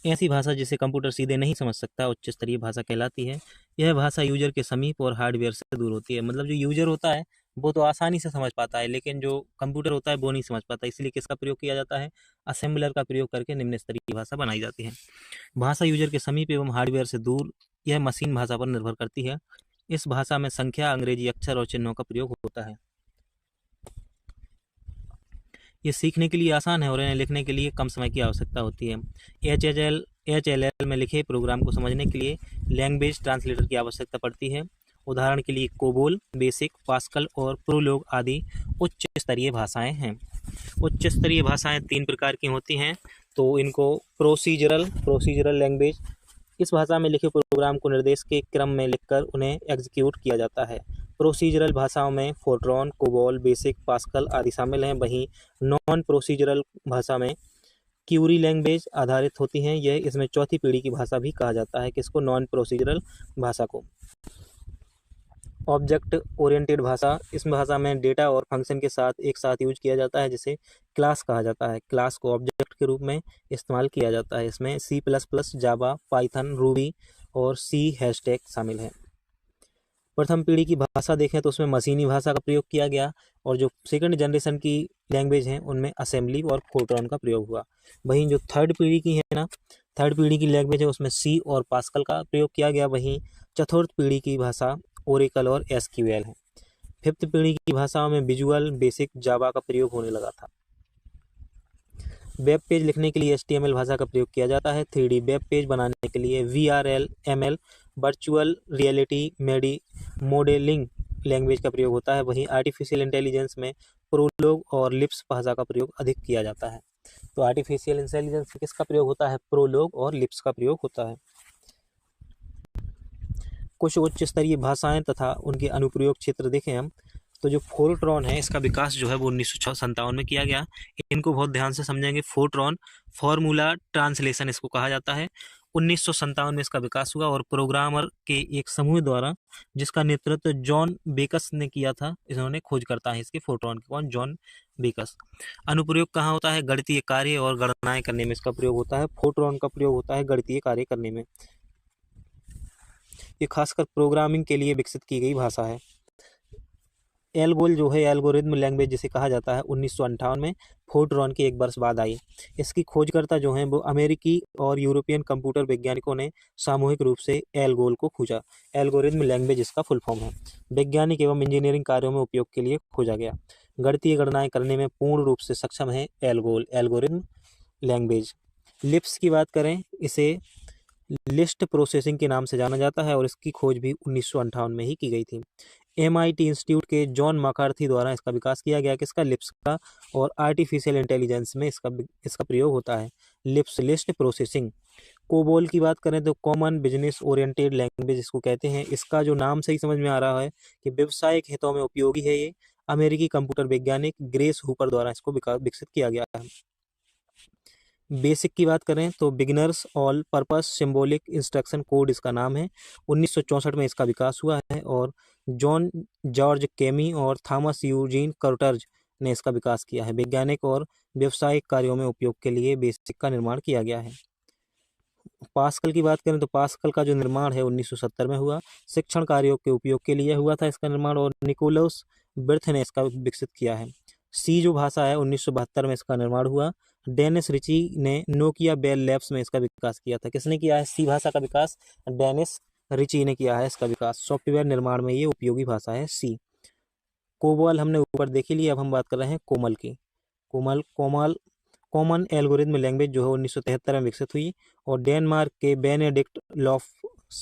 ऐसी भाषा जिसे कंप्यूटर सीधे नहीं समझ सकता, उच्च स्तरीय भाषा कहलाती है। यह भाषा यूजर के समीप और हार्डवेयर से दूर होती है। मतलब जो यूजर होता है वो तो आसानी से समझ पाता है, लेकिन जो कंप्यूटर होता है वो नहीं समझ पाता। इसलिए किसका प्रयोग किया जाता है? असेंबलर का प्रयोग करके निम्न स्तरीय भाषा बनाई जाती है। भाषा यूजर के समीप एवं हार्डवेयर से दूर, यह मशीन भाषा पर निर्भर करती है। इस भाषा में संख्या, अंग्रेजी अक्षर और चिन्हों का प्रयोग होता है। ये सीखने के लिए आसान है और इन्हें लिखने के लिए कम समय की आवश्यकता होती है। HLL में लिखे प्रोग्राम को समझने के लिए लैंग्वेज ट्रांसलेटर की आवश्यकता पड़ती है। उदाहरण के लिए कोबोल, बेसिक, पास्कल और प्रोलोग आदि उच्च स्तरीय भाषाएं हैं। उच्च स्तरीय भाषाएं 3 प्रकार की होती हैं। तो इनको प्रोसीजरल लैंग्वेज, इस भाषा में लिखे प्रोग्राम को निर्देश के क्रम में लिखकर उन्हें एग्जीक्यूट किया जाता है। प्रोसीजरल भाषाओं में फोर्ट्रॉन, कोबोल, बेसिक, पास्कल आदि शामिल हैं। वहीं नॉन प्रोसीजरल भाषा में क्यूरी लैंग्वेज आधारित होती हैं। यह इसमें चौथी पीढ़ी की भाषा भी कहा जाता है। किसको? नॉन प्रोसीजरल भाषा को। ऑब्जेक्ट ओरिएंटेड भाषा, इस भाषा में डेटा और फंक्शन के साथ एक साथ यूज किया जाता है, जिसे क्लास कहा जाता है। क्लास को ऑब्जेक्ट के रूप में इस्तेमाल किया जाता है। इसमें C++, जावा, पाइथन, रूबी और C हैशटैग शामिल है। प्रथम पीढ़ी की भाषा देखें तो उसमें मशीनी भाषा का प्रयोग किया गया, और जो सेकंड जनरेशन की लैंग्वेज हैं उनमें असेंबली और फोर्ट्रॉन का प्रयोग हुआ। वहीं जो थर्ड पीढ़ी की है ना, थर्ड पीढ़ी की लैंग्वेज है, उसमें C और पास्कल का प्रयोग किया गया। वहीं चतुर्थ पीढ़ी की भाषा ओरेकल और SQL है। फिफ्थ पीढ़ी की भाषाओं में विजुअल, बेसिक, जावा का प्रयोग होने लगा था। वेब पेज लिखने के लिए HTML भाषा का प्रयोग किया जाता है। 3D वेब पेज बनाने के लिए VRL, ML, virtual reality modelling language का प्रयोग होता है। वहीं आर्टिफिशियल इंटेलिजेंस में प्रोलोग और लिप्स भाषा का प्रयोग अधिक किया जाता है। तो आर्टिफिशियल इंटेलिजेंस में किसका प्रयोग होता है? प्रोलोग और लिप्स का प्रयोग होता है। कुछ उच्च स्तरीय भाषाएं तथा उनके अनुप्रयोग क्षेत्र देखें हम, तो जो फोर्ट्रॉन है, इसका विकास जो है वो 1957 में किया गया। इनको बहुत ध्यान से समझेंगे। फोर्ट्रॉन फॉर्मूला ट्रांसलेशन इसको कहा जाता है। 1957 में इसका विकास हुआ और प्रोग्रामर के एक समूह द्वारा, जिसका नेतृत्व जॉन बेकस ने किया था, इन्होंने खोजकर्ता है इसके फोर्ट्रॉन के। कौन? जॉन बेकस। अनुप्रयोग कहाँ होता है? गणितीय कार्य और गणनाएं करने में इसका प्रयोग होता है। फोर्ट्रॉन का प्रयोग होता है गणितीय कार्य करने में। ये खासकर प्रोग्रामिंग के लिए विकसित की गई भाषा है। एल्गोल जो है एल्गोरिथम लैंग्वेज जिसे कहा जाता है 1958 में फोर्ट्रॉन के एक वर्ष बाद आई। इसकी खोजकर्ता जो हैं वो अमेरिकी और यूरोपियन कंप्यूटर वैज्ञानिकों ने सामूहिक रूप से एल्गोल को खोजा। एल्गोरिथम लैंग्वेज इसका फुल फॉर्म है। वैज्ञानिक एवं इंजीनियरिंग कार्यों में उपयोग के लिए खोजा गया। गणितीय गणनाएं करने में पूर्ण रूप से सक्षम है एल्गोल एल्गोरिथम लैंग्वेज। लिप्स की बात करें, इसे लिस्ट प्रोसेसिंग के नाम से जाना जाता है और इसकी खोज भी 1958 में ही की गई थी। MIT इंस्टीट्यूट के जॉन मैकार्थी द्वारा इसका विकास किया गया, किसका, लिप्स का, और आर्टिफिशियल इंटेलिजेंस में इसका प्रयोग होता है। Lips list processing. कोबोल की बात करें तो कॉमन बिजनेस ओरिएंटेड लैंग्वेज इसको कहते हैं। इसका जो नाम से ही समझ में आ रहा है कि व्यवसायिक हितों में उपयोगी है ये। अमेरिकी कंप्यूटर वैज्ञानिक ग्रेस हुपर द्वारा इसको विकसित किया गया है। बेसिक की बात करें तो beginners all purpose symbolic instruction code इसका नाम है। 1964 में इसका विकास हुआ है और जॉन जॉर्ज केमी और थॉमस यूजीन कर्टर्ज ने इसका विकास किया है। वैज्ञानिक और व्यवसायिक कार्यों में उपयोग के लिए बेसिक का निर्माण किया गया है। पास्कल की बात करें तो पास्कल का जो निर्माण है 1970 में हुआ। शिक्षण कार्यों के उपयोग के लिए हुआ था इसका निर्माण और निकोलस बिर्थ ने इसका विकसित किया है। सी जो भाषा है 1972 में इसका निर्माण हुआ। डेनिस रिची ने नोकिया बेल लैब्स में इसका विकास किया था। किसने किया है सी भाषा का विकास? डेनिस रिची ने किया है इसका विकास। सॉफ्टवेयर निर्माण में ये उपयोगी भाषा है सी। कोबोल हमने ऊपर देख ही लिया, अब हम बात कर रहे हैं कोमल की। कोमल कॉमन एल्गोरिथम लैंग्वेज जो है 1973 में विकसित हुई और डेनमार्क के बेनेडिक्ट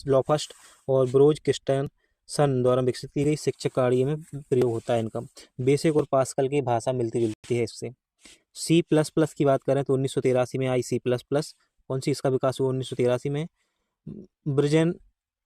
लॉफस्ट और ब्रोज क्रिस्टनसन द्वारा विकसित की गई। शिक्षक कार्य में प्रयोग होता है इनका। बेसिक और पास्कल की भाषा मिलती जुलती है इससे। C++ की बात करें तो 1983 में आई C++। कौन सी इसका विकास हुआ 1983 में? ब्रिजेन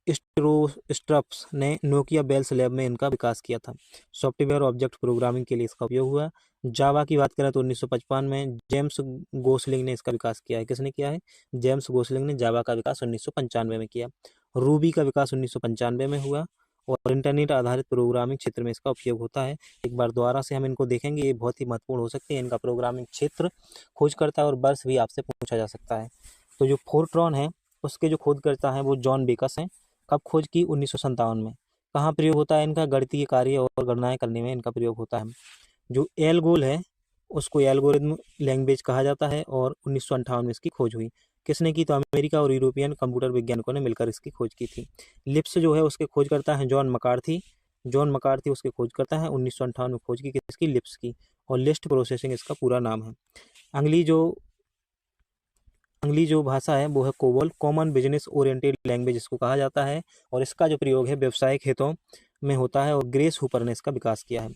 स्ट्रप्स ने नोकिया बेल्स लैब में इनका विकास किया था। सॉफ्टवेयर ऑब्जेक्ट प्रोग्रामिंग के लिए इसका उपयोग हुआ। जावा की बात करें तो 1955 में जेम्स गोसलिंग ने इसका विकास किया है। किसने किया है? जेम्स गोसलिंग ने जावा का विकास 1995 में किया। रूबी का विकास 1995 में हुआ और इंटरनेट आधारित प्रोग्रामिंग क्षेत्र में इसका उपयोग होता है। एक बार दोबारा से हम इनको देखेंगे, ये बहुत ही महत्वपूर्ण हो सकते हैं। इनका प्रोग्रामिंग क्षेत्र, खोजकर्ता और वर्ष भी आपसे पूछा जा सकता है। तो जो फोर्ट्रॉन है उसके जो खोजकर्ता हैं वो जॉन बेकस हैं। कब खोज की? 1957 में। कहाँ प्रयोग होता है इनका? गणितीय कार्य और गणनाएं करने में इनका प्रयोग होता है। जो एल्गोल है उसको एल्गोरिथम लैंग्वेज कहा जाता है और 1958 में इसकी खोज हुई। किसने की? तो अमेरिका और यूरोपियन कंप्यूटर वैज्ञानिकों ने मिलकर इसकी खोज की थी। लिप्स जो है उसके खोजकर्ता हैं जॉन मैकार्थी उसके खोजकर्ता हैं। 1958 में खोज की किसकी? लिप्स की। और लिस्ट प्रोसेसिंग इसका पूरा नाम है। अगली जो भाषा है वो है COBOL. Common business oriented language इसको कहा जाता है और इसका जो प्रयोग है व्यवसायिक हितों में होता है और ग्रेस हुपर ने इसका विकास किया है।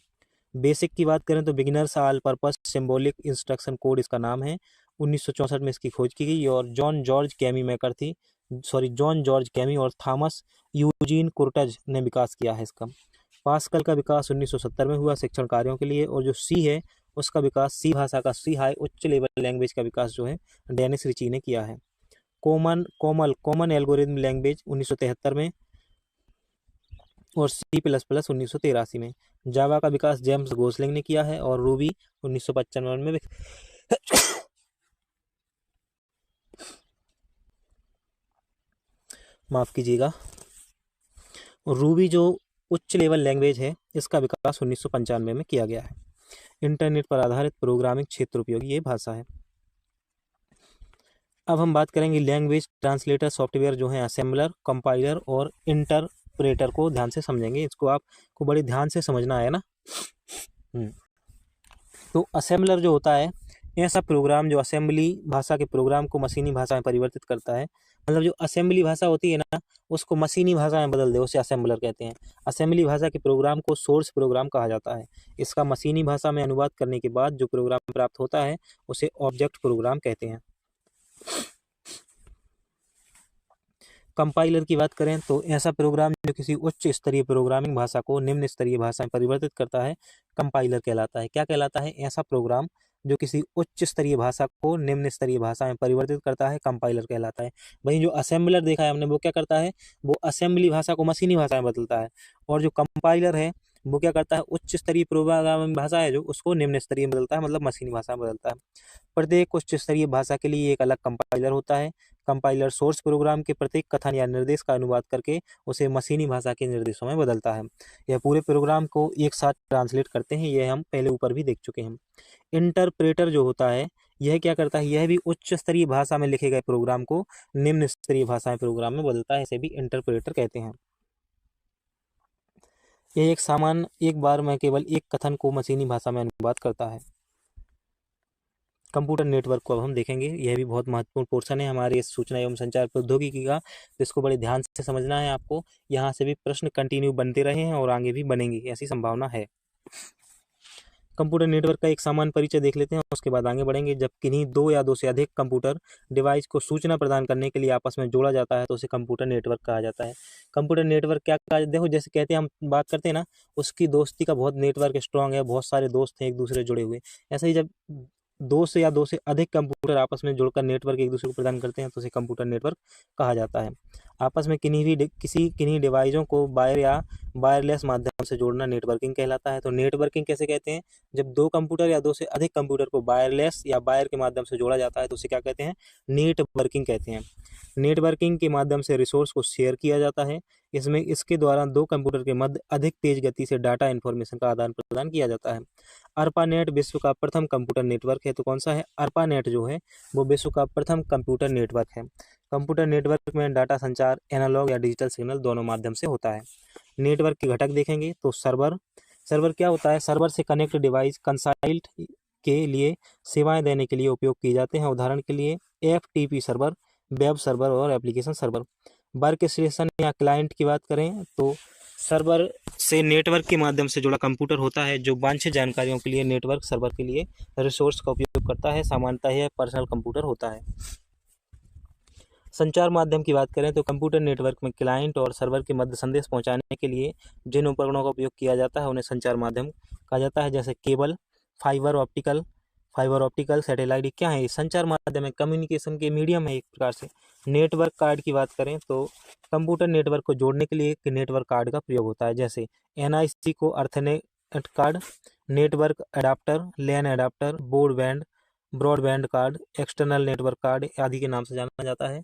बेसिक की बात करें तो beginners all purpose symbolic instruction code इसका नाम है। 1964 में इसकी खोज की गई और जॉन जॉर्ज कैमी और थॉमस यूजीन कुर्टज ने विकास किया है इसका। पास्कल का विकास 1970 में हुआ शिक्षण कार्यों के लिए। और जो सी है उसका विकास, सी भाषा का सी हाई उच्च लेवल लैंग्वेज का विकास जो है डेनिस रिची ने किया है। कॉमन एल्गोरिथम लैंग्वेज 1973 में और C++ 1983 में। जावा का विकास जेम्स गोसलिंग ने किया है और रूबी 1995 में माफ कीजिएगा, रूबी जो उच्च लेवल लैंग्वेज है इसका विकास 1995 में किया गया है। इंटरनेट पर आधारित प्रोग्रामिंग क्षेत्र उपयोगी ये भाषा है। अब हम बात करेंगे लैंग्वेज ट्रांसलेटर सॉफ्टवेयर जो है असेंबलर, कंपाइलर और इंटरप्रेटर को ध्यान से समझेंगे। इसको आपको बड़े ध्यान से समझना है ना। तो असेंबलर जो होता है ऐसा प्रोग्राम जो असेंबली भाषा के प्रोग्राम को मशीनी भाषा में परिवर्तित करता है। मतलब जो असेंबली भाषा होती है ना उसको मशीनी भाषा में बदल दे, उसे असेंबलर कहते हैं। असेंबली भाषा के प्रोग्राम को सोर्स प्रोग्राम कहा जाता है। इसका मशीनी भाषा में अनुवाद करने के बाद जो प्रोग्राम प्राप्त होता है उसे ऑब्जेक्ट प्रोग्राम कहते हैं। कंपाइलर की बात करें तो ऐसा प्रोग्राम जो किसी उच्च स्तरीय प्रोग्रामिंग भाषा को निम्न स्तरीय भाषा में परिवर्तित करता है कंपाइलर कहलाता है। क्या कहलाता है? ऐसा प्रोग्राम जो किसी उच्च स्तरीय भाषा को निम्न स्तरीय भाषा में परिवर्तित करता है कंपाइलर कहलाता है। वहीं जो असेंबलर देखा है हमने वो क्या करता है? वो असेंबली भाषा को मशीनी भाषा में बदलता है। और जो कंपाइलर है वो क्या करता है, उच्च स्तरीय प्रोग्रामिंग भाषा है जो उसको निम्न स्तरीय में बदलता है, मतलब मशीनी भाषा में बदलता है। प्रत्येक उच्च स्तरीय भाषा के लिए एक अलग कंपाइलर होता है। कंपाइलर सोर्स प्रोग्राम के प्रत्येक कथन या निर्देश का अनुवाद करके उसे मशीनी भाषा के निर्देशों में बदलता है। यह पूरे प्रोग्राम को एक साथ ट्रांसलेट करते हैं, यह हम पहले ऊपर भी देख चुके हैं। इंटरप्रेटर जो होता है, यह क्या करता है, यह भी उच्च स्तरीय भाषा में लिखे गए प्रोग्राम को निम्न स्तरीय भाषा में प्रोग्राम में बदलता है, इसे भी इंटरप्रेटर कहते हैं। यह एक बार में केवल एक कथन को मशीनी भाषा में अनुवाद करता है। कंप्यूटर नेटवर्क को अब हम देखेंगे, यह भी बहुत महत्वपूर्ण पोर्शन है हमारे इस सूचना एवं संचार प्रौद्योगिकी का, तो इसको बड़े ध्यान से समझना है आपको। यहाँ से भी प्रश्न कंटिन्यू बनते रहे हैं और आगे भी बनेंगे, ऐसी संभावना है। कंप्यूटर नेटवर्क का एक सामान्य परिचय देख लेते हैं, उसके बाद आगे बढ़ेंगे। जब किन्हीं दो या दो से अधिक कंप्यूटर डिवाइस को सूचना प्रदान करने के लिए आपस में जोड़ा जाता है तो उसे कंप्यूटर नेटवर्क कहा जाता है। कंप्यूटर नेटवर्क क्या कहा, देखो जैसे कहते हैं, हम बात करते हैं ना, उसकी दोस्ती का बहुत नेटवर्क स्ट्रांग है, बहुत सारे दोस्त हैं एक दूसरे जुड़े हुए। ऐसे ही जब दो से अधिक कंप्यूटर आपस में जुड़कर नेटवर्क एक दूसरे को प्रदान करते हैं तो उसे कंप्यूटर नेटवर्क कहा जाता है। आपस में किन्हीं डिवाइसों को वायर या वायरलेस माध्यम से जोड़ना नेटवर्किंग कहलाता है। तो नेटवर्किंग कैसे कहते हैं, जब दो कंप्यूटर या दो से अधिक कंप्यूटर को वायरलेस या वायर के माध्यम से जोड़ा जाता है तो उसे क्या कहते हैं, नेटवर्किंग कहते हैं। नेटवर्किंग के माध्यम से रिसोर्स को शेयर किया जाता है। इसके द्वारा दो कंप्यूटर के मध्य अधिक तेज गति से डाटा इन्फॉर्मेशन का आदान प्रदान किया जाता है। ARPANET विश्व का प्रथम कंप्यूटर नेटवर्क है। तो कौन सा है, ARPANET जो है वो विश्व का प्रथम कंप्यूटर नेटवर्क है। कंप्यूटर नेटवर्क में डाटा संचार एनालॉग या डिजिटल सिग्नल दोनों माध्यम से होता है। नेटवर्क के घटक देखेंगे तो सर्वर क्या होता है, सर्वर से कनेक्ट डिवाइस कंसाइल्ट के लिए सेवाएं देने के लिए उपयोग किए जाते हैं। उदाहरण के लिए FTP सर्वर, वेब सर्वर और एप्लीकेशन सर्वर। वर्क स्टेशन या क्लाइंट की बात करें तो सर्वर से नेटवर्क के माध्यम से जुड़ा कंप्यूटर होता है जो वांछित जानकारियों के लिए नेटवर्क सर्वर के लिए रिसोर्स का उपयोग करता है। सामान्यतः यह पर्सनल कंप्यूटर होता है। संचार माध्यम की बात करें तो कंप्यूटर नेटवर्क में क्लाइंट और सर्वर के मध्य संदेश पहुंचाने के लिए जिन उपकरणों का उपयोग किया जाता है उन्हें संचार माध्यम कहा जाता है, जैसे केबल, फाइबर ऑप्टिकल, सैटेलाइट। क्या है, संचार माध्यम है, कम्युनिकेशन के मीडियम है एक प्रकार से। नेटवर्क कार्ड की बात करें तो कंप्यूटर नेटवर्क को जोड़ने के लिए एक नेटवर्क कार्ड का प्रयोग होता है, जैसे NIC को Ethernet card, network adapter, LAN adapter, broadband card, external network card आदि के नाम से जाना जाता है।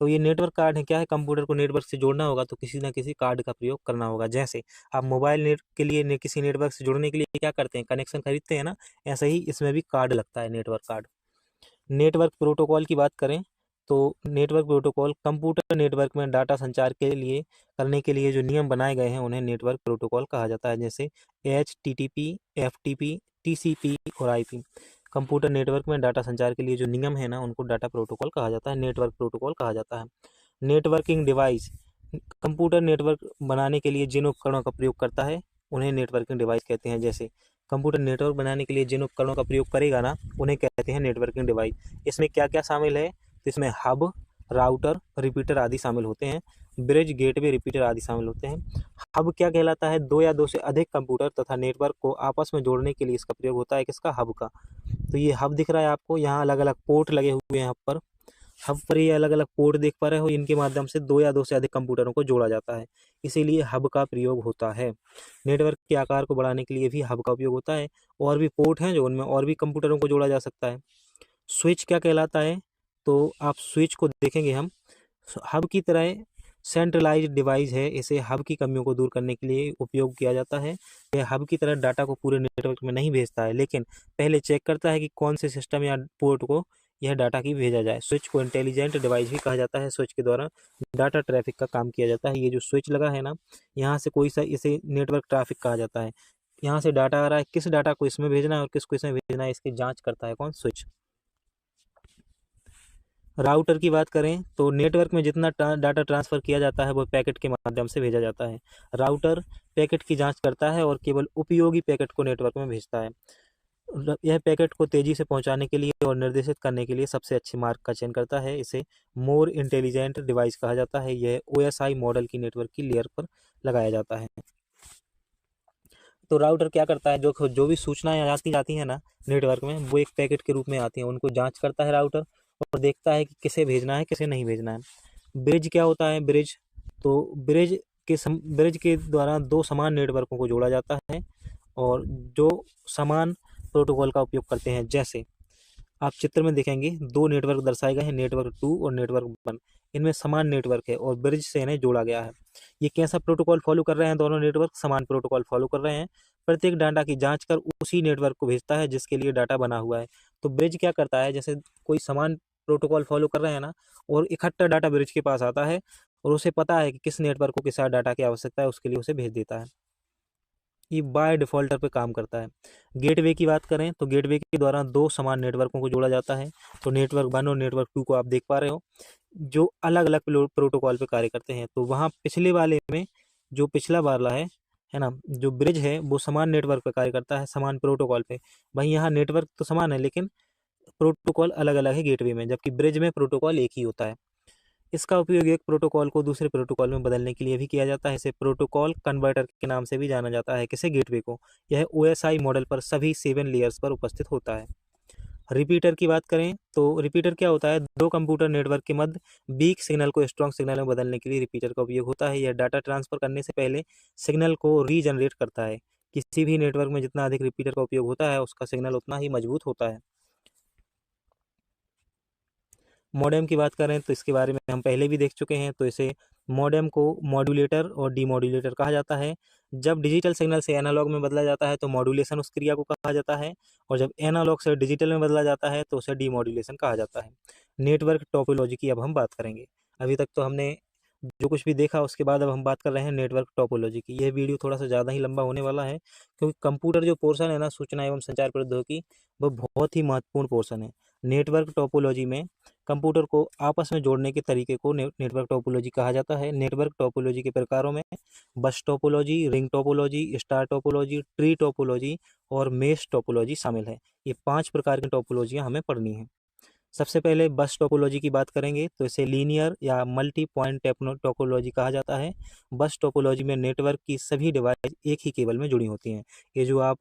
तो ये नेटवर्क कार्ड है, क्या है, कंप्यूटर को नेटवर्क से जोड़ना होगा तो किसी ना किसी कार्ड का प्रयोग करना होगा। जैसे आप मोबाइल नेट के लिए किसी नेटवर्क से जुड़ने के लिए क्या करते हैं, कनेक्शन खरीदते हैं ना, ऐसे ही इसमें भी कार्ड लगता है, नेटवर्क कार्ड। नेटवर्क प्रोटोकॉल की बात करें तो नेटवर्क प्रोटोकॉल कंप्यूटर नेटवर्क में डाटा संचार करने के लिए जो नियम बनाए गए हैं उन्हें नेटवर्क प्रोटोकॉल कहा जाता है, जैसे HTTP, FTP, TCP और IP। कंप्यूटर नेटवर्क में डाटा संचार के लिए जो नियम है ना उनको डाटा प्रोटोकॉल कहा जाता है, नेटवर्क प्रोटोकॉल कहा जाता है। नेटवर्किंग डिवाइस, कंप्यूटर नेटवर्क बनाने के लिए जिन उपकरणों का प्रयोग करता है उन्हें नेटवर्किंग डिवाइस कहते हैं। जैसे कंप्यूटर नेटवर्क बनाने के लिए जिन उपकरणों का प्रयोग करेगा ना उन्हें कहते हैं नेटवर्किंग डिवाइस। इसमें क्या क्या शामिल है, तो इसमें हब, राउटर, रिपीटर आदि शामिल होते हैं। ब्रिज, गेटवे, रिपीटर आदि शामिल होते हैं। हब क्या कहलाता है, दो या दो से अधिक कंप्यूटर तथा नेटवर्क को आपस में जोड़ने के लिए इसका प्रयोग होता है, किसका, हब का। तो ये हब दिख रहा है आपको, यहाँ अलग अलग पोर्ट लगे हुए हैं हब पर ये अलग अलग पोर्ट देख पा रहे हो, इनके माध्यम से दो या दो से अधिक कंप्यूटरों को जोड़ा जाता है, इसीलिए हब का प्रयोग होता है। नेटवर्क के आकार को बढ़ाने के लिए भी हब का उपयोग होता है। और भी पोर्ट हैं जो उनमें और भी कंप्यूटरों को जोड़ा जा सकता है। स्विच क्या कहलाता है, तो आप स्विच को देखेंगे हम, हब की तरह सेंट्रलाइज्ड डिवाइस है, इसे हब की कमियों को दूर करने के लिए उपयोग किया जाता है। यह हब की तरह डाटा को पूरे नेटवर्क में नहीं भेजता है, लेकिन पहले चेक करता है कि कौन से सिस्टम या पोर्ट को यह डाटा की भेजा जाए। स्विच को इंटेलिजेंट डिवाइस भी कहा जाता है, स्विच के द्वारा डाटा ट्रैफिक का काम किया जाता है। ये जो स्विच लगा है ना, यहाँ से कोई सा, इसे नेटवर्क ट्रैफिक कहा जाता है। यहाँ से डाटा आ रहा है, किस डाटा को इसमें भेजना है और किसको इसमें भेजना है, इसकी जाँच करता है कौन, स्विच। राउटर की बात करें तो नेटवर्क में जितना डाटा ट्रांसफ़र किया जाता है वो पैकेट के माध्यम से भेजा जाता है। राउटर पैकेट की जांच करता है और केवल उपयोगी पैकेट को नेटवर्क में भेजता है। यह पैकेट को तेज़ी से पहुंचाने के लिए और निर्देशित करने के लिए सबसे अच्छे मार्ग का चयन करता है। इसे मोर इंटेलिजेंट डिवाइस कहा जाता है। यह OSI मॉडल की नेटवर्क की लेयर पर लगाया जाता है। तो राउटर क्या करता है, जो भी सूचनाएं जाती हैं ना नेटवर्क में, वो एक पैकेट के रूप में आती हैं, उनको जांच करता है राउटर और देखता है कि किसे भेजना है किसे नहीं भेजना है। ब्रिज क्या होता है, ब्रिज ब्रिज के द्वारा दो समान नेटवर्कों को जोड़ा जाता है और जो समान प्रोटोकॉल का उपयोग करते हैं। जैसे आप चित्र में देखेंगे दो नेटवर्क दर्शाए गए हैं, नेटवर्क 2 और नेटवर्क 1। इनमें समान नेटवर्क है और ब्रिज से इन्हें जोड़ा गया है। ये कैसा प्रोटोकॉल फॉलो कर रहे हैं? दोनों नेटवर्क समान प्रोटोकॉल फॉलो कर रहे हैं। प्रत्येक डाटा की जांच कर उसी नेटवर्क को भेजता है जिसके लिए डाटा बना हुआ है। तो ब्रिज क्या करता है, जैसे कोई समान प्रोटोकॉल फॉलो कर रहे हैं ना, और इकट्ठा डाटा ब्रिज के पास आता है और उसे पता है कि किस नेटवर्क को किस डाटा की आवश्यकता है, उसके लिए उसे भेज देता है। ये बाय डिफॉल्टर पे काम करता है। गेटवे की बात करें तो गेटवे के द्वारा दो समान नेटवर्कों को जोड़ा जाता है। तो नेटवर्क 1 और नेटवर्क 2 को आप देख पा रहे हो, जो अलग अलग प्रोटोकॉल पे कार्य करते हैं। तो वहाँ पिछले वाले में जो पिछला वाला है ना, जो ब्रिज है वो समान नेटवर्क पे कार्य करता है, समान प्रोटोकॉल पे। वहीं यहाँ नेटवर्क तो समान है लेकिन प्रोटोकॉल अलग अलग है गेटवे में, जबकि ब्रिज में प्रोटोकॉल एक ही होता है। इसका उपयोग एक प्रोटोकॉल को दूसरे प्रोटोकॉल में बदलने के लिए भी किया जाता है। इसे प्रोटोकॉल कन्वर्टर के नाम से भी जाना जाता है। किसे? गेटवे को। यह OSI मॉडल पर सभी 7 लेयर्स पर उपस्थित होता है। रिपीटर की बात करें तो रिपीटर क्या होता है? दो कंप्यूटर नेटवर्क के मध्य वीक सिग्नल को स्ट्रॉन्ग सिग्नल में बदलने के लिए रिपीटर का उपयोग होता है। यह डाटा ट्रांसफर करने से पहले सिग्नल को रीजनरेट करता है। किसी भी नेटवर्क में जितना अधिक रिपीटर का उपयोग होता है उसका सिग्नल उतना ही मजबूत होता है। मॉडेम की बात करें तो इसके बारे में हम पहले भी देख चुके हैं। तो इसे मॉडेम को मॉड्यूलेटर और डीमॉड्यूलेटर कहा जाता है। जब डिजिटल सिग्नल से एनालॉग में बदला जाता है तो मॉड्यूलेशन उस क्रिया को कहा जाता है, और जब एनालॉग से डिजिटल में बदला जाता है तो उसे डीमॉड्यूलेशन कहा जाता है। नेटवर्क टोपोलॉजी की अब हम बात करेंगे। अभी तक तो हमने जो कुछ भी देखा उसके बाद अब हम बात कर रहे हैं नेटवर्क टोपोलॉजी की। यह वीडियो थोड़ा सा ज़्यादा ही लंबा होने वाला है क्योंकि कंप्यूटर जो पोर्शन है ना, सूचना एवं संचार प्रौद्योगिकी, वो बहुत ही महत्वपूर्ण पोर्शन है। नेटवर्क टोपोलॉजी में कंप्यूटर को आपस में जोड़ने के तरीके को नेटवर्क टोपोलॉजी कहा जाता है। नेटवर्क टोपोलॉजी के प्रकारों में बस topology, ring topology, star topology, tree topology और मेश टोपोलॉजी शामिल है। ये 5 प्रकार की टोपोलॉजियाँ हमें पढ़नी है। सबसे पहले बस टोपोलॉजी की बात करेंगे तो इसे लीनियर या मल्टी पॉइंट टोपोलॉजी कहा जाता है। बस टोपोलॉजी में नेटवर्क की सभी डिवाइस एक ही केबल में जुड़ी होती हैं। ये जो आप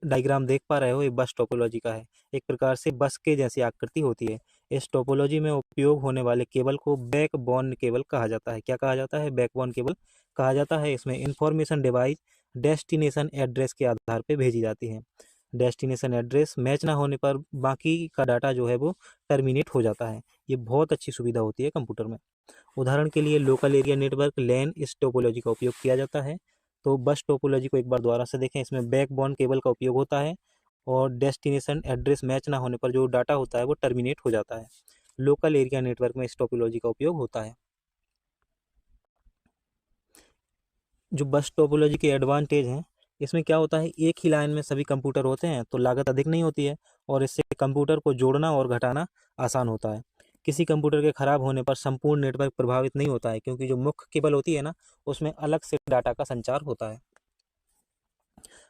डायग्राम देख पा रहे हो ये बस टोपोलॉजी का है। एक प्रकार से बस के जैसी आकृति होती है। इस टोपोलॉजी में उपयोग होने वाले केबल को बैकबोन केबल कहा जाता है। क्या कहा जाता है? बैकबोन केबल कहा जाता है। इसमें इंफॉर्मेशन डिवाइस डेस्टिनेशन एड्रेस के आधार पर भेजी जाती है। डेस्टिनेशन एड्रेस मैच ना होने पर बाकी का डाटा जो है वो टर्मिनेट हो जाता है। ये बहुत अच्छी सुविधा होती है कंप्यूटर में। उदाहरण के लिए लोकल एरिया नेटवर्क लैन इस टोपोलॉजी का उपयोग किया जाता है। तो बस टोपोलॉजी को एक बार दोबारा से देखें। इसमें बैकबोन केबल का उपयोग होता है और डेस्टिनेशन एड्रेस मैच ना होने पर जो डाटा होता है वो टर्मिनेट हो जाता है। लोकल एरिया नेटवर्क में इस टोपोलॉजी का उपयोग होता है। जो बस टोपोलॉजी के एडवांटेज हैं, इसमें क्या होता है, एक ही लाइन में सभी कंप्यूटर होते हैं तो लागत अधिक नहीं होती है और इससे कंप्यूटर को जोड़ना और घटाना आसान होता है। किसी कंप्यूटर के खराब होने पर संपूर्ण नेटवर्क प्रभावित नहीं होता है क्योंकि जो मुख्य केबल होती है ना, उसमें अलग से डाटा का संचार होता है।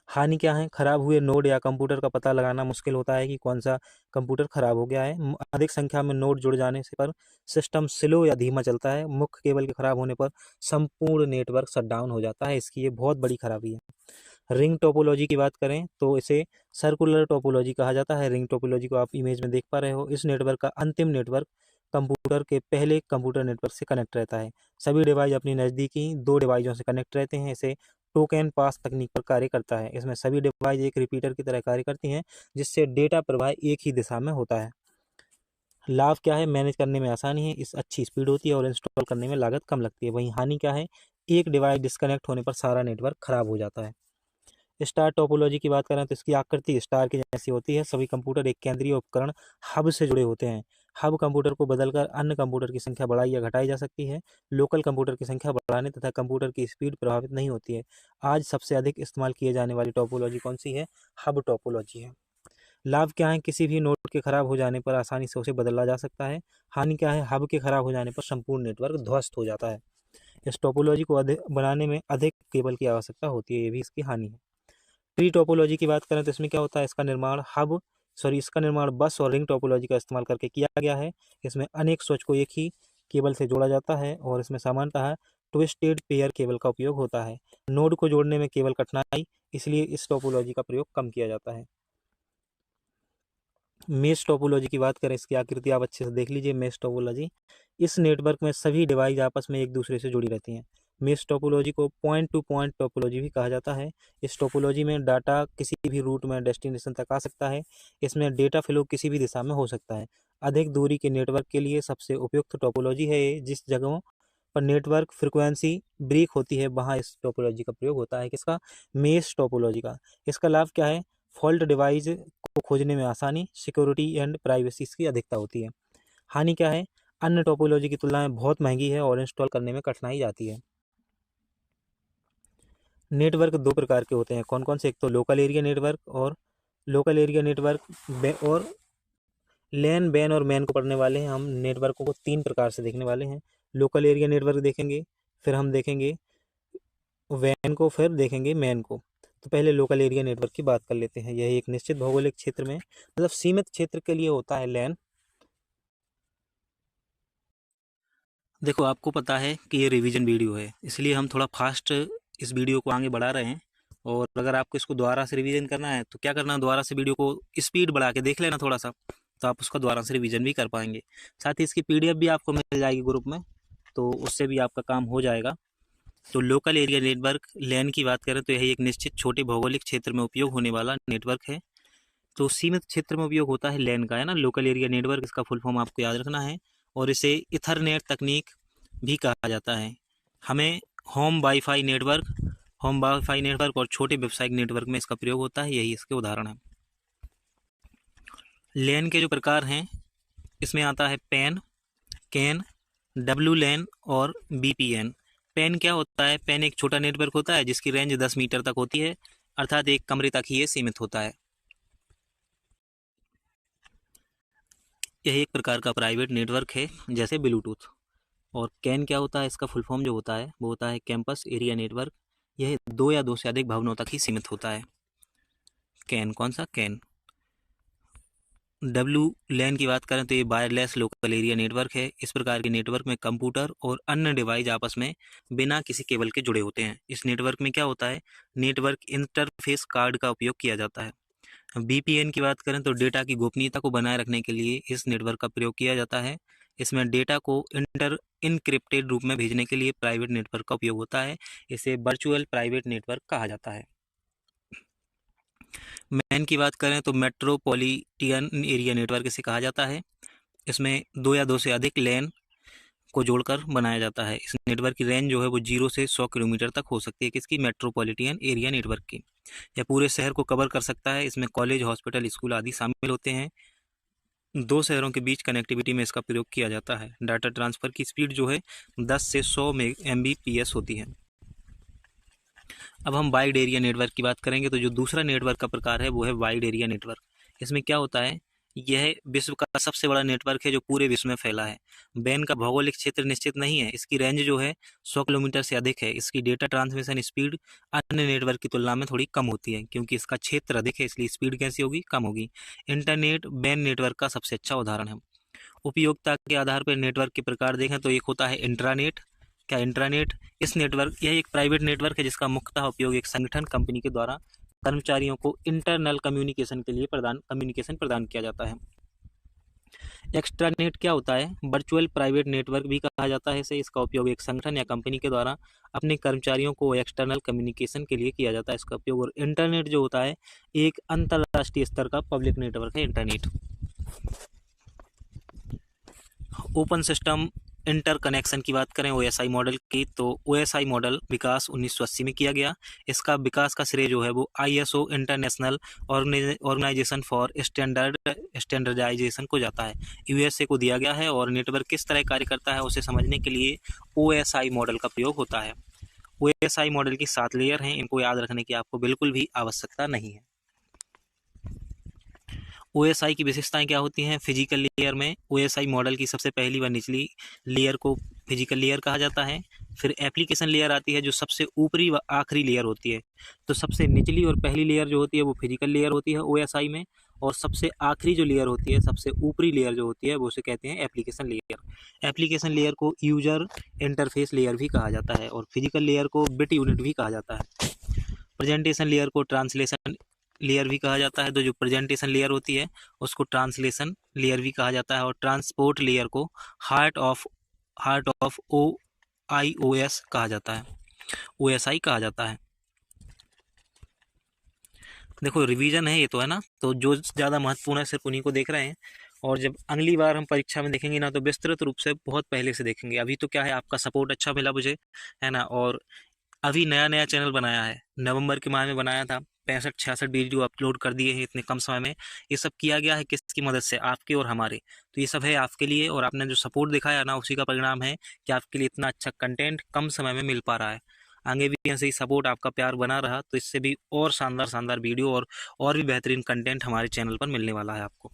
हानि क्या है? खराब हुए नोड या कंप्यूटर का पता लगाना मुश्किल होता है कि कौन सा कंप्यूटर खराब हो गया है। अधिक संख्या में नोड जुड़ जाने से पर सिस्टम स्लो या धीमा चलता है। मुख्य केबल के खराब होने पर संपूर्ण नेटवर्क शटडाउन हो जाता है। इसकी ये बहुत बड़ी खराबी है। रिंग टोपोलॉजी की बात करें तो इसे सर्कुलर टोपोलॉजी कहा जाता है। रिंग टोपोलॉजी को आप इमेज में देख पा रहे हो। इस नेटवर्क का अंतिम नेटवर्क कंप्यूटर के पहले कंप्यूटर नेटवर्क से कनेक्ट रहता है। सभी डिवाइस अपनी नज़दीकी दो डिवाइसों से कनेक्ट रहते हैं। इसे टोकन पास तकनीक पर कार्य करता है। इसमें सभी डिवाइस एक रिपीटर की तरह कार्य करती हैं जिससे डेटा प्रवाह एक ही दिशा में होता है। लाभ क्या है? मैनेज करने में आसानी है, इस अच्छी स्पीड होती है और इंस्टॉल करने में लागत कम लगती है। वहीं हानि क्या है? एक डिवाइस डिस्कनेक्ट होने पर सारा नेटवर्क खराब हो जाता है। स्टार टोपोलॉजी की बात करें तो इसकी आकृति स्टार की जैसी होती है। सभी कंप्यूटर एक केंद्रीय उपकरण हब से जुड़े होते हैं। हब कंप्यूटर को बदलकर अन्य कंप्यूटर की संख्या बढ़ाई या घटाई जा सकती है। लोकल कंप्यूटर की संख्या बढ़ाने तथा कंप्यूटर की स्पीड प्रभावित नहीं होती है। आज सबसे अधिक इस्तेमाल किए जाने वाली टोपोलॉजी कौन सी है? हब टोपोलॉजी है। लाभ क्या है? किसी भी नोड के खराब हो जाने पर आसानी से उसे बदला जा सकता है। हानि क्या है? हब के खराब हो जाने पर संपूर्ण नेटवर्क ध्वस्त हो जाता है। इस टोपोलॉजी को बनाने में अधिक केबल की आवश्यकता होती है, ये भी इसकी हानि है। ट्री टोपोलॉजी की बात करें तो इसमें क्या होता है? इसका निर्माण बस और रिंग टोपोलॉजी का इस्तेमाल करके किया गया है। इसमें अनेक स्विच को एक ही केबल से जोड़ा जाता है और इसमें सामान्यतः ट्विस्टेड पेयर केबल का उपयोग होता है। नोड को जोड़ने में केवल कठिनाई, इसलिए इस टोपोलॉजी का प्रयोग कम किया जाता है। मेश टोपोलॉजी की बात करें, इसकी आकृति आप अच्छे से देख लीजिए। मेश टोपोलॉजी, इस नेटवर्क में सभी डिवाइस आपस में एक दूसरे से जुड़ी रहती हैं। मेश टोपोलॉजी को पॉइंट टू पॉइंट टोपोलॉजी भी कहा जाता है। इस टोपोलॉजी में डाटा किसी भी रूट में डेस्टिनेशन तक आ सकता है। इसमें डेटा फ्लो किसी भी दिशा में हो सकता है। अधिक दूरी के नेटवर्क के लिए सबसे उपयुक्त टोपोलॉजी है ये। जिस जगहों पर नेटवर्क फ्रिक्वेंसी ब्रेक होती है वहाँ इस टोपोलॉजी का प्रयोग होता है। किसका? मेश टोपोलॉजी का। इसका लाभ क्या है? फॉल्ट डिवाइस को खोजने में आसानी, सिक्योरिटी एंड प्राइवेसी की अधिकता होती है। हानि क्या है? अन्य टोपोलॉजी की तुलना में बहुत महंगी है और इंस्टॉल करने में कठिनाई जाती है। नेटवर्क दो प्रकार के होते हैं, कौन कौन से? एक तो लोकल एरिया नेटवर्क और और लैन, बैन और मैन को पढ़ने वाले हैं। हम नेटवर्कों को तीन प्रकार से देखने वाले हैं। लोकल एरिया नेटवर्क देखेंगे, फिर हम देखेंगे वैन को, फिर देखेंगे मैन को। तो पहले लोकल एरिया नेटवर्क की बात कर लेते हैं। यह एक निश्चित भौगोलिक क्षेत्र में, मतलब सीमित क्षेत्र के लिए होता है लैन। देखो, आपको पता है कि ये रिवीजन वीडियो है, इसलिए हम थोड़ा फास्ट इस वीडियो को आगे बढ़ा रहे हैं। और अगर आपको इसको दोबारा से रिवीजन करना है तो क्या करना है, दोबारा से वीडियो को स्पीड बढ़ा के देख लेना थोड़ा सा, तो आप उसका दोबारा से रिवीजन भी कर पाएंगे। साथ ही इसकी पीडीएफ भी आपको मिल जाएगी ग्रुप में, तो उससे भी आपका काम हो जाएगा। तो लोकल एरिया नेटवर्क लैन की बात करें तो यह एक निश्चित छोटे भौगोलिक क्षेत्र में उपयोग होने वाला नेटवर्क है। तो सीमित क्षेत्र में उपयोग होता है लैन का, है ना, लोकल एरिया नेटवर्क, इसका फुल फॉर्म आपको याद रखना है। और इसे इथरनेट तकनीक भी कहा जाता है। हमें होम वाईफाई नेटवर्क और छोटे व्यावसायिक नेटवर्क में इसका प्रयोग होता है, यही इसके उदाहरण है। लैन के जो प्रकार हैं, इसमें आता है पैन, कैन, डब्ल्यू लैन और बीपीएन। पैन क्या होता है? पैन एक छोटा नेटवर्क होता है जिसकी रेंज 10 मीटर तक होती है, अर्थात एक कमरे तक ही ये सीमित होता है। यह एक प्रकार का प्राइवेट नेटवर्क है, जैसे ब्लूटूथ। और कैन क्या होता है? इसका फुल फॉर्म जो होता है वो होता है कैंपस एरिया नेटवर्क। यह दो या दो से अधिक भवनों तक ही सीमित होता है। कैन, कौन सा? कैन। डब्ल्यू लैन की बात करें तो ये वायरलेस लोकल एरिया नेटवर्क है। इस प्रकार के नेटवर्क में कंप्यूटर और अन्य डिवाइस आपस में बिना किसी केबल के जुड़े होते हैं। इस नेटवर्क में क्या होता है? नेटवर्क इंटरफेस कार्ड का उपयोग किया जाता है। बीपीएन की बात करें तो डेटा की गोपनीयता को बनाए रखने के लिए इस नेटवर्क का प्रयोग किया जाता है। इसमें डेटा को इनक्रिप्टेड रूप में भेजने के लिए प्राइवेट नेटवर्क का उपयोग होता है। इसे वर्चुअल प्राइवेट नेटवर्क कहा जाता है। मैन की बात करें तो मेट्रोपॉलिटन एरिया नेटवर्क इसे कहा जाता है। इसमें दो या दो से अधिक लैन को जोड़कर बनाया जाता है। इस नेटवर्क की रेंज जो है वो 0 से 100 किलोमीटर तक हो सकती है। किसकी? मेट्रोपॉलिटन एरिया नेटवर्क की। यह पूरे शहर को कवर कर सकता है। इसमें कॉलेज, हॉस्पिटल, स्कूल आदि शामिल होते हैं। दो शहरों के बीच कनेक्टिविटी में इसका प्रयोग किया जाता है। डाटा ट्रांसफर की स्पीड जो है 10 से 100 Mbps होती है। अब हम वाइड एरिया नेटवर्क की बात करेंगे तो जो दूसरा नेटवर्क का प्रकार है वो है वाइड एरिया नेटवर्क। इसमें क्या होता है? यह विश्व का सबसे बड़ा नेटवर्क है जो पूरे विश्व में फैला है। बैन का भौगोलिक क्षेत्र निश्चित नहीं है। इसकी रेंज जो है 100 किलोमीटर से अधिक है। इसकी डेटा ट्रांसमिशन स्पीड अन्य नेटवर्क की तुलना में थोड़ी कम होती है, क्योंकि इसका क्षेत्र अधिक है, इसलिए स्पीड कैसी होगी? कम होगी। इंटरनेट बैन नेटवर्क का सबसे अच्छा उदाहरण है। उपयोगिता के आधार पर नेटवर्क के प्रकार देखें तो एक होता है इंट्रानेट। क्या? इंट्रानेट। इस नेटवर्क, यह एक प्राइवेट नेटवर्क है जिसका मुख्यतः उपयोग एक संगठन, कंपनी के द्वारा कर्मचारियों को इंटरनल कम्युनिकेशन के लिए कम्युनिकेशन प्रदान किया जाता है। एक्स्ट्रानेट क्या होता है? वर्चुअल प्राइवेट नेटवर्क भी कहा जाता है इसे। इसका उपयोग एक संगठन या कंपनी के द्वारा अपने कर्मचारियों को एक्सटर्नल कम्युनिकेशन के लिए किया जाता है इसका उपयोग। और इंटरनेट जो होता है एक अंतरराष्ट्रीय स्तर का पब्लिक नेटवर्क है इंटरनेट। ओपन सिस्टम इंटरकनेक्शन की बात करें ओएसआई मॉडल की, तो ओएसआई मॉडल विकास 1980 में किया गया। इसका विकास का श्रेय जो है वो ISO International Organization for Standardization को जाता है, यूएसए को दिया गया है। और नेटवर्क किस तरह कार्य करता है उसे समझने के लिए ओएसआई मॉडल का प्रयोग होता है। ओएसआई मॉडल की 7 लेयर हैं, इनको याद रखने की आपको बिल्कुल भी आवश्यकता नहीं है। ओएसआई की विशेषताएं क्या होती हैं? फिजिकल लेयर में ओएसआई मॉडल की सबसे पहली व निचली लेयर को फिजिकल लेयर कहा जाता है। फिर एप्लीकेशन लेयर आती है जो सबसे ऊपरी व आखिरी लेयर होती है। तो सबसे निचली और पहली लेयर जो होती है वो फिजिकल लेयर होती है ओएसआई में, और सबसे आखिरी जो लेयर होती है, सबसे ऊपरी लेयर जो होती है वो उसे कहते हैं एप्लीकेशन लेयर। एप्लीकेशन लेयर को यूजर इंटरफेस लेयर भी कहा जाता है, और फिजिकल लेयर को बिट यूनिट भी कहा जाता है। प्रेजेंटेशन लेयर को ट्रांसलेशन लेयर भी कहा जाता है। तो जो प्रेजेंटेशन लेयर होती है उसको ट्रांसलेशन लेयर भी कहा जाता है। और ट्रांसपोर्ट लेयर को हार्ट ऑफ IOS कहा जाता है, OSI कहा जाता है। देखो रिवीजन है ये तो, है ना, तो जो ज़्यादा महत्वपूर्ण है सिर्फ उन्हीं को देख रहे हैं, और जब अगली बार हम परीक्षा में देखेंगे ना तो विस्तृत रूप से बहुत पहले से देखेंगे। अभी तो क्या है, आपका सपोर्ट अच्छा मिला मुझे, है ना, और अभी नया नया चैनल बनाया है, नवंबर के माह में बनाया था, 65-66 वीडियो अपलोड कर दिए हैं इतने कम समय में। ये सब किया गया है किसकी मदद से, आपके और हमारे। तो ये सब है आपके लिए, और आपने जो सपोर्ट दिखाया ना उसी का परिणाम है कि आपके लिए इतना अच्छा कंटेंट कम समय में मिल पा रहा है। आगे भी ऐसे ही सपोर्ट, आपका प्यार बना रहा तो इससे भी और शानदार शानदार वीडियो और भी बेहतरीन कंटेंट हमारे चैनल पर मिलने वाला है आपको।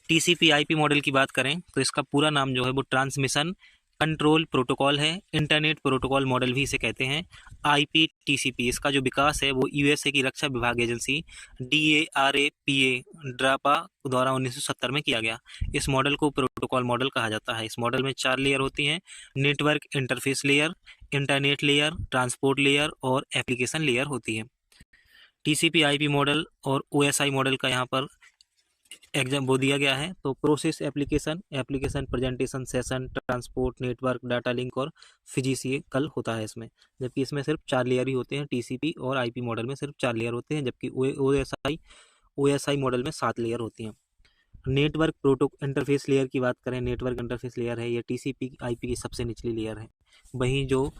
TCP/IP मॉडल की बात करें तो इसका पूरा नाम जो है वो ट्रांसमिशन कंट्रोल प्रोटोकॉल है, इंटरनेट प्रोटोकॉल मॉडल भी इसे कहते हैं। IPTCP इसका जो विकास है वो USA की रक्षा विभाग एजेंसी DARPA ड्रापा द्वारा 1970 में किया गया। इस मॉडल को प्रोटोकॉल मॉडल कहा जाता है। इस मॉडल में 4 लेयर होती हैं: network interface layer, internet layer, transport layer और एप्लीकेशन लेयर होती है। TCP/IP मॉडल और OSI मॉडल का यहाँ पर एग्जाम वो दिया गया है। तो process, application presentation, session, transport, network, data link और फिजिकल होता है इसमें, जबकि इसमें सिर्फ 4 लेयर ही होते हैं। TCP और IP मॉडल में सिर्फ 4 लेयर होते हैं, जबकि OSI मॉडल में 7 लेयर होती हैं। नेटवर्क प्रोटो इंटरफेस लेयर की बात करें, नेटवर्क इंटरफेस लेयर है ये TCP/IP की सबसे निचली लेयर है। वहीं जो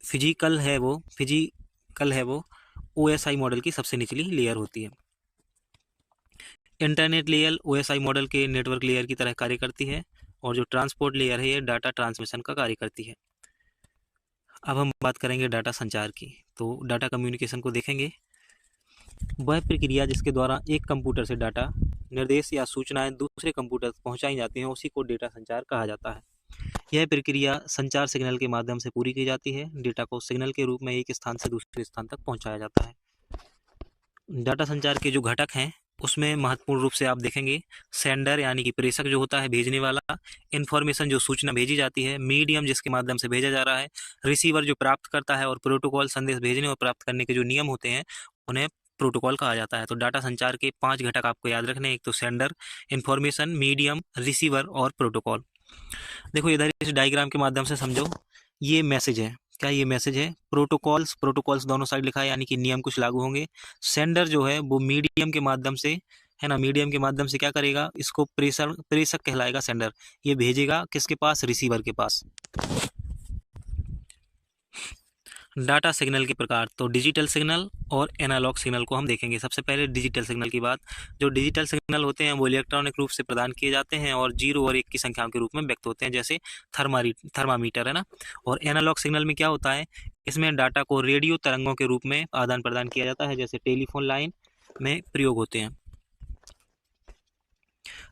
फिजिकल है वो OSI मॉडल की सबसे निचली लेयर होती है। इंटरनेट लेयर OSI मॉडल के नेटवर्क लेयर की तरह कार्य करती है, और जो ट्रांसपोर्ट लेयर है ये डाटा ट्रांसमिशन का कार्य करती है। अब हम बात करेंगे डाटा संचार की। तो डाटा कम्युनिकेशन को देखेंगे। वह प्रक्रिया जिसके द्वारा एक कंप्यूटर से डाटा, निर्देश या सूचनाएं दूसरे कंप्यूटर तक पहुंचाई जाती हैं उसी को डाटा संचार कहा जाता है। यह प्रक्रिया संचार सिग्नल के माध्यम से पूरी की जाती है। डेटा को सिग्नल के रूप में एक स्थान से दूसरे स्थान तक पहुंचाया जाता है। डाटा संचार के जो घटक हैं उसमें महत्वपूर्ण रूप से आप देखेंगे, सेंडर यानी कि प्रेषक जो होता है, भेजने वाला, इन्फॉर्मेशन जो सूचना भेजी जाती है, मीडियम जिसके माध्यम से भेजा जा रहा है, रिसीवर जो प्राप्त करता है, और प्रोटोकॉल संदेश भेजने और प्राप्त करने के जो नियम होते हैं उन्हें प्रोटोकॉल कहा जाता है। तो डाटा संचार के 5 घटक आपको याद रखने हैं। एक तो सेंडर, इन्फॉर्मेशन, मीडियम, रिसीवर और प्रोटोकॉल। देखो इधर इस डायग्राम के माध्यम से समझो, ये मैसेज है, क्या ये मैसेज है? प्रोटोकॉल्स दोनों साइड लिखा है, यानी कि नियम कुछ लागू होंगे। सेंडर जो है वो मीडियम के माध्यम से, है ना, मीडियम के माध्यम से क्या करेगा, इसको प्रेषक कहलाएगा सेंडर। ये भेजेगा किसके पास? रिसीवर के पास। डाटा सिग्नल के प्रकार, तो डिजिटल सिग्नल और एनालॉग सिग्नल को हम देखेंगे। सबसे पहले डिजिटल सिग्नल की बात। जो डिजिटल सिग्नल होते हैं वो इलेक्ट्रॉनिक रूप से प्रदान किए जाते हैं और 0 और 1 की संख्याओं के रूप में व्यक्त होते हैं, जैसे थर्मामीटर, है ना। और एनालॉग सिग्नल में क्या होता है, इसमें डाटा को रेडियो तरंगों के रूप में आदान प्रदान किया जाता है, जैसे टेलीफोन लाइन में प्रयोग होते हैं।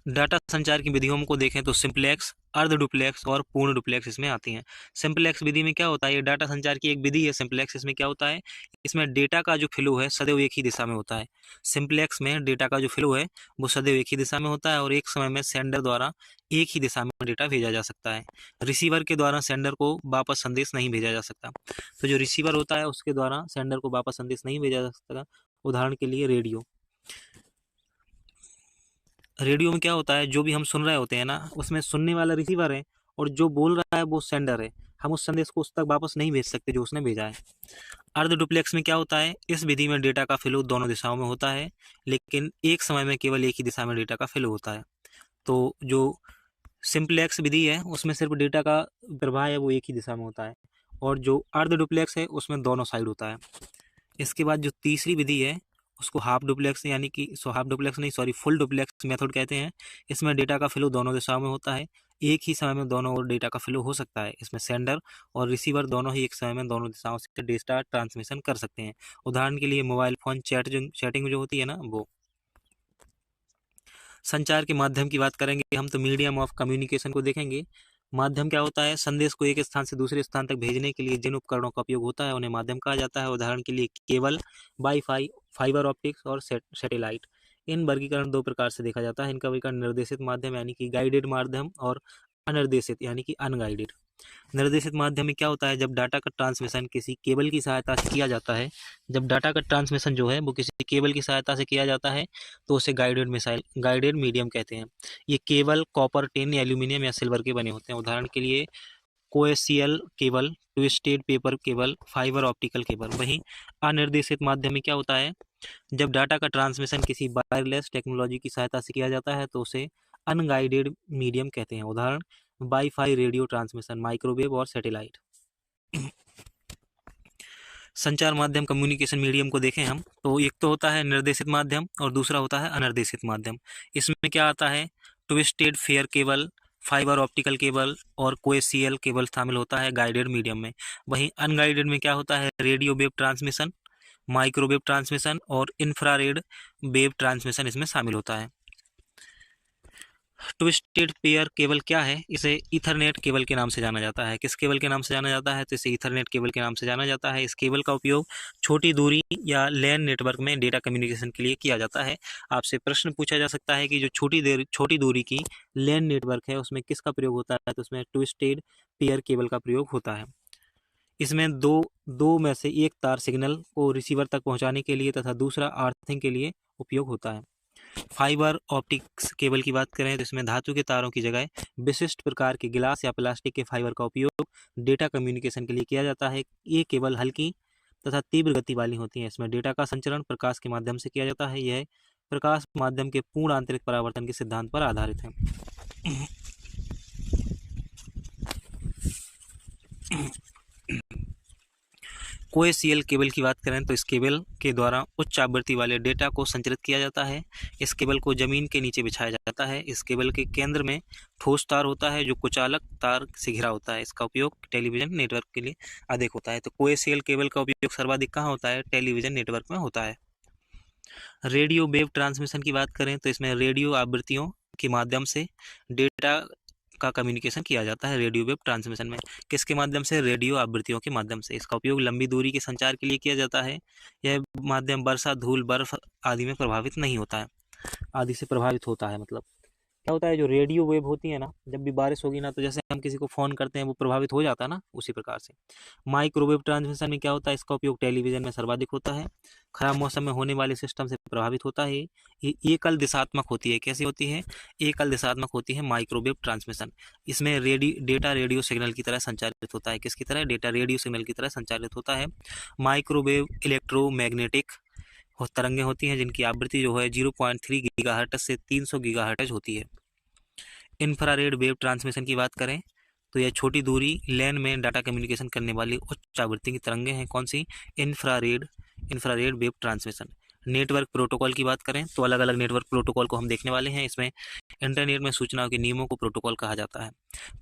डाटा संचार की विधियों को देखें तो सिंपलेक्स, अर्ध डुप्लेक्स और पूर्ण डुप्लेक्स इसमें आती हैं। सिंपलेक्स विधि में क्या होता है, ये डाटा संचार की एक विधि है सिंपलेक्स। इसमें क्या होता है, इसमें डेटा का जो फ्लो है सदैव एक ही दिशा में होता है। सिंपलेक्स में डेटा का जो फ्लो है वो सदैव एक ही दिशा में होता है, और एक समय में सेंडर द्वारा एक ही दिशा में डेटा भेजा जा सकता है। रिसीवर के द्वारा सेंडर को वापस संदेश नहीं भेजा जा सकता। तो जो रिसीवर होता है उसके द्वारा सेंडर को वापस संदेश नहीं भेजा जा सकता। उदाहरण के लिए रेडियो में क्या होता है, जो भी हम सुन रहे होते हैं ना, उसमें सुनने वाला रिसीवर है और जो बोल रहा है वो सेंडर है। हम उस संदेश को उस तक वापस नहीं भेज सकते जो उसने भेजा है। अर्ध डुप्लेक्स में क्या होता है, इस विधि में डेटा का फ्लो दोनों दिशाओं में होता है, लेकिन एक समय में केवल एक ही दिशा में डेटा का फ्लो होता है। तो जो सिंपलेक्स विधि है उसमें सिर्फ डेटा का प्रवाह है वो एक ही दिशा में होता है, और जो अर्ध डुप्लेक्स है उसमें दोनों साइड होता है। इसके बाद जो तीसरी विधि है उसको हाफ डुप्लेक्स यानी कि फुल डुप्लेक्स मेथड कहते हैं। इसमें डेटा का फ्लो दोनों दिशाओं में होता है, एक ही समय में दोनों ओर डेटा का फ्लो हो सकता है। इसमें सेंडर और रिसीवर दोनों ही एक समय में दोनों दिशाओं से डेटा ट्रांसमिशन कर सकते हैं। उदाहरण के लिए मोबाइल फोन चैटिंग जो होती है ना वो। संचार के माध्यम की बात करेंगे हम तो मीडियम ऑफ कम्युनिकेशन को देखेंगे। माध्यम क्या होता है, संदेश को एक स्थान से दूसरे स्थान तक भेजने के लिए जिन उपकरणों का उपयोग होता है उन्हें माध्यम कहा जाता है। उदाहरण के लिए केबल, वाईफाई, फाइबर ऑप्टिक्स और सैटेलाइट। इन वर्गीकरण 2 प्रकार से देखा जाता है। इनका वर्गीकरण निर्देशित माध्यम यानी कि गाइडेड माध्यम और अनिर्देशित यानी कि अनगाइडेड। निर्देशित माध्यम में क्या होता है, जब डाटा का ट्रांसमिशन किसी केबल की सहायता से किया जाता है, जब डाटा का ट्रांसमिशन जो है वो किसी केबल की सहायता से किया जाता है तो उसे गाइडेड मीडियम कहते हैं। ये केबल कॉपर, टिन, एल्यूमिनियम या सिल्वर के बने होते हैं। उदाहरण के लिए coaxial cable, twisted paper cable, fibre optical cable. वहीं अनिर्देशित माध्यम में क्या होता है, जब डाटा का ट्रांसमिशन किसी वायरलेस टेक्नोलॉजी की सहायता से किया जाता है तो उसे अनगाइडेड मीडियम कहते हैं। उदाहरण वाईफाई, रेडियो ट्रांसमिशन, माइक्रोवेव और सैटेलाइट। संचार माध्यम, कम्युनिकेशन मीडियम को देखें हम तो एक तो होता है निर्देशित माध्यम और दूसरा होता है अनिर्देशित माध्यम। इसमें क्या आता है, twisted fair cable, fibre optical cable और कोएक्सियल केबल शामिल होता है गाइडेड मीडियम में। वहीं अनगाइडेड में क्या होता है, radio wave transmission, microwave transmission और इंफ्रारेड वेव ट्रांसमिशन इसमें शामिल होता है। ट्विस्टेड पेयर केबल क्या है, इसे ईथरनेट केबल के नाम से जाना जाता है। किस केबल के नाम से जाना जाता है, तो इसे ईथरनेट केबल के नाम से जाना जाता है। इस केबल का उपयोग छोटी दूरी या लैन नेटवर्क में डेटा कम्युनिकेशन के लिए किया जाता है। आपसे प्रश्न पूछा जा सकता है कि जो छोटी दूरी की लैन नेटवर्क है उसमें किसका प्रयोग होता है, तो उसमें ट्विस्टेड पेयर केबल का प्रयोग होता है। इसमें दो में से एक तार सिग्नल को रिसीवर तक पहुंचाने के लिए तथा दूसरा अर्थिंग के लिए उपयोग होता है। फाइबर ऑप्टिक्स केबल की बात करें तो इसमें धातु के तारों की जगह विशिष्ट प्रकार के गिलास या प्लास्टिक के फाइबर का उपयोग डेटा कम्युनिकेशन के लिए किया जाता है। ये केबल हल्की तथा तीव्र गति वाली होती हैं। इसमें डेटा का संचरण प्रकाश के माध्यम से किया जाता है। यह प्रकाश माध्यम के पूर्ण आंतरिक परावर्तन के सिद्धांत पर आधारित है। कोएक्सियल केबल की बात करें तो इस केबल के द्वारा उच्च आवृत्ति वाले डेटा को संचरित किया जाता है। इस केबल को जमीन के नीचे बिछाया जाता है। इस केबल के केंद्र में ठोस तार होता है जो कुचालक तार से घिरा होता है। इसका उपयोग टेलीविजन नेटवर्क के लिए अधिक होता है। तो कोएक्सियल केबल का उपयोग सर्वाधिक कहाँ होता है, टेलीविजन नेटवर्क में होता है। रेडियो वेव ट्रांसमिशन की बात करें तो इसमें रेडियो आवृत्तियों के माध्यम से डेटा का कम्युनिकेशन किया जाता है। रेडियो वेव ट्रांसमिशन में किसके माध्यम से, रेडियो आवृत्तियों के माध्यम से। इसका उपयोग लंबी दूरी के संचार के लिए किया जाता है। यह माध्यम वर्षा, धूल, बर्फ आदि में प्रभावित नहीं होता है, आदि से प्रभावित होता है। मतलब क्या होता है, जो रेडियो वेव होती है ना, जब भी बारिश होगी ना तो जैसे हम किसी को फ़ोन करते हैं वो प्रभावित हो जाता है ना, उसी प्रकार से। माइक्रोवेव ट्रांसमिशन में क्या होता है, इसका उपयोग टेलीविजन में सर्वाधिक होता है। खराब मौसम में होने वाले सिस्टम से प्रभावित होता है। ये एकल दिशात्मक होती है। कैसी होती है, एकल दिशात्मक होती है माइक्रोवेव ट्रांसमिशन। इसमें डेटा रेडियो सिग्नल की तरह संचालित होता है। किसकी तरह, डेटा रेडियो सिग्नल की तरह संचालित होता है। माइक्रोवेव इलेक्ट्रोमैग्नेटिक तरंगें होती हैं जिनकी आवृत्ति जो है 0.3 गीगाहर्ट्ज से 300 गीगाहर्ट्ज होती है। इंफ्रारेड वेव ट्रांसमिशन की बात करें तो यह छोटी दूरी लैन में डाटा कम्युनिकेशन करने वाली उच्च आवृत्ति की तरंगें हैं। कौन सी, infrared wave transmission. Network protocol की बात करें तो अलग अलग नेटवर्क प्रोटोकॉल को हम देखने वाले हैं। इसमें इंटरनेट में सूचनाओं के नियमों को प्रोटोकॉल कहा जाता है।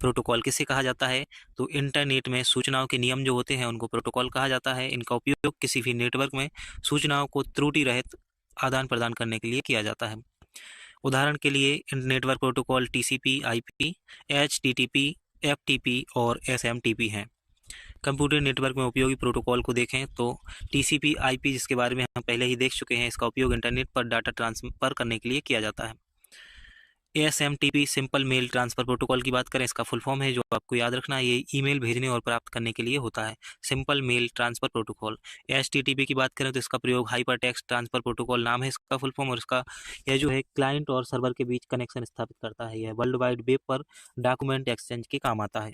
प्रोटोकॉल किसे कहा जाता है, तो इंटरनेट में सूचनाओं के नियम जो होते हैं उनको प्रोटोकॉल कहा जाता है। इनका उपयोग किसी भी नेटवर्क में सूचनाओं को त्रुटि रहित आदान प्रदान करने के लिए किया जाता है। उदाहरण के लिए network protocol TCP, IP, HTTP, FTP और एसएमटीपी हैं। कंप्यूटर नेटवर्क में उपयोगी प्रोटोकॉल को देखें तो टीसीपी, आईपी जिसके बारे में हम पहले ही देख चुके हैं, इसका उपयोग इंटरनेट पर डाटा ट्रांसफर करने के लिए किया जाता है। SMTP, simple mail transfer protocol की बात करें, इसका फुल फॉर्म है जो आपको याद रखना है, ये ईमेल भेजने और प्राप्त करने के लिए होता है, simple mail transfer protocol. HTTP की बात करें तो इसका प्रयोग हाइपर टेक्स्ट ट्रांसफर प्रोटोकॉल नाम है इसका फुल फॉर्म, और इसका यह जो है क्लाइंट और सर्वर के बीच कनेक्शन स्थापित करता है। यह वर्ल्ड वाइड वेब पर डॉक्यूमेंट एक्सचेंज के काम आता है।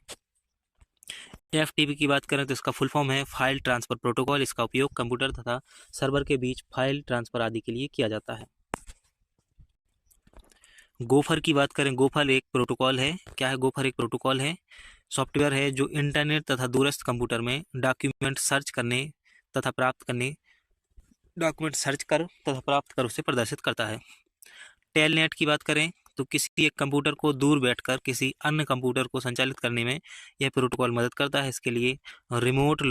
एफटीपी की बात करें तो इसका फुल फॉर्म है फाइल ट्रांसफर प्रोटोकॉल। इसका उपयोग कंप्यूटर तथा सर्वर के बीच फाइल ट्रांसफर आदि के लिए किया जाता है। गोफर की बात करें, गोफर एक प्रोटोकॉल है। क्या है, गोफर एक प्रोटोकॉल है, सॉफ्टवेयर है जो इंटरनेट तथा दूरस्थ कंप्यूटर में डॉक्यूमेंट सर्च कर उसे प्रदर्शित करता है। टेलनेट की बात करें तो किसी एक कंप्यूटर को दूर बैठकर किसी अन्य कंप्यूटर को संचालित करने में यह प्रोटोकॉल मदद करता है। इसके लिए रिमोट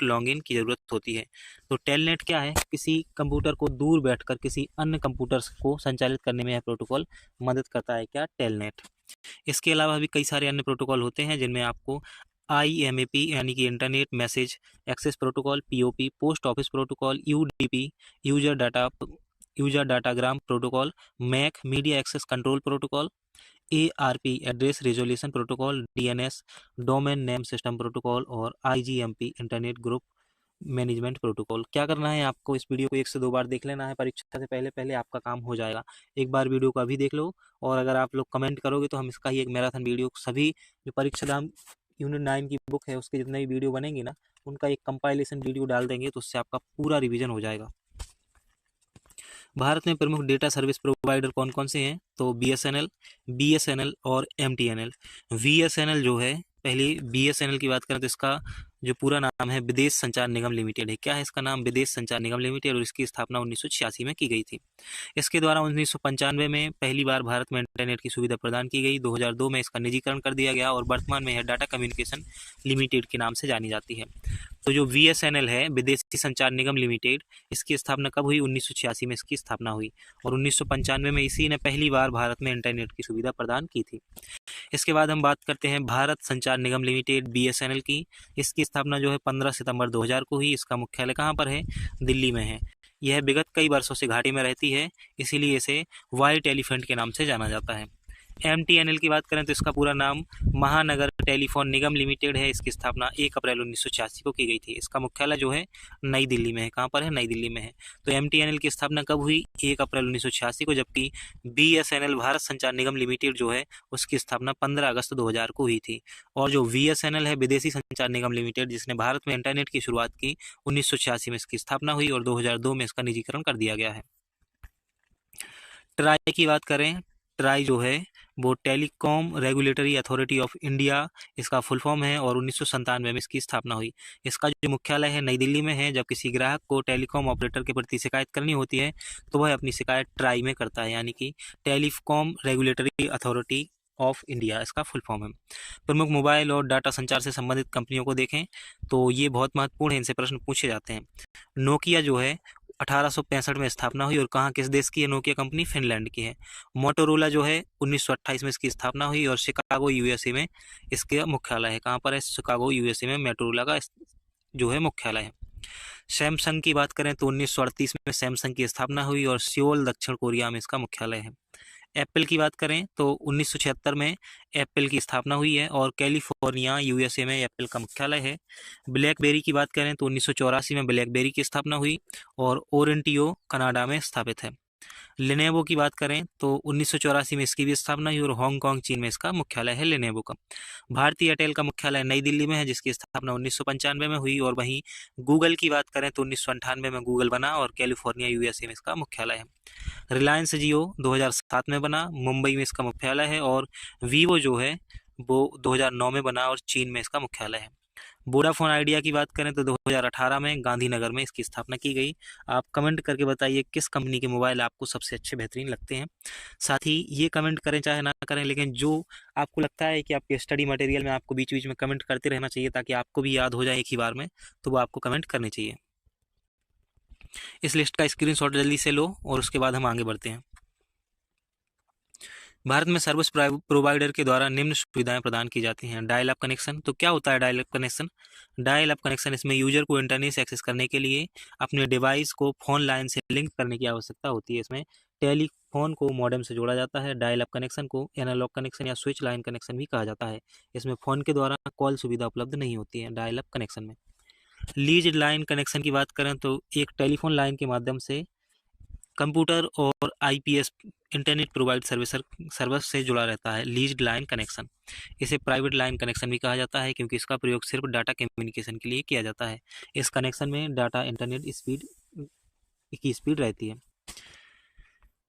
लॉगिन की ज़रूरत होती है। तो टेलनेट क्या है, किसी कंप्यूटर को दूर बैठकर किसी अन्य कंप्यूटर को संचालित करने में यह प्रोटोकॉल मदद करता है। क्या, टेलनेट। इसके अलावा भी कई सारे अन्य प्रोटोकॉल होते हैं जिनमें आपको IMAP यानी कि internet message access protocol, POP post office protocol, UDP user datagram protocol, MAC media access control protocol, ARP address resolution protocol, DNS domain name system protocol और IGMP internet group management protocol. क्या करना है आपको, इस video को 1 से 2 बार देख लेना है, परीक्षा से पहले पहले आपका काम हो जाएगा। एक बार वीडियो को अभी देख लो, और अगर आप लोग कमेंट करोगे तो हम इसका ही एक मैराथन वीडियो सभी जो परीक्षा दाम यूनिट 9 की बुक है उसके जितने भी वीडियो बनेंगे ना, उनका एक कंपाइलेशन वीडियो डाल देंगे, तो उससे आपका पूरा रिवीजन हो जाएगा। भारत में प्रमुख डेटा सर्विस प्रोवाइडर कौन कौन से हैं, तो BSNL और MTNL। VSNL जो है, पहले BSNL की बात करें तो इसका जो पूरा नाम है विदेश संचार निगम लिमिटेड है। क्या है इसका नाम, विदेश संचार निगम लिमिटेड, और इसकी स्थापना 1986 में की गई थी। इसके द्वारा 1995 में पहली बार भारत में इंटरनेट की सुविधा प्रदान की गई। 2002 में इसका निजीकरण कर दिया गया और वर्तमान में यह डाटा कम्युनिकेशन लिमिटेड के नाम से जानी जाती है। तो जो VSNL है, विदेशी संचार निगम लिमिटेड, इसकी स्थापना कब हुई, 1986 में इसकी स्थापना हुई, और 1995 में इसी ने पहली बार भारत में इंटरनेट की सुविधा प्रदान की थी। इसके बाद हम बात करते हैं भारत संचार निगम लिमिटेड BSNL की। इसकी स्थापना जो है 15 सितंबर 2000 को हुई। इसका मुख्यालय कहाँ पर है, दिल्ली में है। यह विगत कई वर्षों से घाटी में रहती है, इसीलिए इसे व्हाइट एलिफेंट के नाम से जाना जाता है। MTNL की बात करें तो इसका पूरा नाम महानगर टेलीफोन निगम लिमिटेड है। इसकी स्थापना 1 अप्रैल 1986 को की गई थी। इसका मुख्यालय जो है नई दिल्ली में है। कहाँ पर है, नई दिल्ली में है। तो MTNL की स्थापना कब हुई, 1 अप्रैल 1986 को, जबकि BSNL भारत संचार निगम लिमिटेड जो है उसकी स्थापना 15 अगस्त 2000 को हुई थी। और जो VSNL है, विदेशी संचार निगम लिमिटेड, जिसने भारत में इंटरनेट की शुरुआत की, 1986 में इसकी स्थापना हुई और 2002 में इसका निजीकरण कर दिया गया है। ट्राई की बात करें, ट्राई जो है वो telecom regulatory authority of India इसका फुल फॉर्म है, और 1997 में इसकी स्थापना हुई। इसका जो मुख्यालय है नई दिल्ली में है। जब किसी ग्राहक को टेलीकॉम ऑपरेटर के प्रति शिकायत करनी होती है तो वह अपनी शिकायत ट्राई में करता है, यानी कि telecom regulatory authority of India इसका फुल फॉर्म है। प्रमुख मोबाइल और डाटा संचार से संबंधित कंपनियों को देखें तो ये बहुत महत्वपूर्ण है, इनसे प्रश्न पूछे जाते हैं। नोकिया जो है 1865 में स्थापना हुई, और कहाँ, किस देश की है नोकिया कंपनी, फिनलैंड की है। मोटोरोला जो है 1928 में इसकी स्थापना हुई, और शिकागो USA में इसका मुख्यालय है। कहाँ पर है, शिकागो USA में मोटोरोला का जो है मुख्यालय है। सैमसंग की बात करें तो 1938 में सैमसंग की स्थापना हुई, और सियोल दक्षिण कोरिया में इसका मुख्यालय है। एप्पल की बात करें तो 1976 में एप्पल की स्थापना हुई है, और कैलिफोर्निया USA में एप्पल का मुख्यालय है। ब्लैकबेरी की बात करें तो 1984 में ब्लैकबेरी की स्थापना हुई, और ओरेंटियो कनाडा में स्थापित है। लेनोवो की बात करें तो 1984 में इसकी भी स्थापना हुई, और हांगकांग चीन में इसका मुख्यालय है लेनोवो का। भारतीय एयरटेल का मुख्यालय नई दिल्ली में है, जिसकी स्थापना 1995 में हुई। और वहीं गूगल की बात करें तो 1998 में गूगल बना, और कैलिफोर्निया USA में इसका मुख्यालय है। रिलायंस जियो 2007 में बना, मुंबई में इसका मुख्यालय है। और वीवो जो है वो 2009 में बना, और चीन में इसका मुख्यालय है। वोडाफोन आइडिया की बात करें तो 2018 में गांधीनगर में इसकी स्थापना की गई। आप कमेंट करके बताइए किस कंपनी के मोबाइल आपको सबसे अच्छे बेहतरीन लगते हैं। साथ ही ये कमेंट करें चाहे ना करें, लेकिन जो आपको लगता है कि आपके स्टडी मटेरियल में आपको बीच बीच में कमेंट करते रहना चाहिए ताकि आपको भी याद हो जाए एक ही बार में, तो वो आपको कमेंट करने चाहिए। इस लिस्ट का स्क्रीनशॉट जल्दी से लो, और उसके बाद हम आगे बढ़ते हैं। भारत में सर्विस प्रोवाइडर के द्वारा निम्न सुविधाएं प्रदान की जाती हैं। डायल अप कनेक्शन, तो क्या होता है dial up connection? Dial up connection, इसमें यूजर को इंटरनेट से एक्सेस करने के लिए अपने डिवाइस को फोन लाइन से लिंक करने की आवश्यकता होती है। इसमें टेलीफोन को मॉडेम से जोड़ा जाता है। डायल अप कनेक्शन को एनालॉग कनेक्शन या स्विच लाइन कनेक्शन भी कहा जाता है। इसमें फ़ोन के द्वारा कॉल सुविधा उपलब्ध नहीं होती है डायल अप कनेक्शन में। लीज लाइन कनेक्शन की बात करें तो एक टेलीफोन लाइन के माध्यम से कंप्यूटर और IPS इंटरनेट प्रोवाइड सर्विस से जुड़ा रहता है लीज्ड लाइन कनेक्शन। इसे प्राइवेट लाइन कनेक्शन भी कहा जाता है, क्योंकि इसका प्रयोग सिर्फ डाटा कम्युनिकेशन के लिए किया जाता है। इस कनेक्शन में डाटा इंटरनेट की स्पीड रहती है।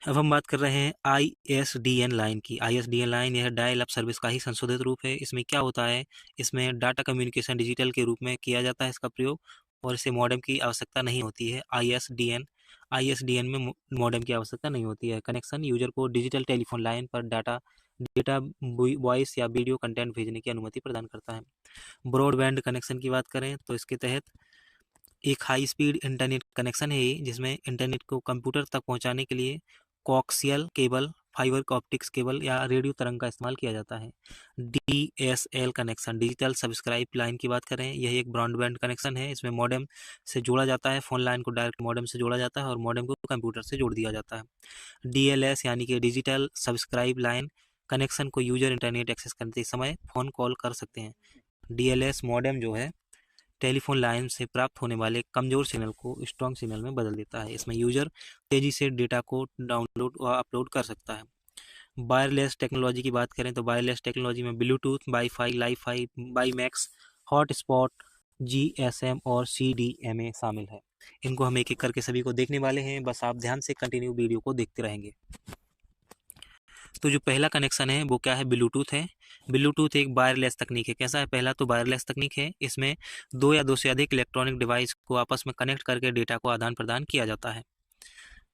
अब हम बात कर रहे हैं ISDN लाइन की। ISDN लाइन यह डायल अप सर्विस का ही संशोधित रूप है। इसमें क्या होता है, इसमें डाटा कम्युनिकेशन डिजिटल के रूप में किया जाता है इसका प्रयोग, और इसे मॉडेम की आवश्यकता नहीं होती है। ISDN में मॉडेम की आवश्यकता नहीं होती है। कनेक्शन यूजर को डिजिटल टेलीफोन लाइन पर डेटा वॉइस या वीडियो कंटेंट भेजने की अनुमति प्रदान करता है। ब्रॉडबैंड कनेक्शन की बात करें तो इसके तहत एक हाई स्पीड इंटरनेट कनेक्शन है, जिसमें इंटरनेट को कंप्यूटर तक पहुंचाने के लिए कोक्सियल केबल, फाइबर ऑप्टिक्स केबल या रेडियो तरंग का इस्तेमाल किया जाता है। DSL connection, digital subscribe line की बात करें, यह एक ब्रॉडबैंड कनेक्शन है। इसमें मॉडेम से जोड़ा जाता है, फोन लाइन को डायरेक्ट मॉडेम से जोड़ा जाता है और मॉडेम को कंप्यूटर से जोड़ दिया जाता है। DLS यानी कि डिजिटल सब्सक्राइब लाइन कनेक्शन को यूजर इंटरनेट एक्सेस करते समय फ़ोन कॉल कर सकते हैं। DLS मॉडेम जो है टेलीफोन लाइन से प्राप्त होने वाले कमज़ोर सिग्नल को स्ट्रॉन्ग सिग्नल में बदल देता है। इसमें यूजर तेज़ी से डेटा को डाउनलोड और अपलोड कर सकता है। वायरलेस टेक्नोलॉजी की बात करें तो वायरलेस टेक्नोलॉजी में Bluetooth, wifi, Li-Fi, WiMAX, hotspot, GSM और सीडीएमए शामिल है। इनको हम एक एक करके सभी को देखने वाले हैं, बस आप ध्यान से कंटिन्यू वीडियो को देखते रहेंगे। तो जो पहला कनेक्शन है वो क्या है, ब्लूटूथ है। ब्लूटूथ एक वायरलेस तकनीक है। कैसा है, पहला तो वायरलेस तकनीक है, इसमें दो या दो से अधिक इलेक्ट्रॉनिक डिवाइस को आपस में कनेक्ट करके डेटा को आदान प्रदान किया जाता है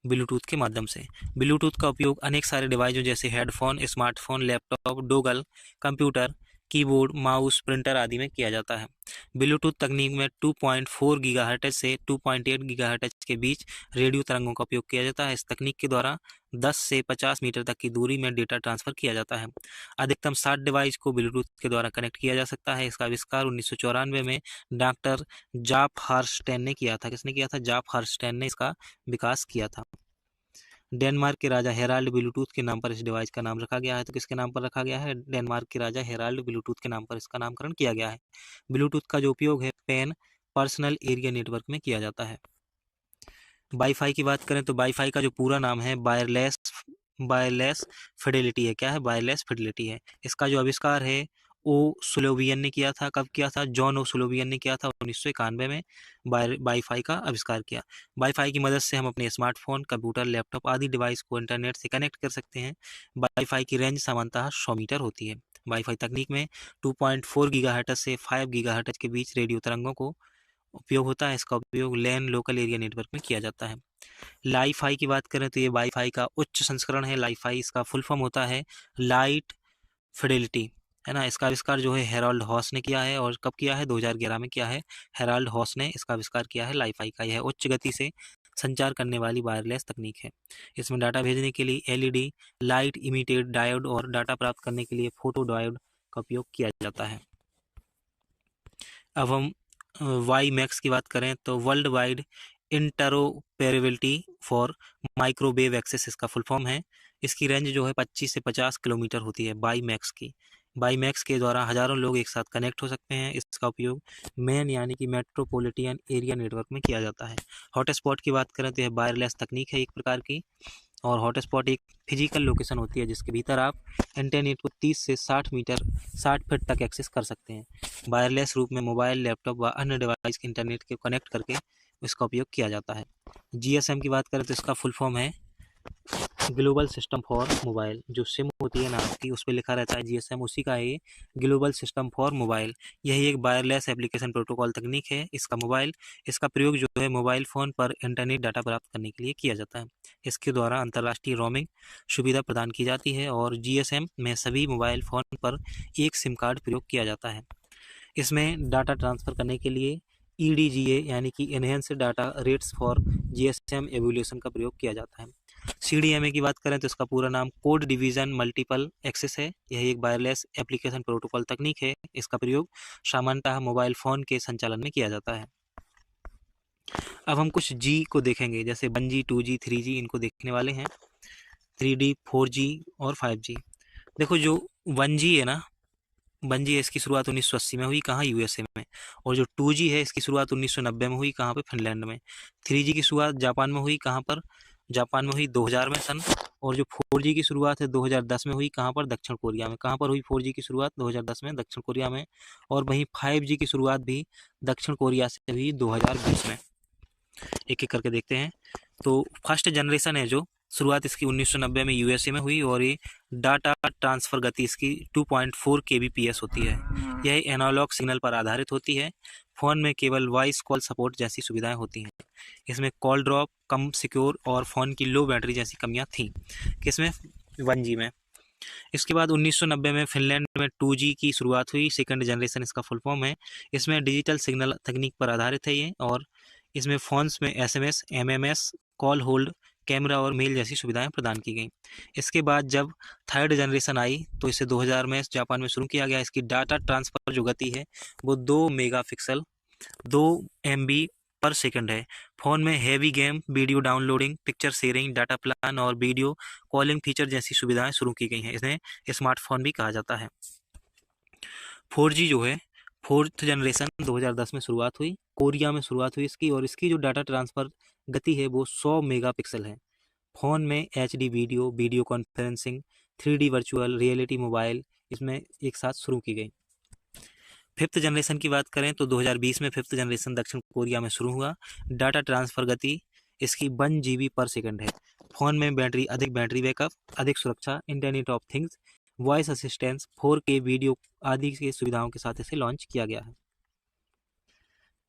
ब्लूटूथ के माध्यम से। ब्लूटूथ का उपयोग अनेक सारे डिवाइसों जैसे headphone, smartphone, laptop, dongle, computer, keyboard, mouse, printer आदि में किया जाता है। ब्लूटूथ तकनीक में 2.4 गीगाहर्ट्ज से 2.8 गीगाहर्ट्ज के बीच रेडियो तरंगों का उपयोग किया जाता है। इस तकनीक के द्वारा 10 से 50 मीटर तक की दूरी में डेटा ट्रांसफर किया जाता है। अधिकतम 60 डिवाइस को ब्लूटूथ के द्वारा कनेक्ट किया जा सकता है। इसका आविष्कार 1994 में डॉक्टर जाप हार्स्टेन ने किया था। किसने किया था, जाप हार्स्टेन ने इसका विकास किया था। डेनमार्क के राजा हेराल्ड ब्लूटूथ के नाम पर इस डिवाइस का नाम रखा गया है। तो किसके नाम पर रखा गया है, डेनमार्क के राजा हेराल्ड ब्लूटूथ के नाम पर इसका नामकरण किया गया है। ब्लूटूथ का जो उपयोग है पैन पर्सनल एरिया नेटवर्क में किया जाता है। वाईफाई की बात करें तो वाईफाई का जो पूरा नाम है वायरलेस वायरलेस फिडेलिटी है। क्या है, वायरलेस फिडेलिटी है। इसका जो आविष्कार है ओ सुलोवियन ने किया था। कब किया था, जॉन ओ सुलोवियन ने किया था 1991 में वाईफाई का आविष्कार किया। वाईफाई की मदद से हम अपने स्मार्टफोन, कंप्यूटर, लैपटॉप आदि डिवाइस को इंटरनेट से कनेक्ट कर सकते हैं। वाईफाई की रेंज सामान्यतः 100 मीटर होती है। वाईफाई तकनीक में 2.4 गीगाहर्ट्ज से 5 गीगाहर्ट्ज के बीच रेडियो तरंगों को उपयोग होता है। इसका उपयोग लैन लोकल एरिया नेटवर्क में किया जाता है। लाईफाई की बात करें तो ये वाईफाई का उच्च संस्करण है। लाईफाई इसका फुल फॉर्म होता है लाइट फिडेलिटी, है ना। इसका आविष्कार जो है हेराल्ड हॉस ने किया है। और कब किया है, 2011 में किया है। हेराल्ड हॉस ने इसका आविष्कार किया है लाईफाई का। यह उच्च गति से संचार करने वाली वायरलेस तकनीक है। इसमें डाटा भेजने के लिए एलईडी लाइट इमिटेड डायोड और डाटा प्राप्त करने के लिए फोटो डायोड का उपयोग किया जाता है। अब हम वाई मैक्स की बात करें तो world wide interoperability for microwave access इसका फुल फॉर्म है। इसकी रेंज जो है 25 से 50 किलोमीटर होती है बाई मैक्स की। बाई मैक्स के द्वारा हजारों लोग एक साथ कनेक्ट हो सकते हैं। इसका उपयोग मेन यानी कि मेट्रोपॉलिटन एरिया नेटवर्क में किया जाता है। हॉटस्पॉट की बात करें तो यह वायरलेस तकनीक है एक प्रकार की। और हॉटस्पॉट एक फिजिकल लोकेशन होती है जिसके भीतर आप इंटरनेट को 30 से 60 फीट तक एक्सेस कर सकते हैं। वायरलेस रूप में मोबाइल, लैपटॉप व अन्य डिवाइस के इंटरनेट के कनेक्ट करके इसका उपयोग किया जाता है। जीएसएम की बात करें तो इसका फुल फॉर्म है ग्लोबल सिस्टम फॉर मोबाइल। जो सिम होती है ना आपकी, उस पर लिखा रहता है जीएसएम, उसी का है ग्लोबल सिस्टम फॉर मोबाइल। यही एक वायरलेस एप्लीकेशन प्रोटोकॉल तकनीक है। इसका प्रयोग जो है मोबाइल फ़ोन पर इंटरनेट डाटा प्राप्त करने के लिए किया जाता है। इसके द्वारा अंतर्राष्ट्रीय रोमिंग सुविधा प्रदान की जाती है। और जीएसएम में सभी मोबाइल फ़ोन पर एक सिम कार्ड प्रयोग किया जाता है। इसमें डाटा ट्रांसफ़र करने के लिए EDGA यानी कि enhanced data rates for GSM evolution का प्रयोग किया जाता है। CDMA की बात करें तो इसका पूरा नाम कोड डिवीज़न मल्टीपल एक्सेस है। यह एक वायरलेस एप्लीकेशन प्रोटोकॉल तकनीक है। इसका प्रयोग सामान्यतः मोबाइल फ़ोन के संचालन में किया जाता है। अब हम कुछ G को देखेंगे, जैसे 1G, 2G, 3G, इनको देखने वाले हैं। 3D, 4G और 5G। देखो जो 1G है ना, 1G है, इसकी शुरुआत 1980 में हुई। कहाँ, USA में। और जो 2G है इसकी शुरुआत 1990 में हुई। कहाँ पे, फिनलैंड में। 3G की शुरुआत जापान में हुई। कहाँ पर, जापान में हुई 2000 में सन। और जो 4G की शुरुआत है 2010 में हुई। कहाँ पर, दक्षिण कोरिया में। कहाँ पर हुई 4G की शुरुआत, 2010 में, दक्षिण कोरिया में। और वहीं 5G की शुरुआत भी दक्षिण कोरिया से हुई 2020 में। एक एक करके देखते हैं। तो फर्स्ट जनरेशन है जो शुरुआत इसकी 1990 में USA में हुई। और ये डाटा ट्रांसफ़र गति इसकी 2.4 kbps होती है। यह एनालॉग सिग्नल पर आधारित होती है। फ़ोन में केवल वॉइस कॉल सपोर्ट जैसी सुविधाएं होती हैं। इसमें कॉल ड्रॉप, कम सिक्योर और फ़ोन की लो बैटरी जैसी कमियां थीं। किसमें, 1G में। इसके बाद 1990 में फिनलैंड में 2G की शुरुआत हुई। सेकंड जनरेशन इसका फुल फॉर्म है। इसमें डिजिटल सिग्नल तकनीक पर आधारित है ये। और इसमें फ़ोन्स में SMS, MMS, call hold, camera और मेल जैसी सुविधाएं प्रदान की गई। इसके बाद जब थर्ड जनरेशन आई तो इसे 2000 में जापान में शुरू किया गया। इसकी डाटा ट्रांसफ़र जो गति है वो 2 मेगापिक्सल 2 MB पर सेकंड है। फ़ोन में heavy game, video downloading, picture sharing, data plan और वीडियो कॉलिंग फीचर जैसी सुविधाएं शुरू की गई हैं। इन्हें स्मार्टफोन भी कहा जाता है। 4G जो है, 4th जनरेशन 2010 में शुरुआत हुई, कोरिया में शुरुआत हुई इसकी, और इसकी जो डाटा ट्रांसफ़र गति है वो 100 मेगापिक्सल है। फ़ोन में HD video, video conferencing, 3D virtual reality mobile इसमें एक साथ शुरू की गई। 5th जनरेशन की बात करें तो 2020 में 5th जनरेशन दक्षिण कोरिया में शुरू हुआ। डाटा ट्रांसफ़र गति इसकी 1 GB पर सेकंड है। फ़ोन में अधिक बैटरी बैकअप, अधिक सुरक्षा, internet of things, voice assistance, 4K video आदि की सुविधाओं के साथ इसे लॉन्च किया गया है।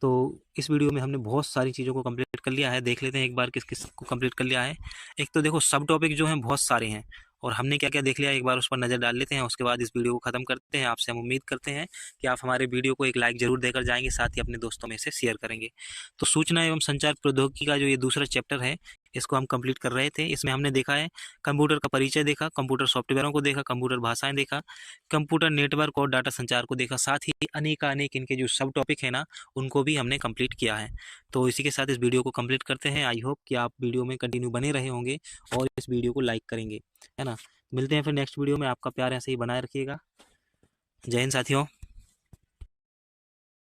तो इस वीडियो में हमने बहुत सारी चीज़ों को कंप्लीट कर लिया है। देख लेते हैं एक बार किस किस को कंप्लीट कर लिया है। एक तो देखो सब टॉपिक जो हैं बहुत सारे हैं, और हमने क्या क्या देख लिया एक बार उस पर नज़र डाल लेते हैं। उसके बाद इस वीडियो को ख़त्म करते हैं। आपसे हम उम्मीद करते हैं कि आप हमारे वीडियो को एक लाइक ज़रूर देकर जाएंगे, साथ ही अपने दोस्तों में इसे शेयर करेंगे। तो सूचना एवं संचार प्रौद्योगिकी का जो ये दूसरा चैप्टर है, इसको हम कंप्लीट कर रहे थे। इसमें हमने देखा है कंप्यूटर का परिचय देखा, कंप्यूटर सॉफ्टवेयरों को देखा, कंप्यूटर भाषाएं देखा, कंप्यूटर नेटवर्क और डाटा संचार को देखा, साथ ही अनेक इनके जो सब टॉपिक है ना उनको भी हमने कंप्लीट किया है। तो इसी के साथ इस वीडियो को कंप्लीट करते हैं। आई होप कि आप वीडियो में कंटिन्यू बने रहे होंगे और इस वीडियो को लाइक करेंगे, है ना। मिलते हैं फिर नेक्स्ट वीडियो में। आपका प्यार ऐसे ही बनाए रखिएगा। जय हिंद साथियों।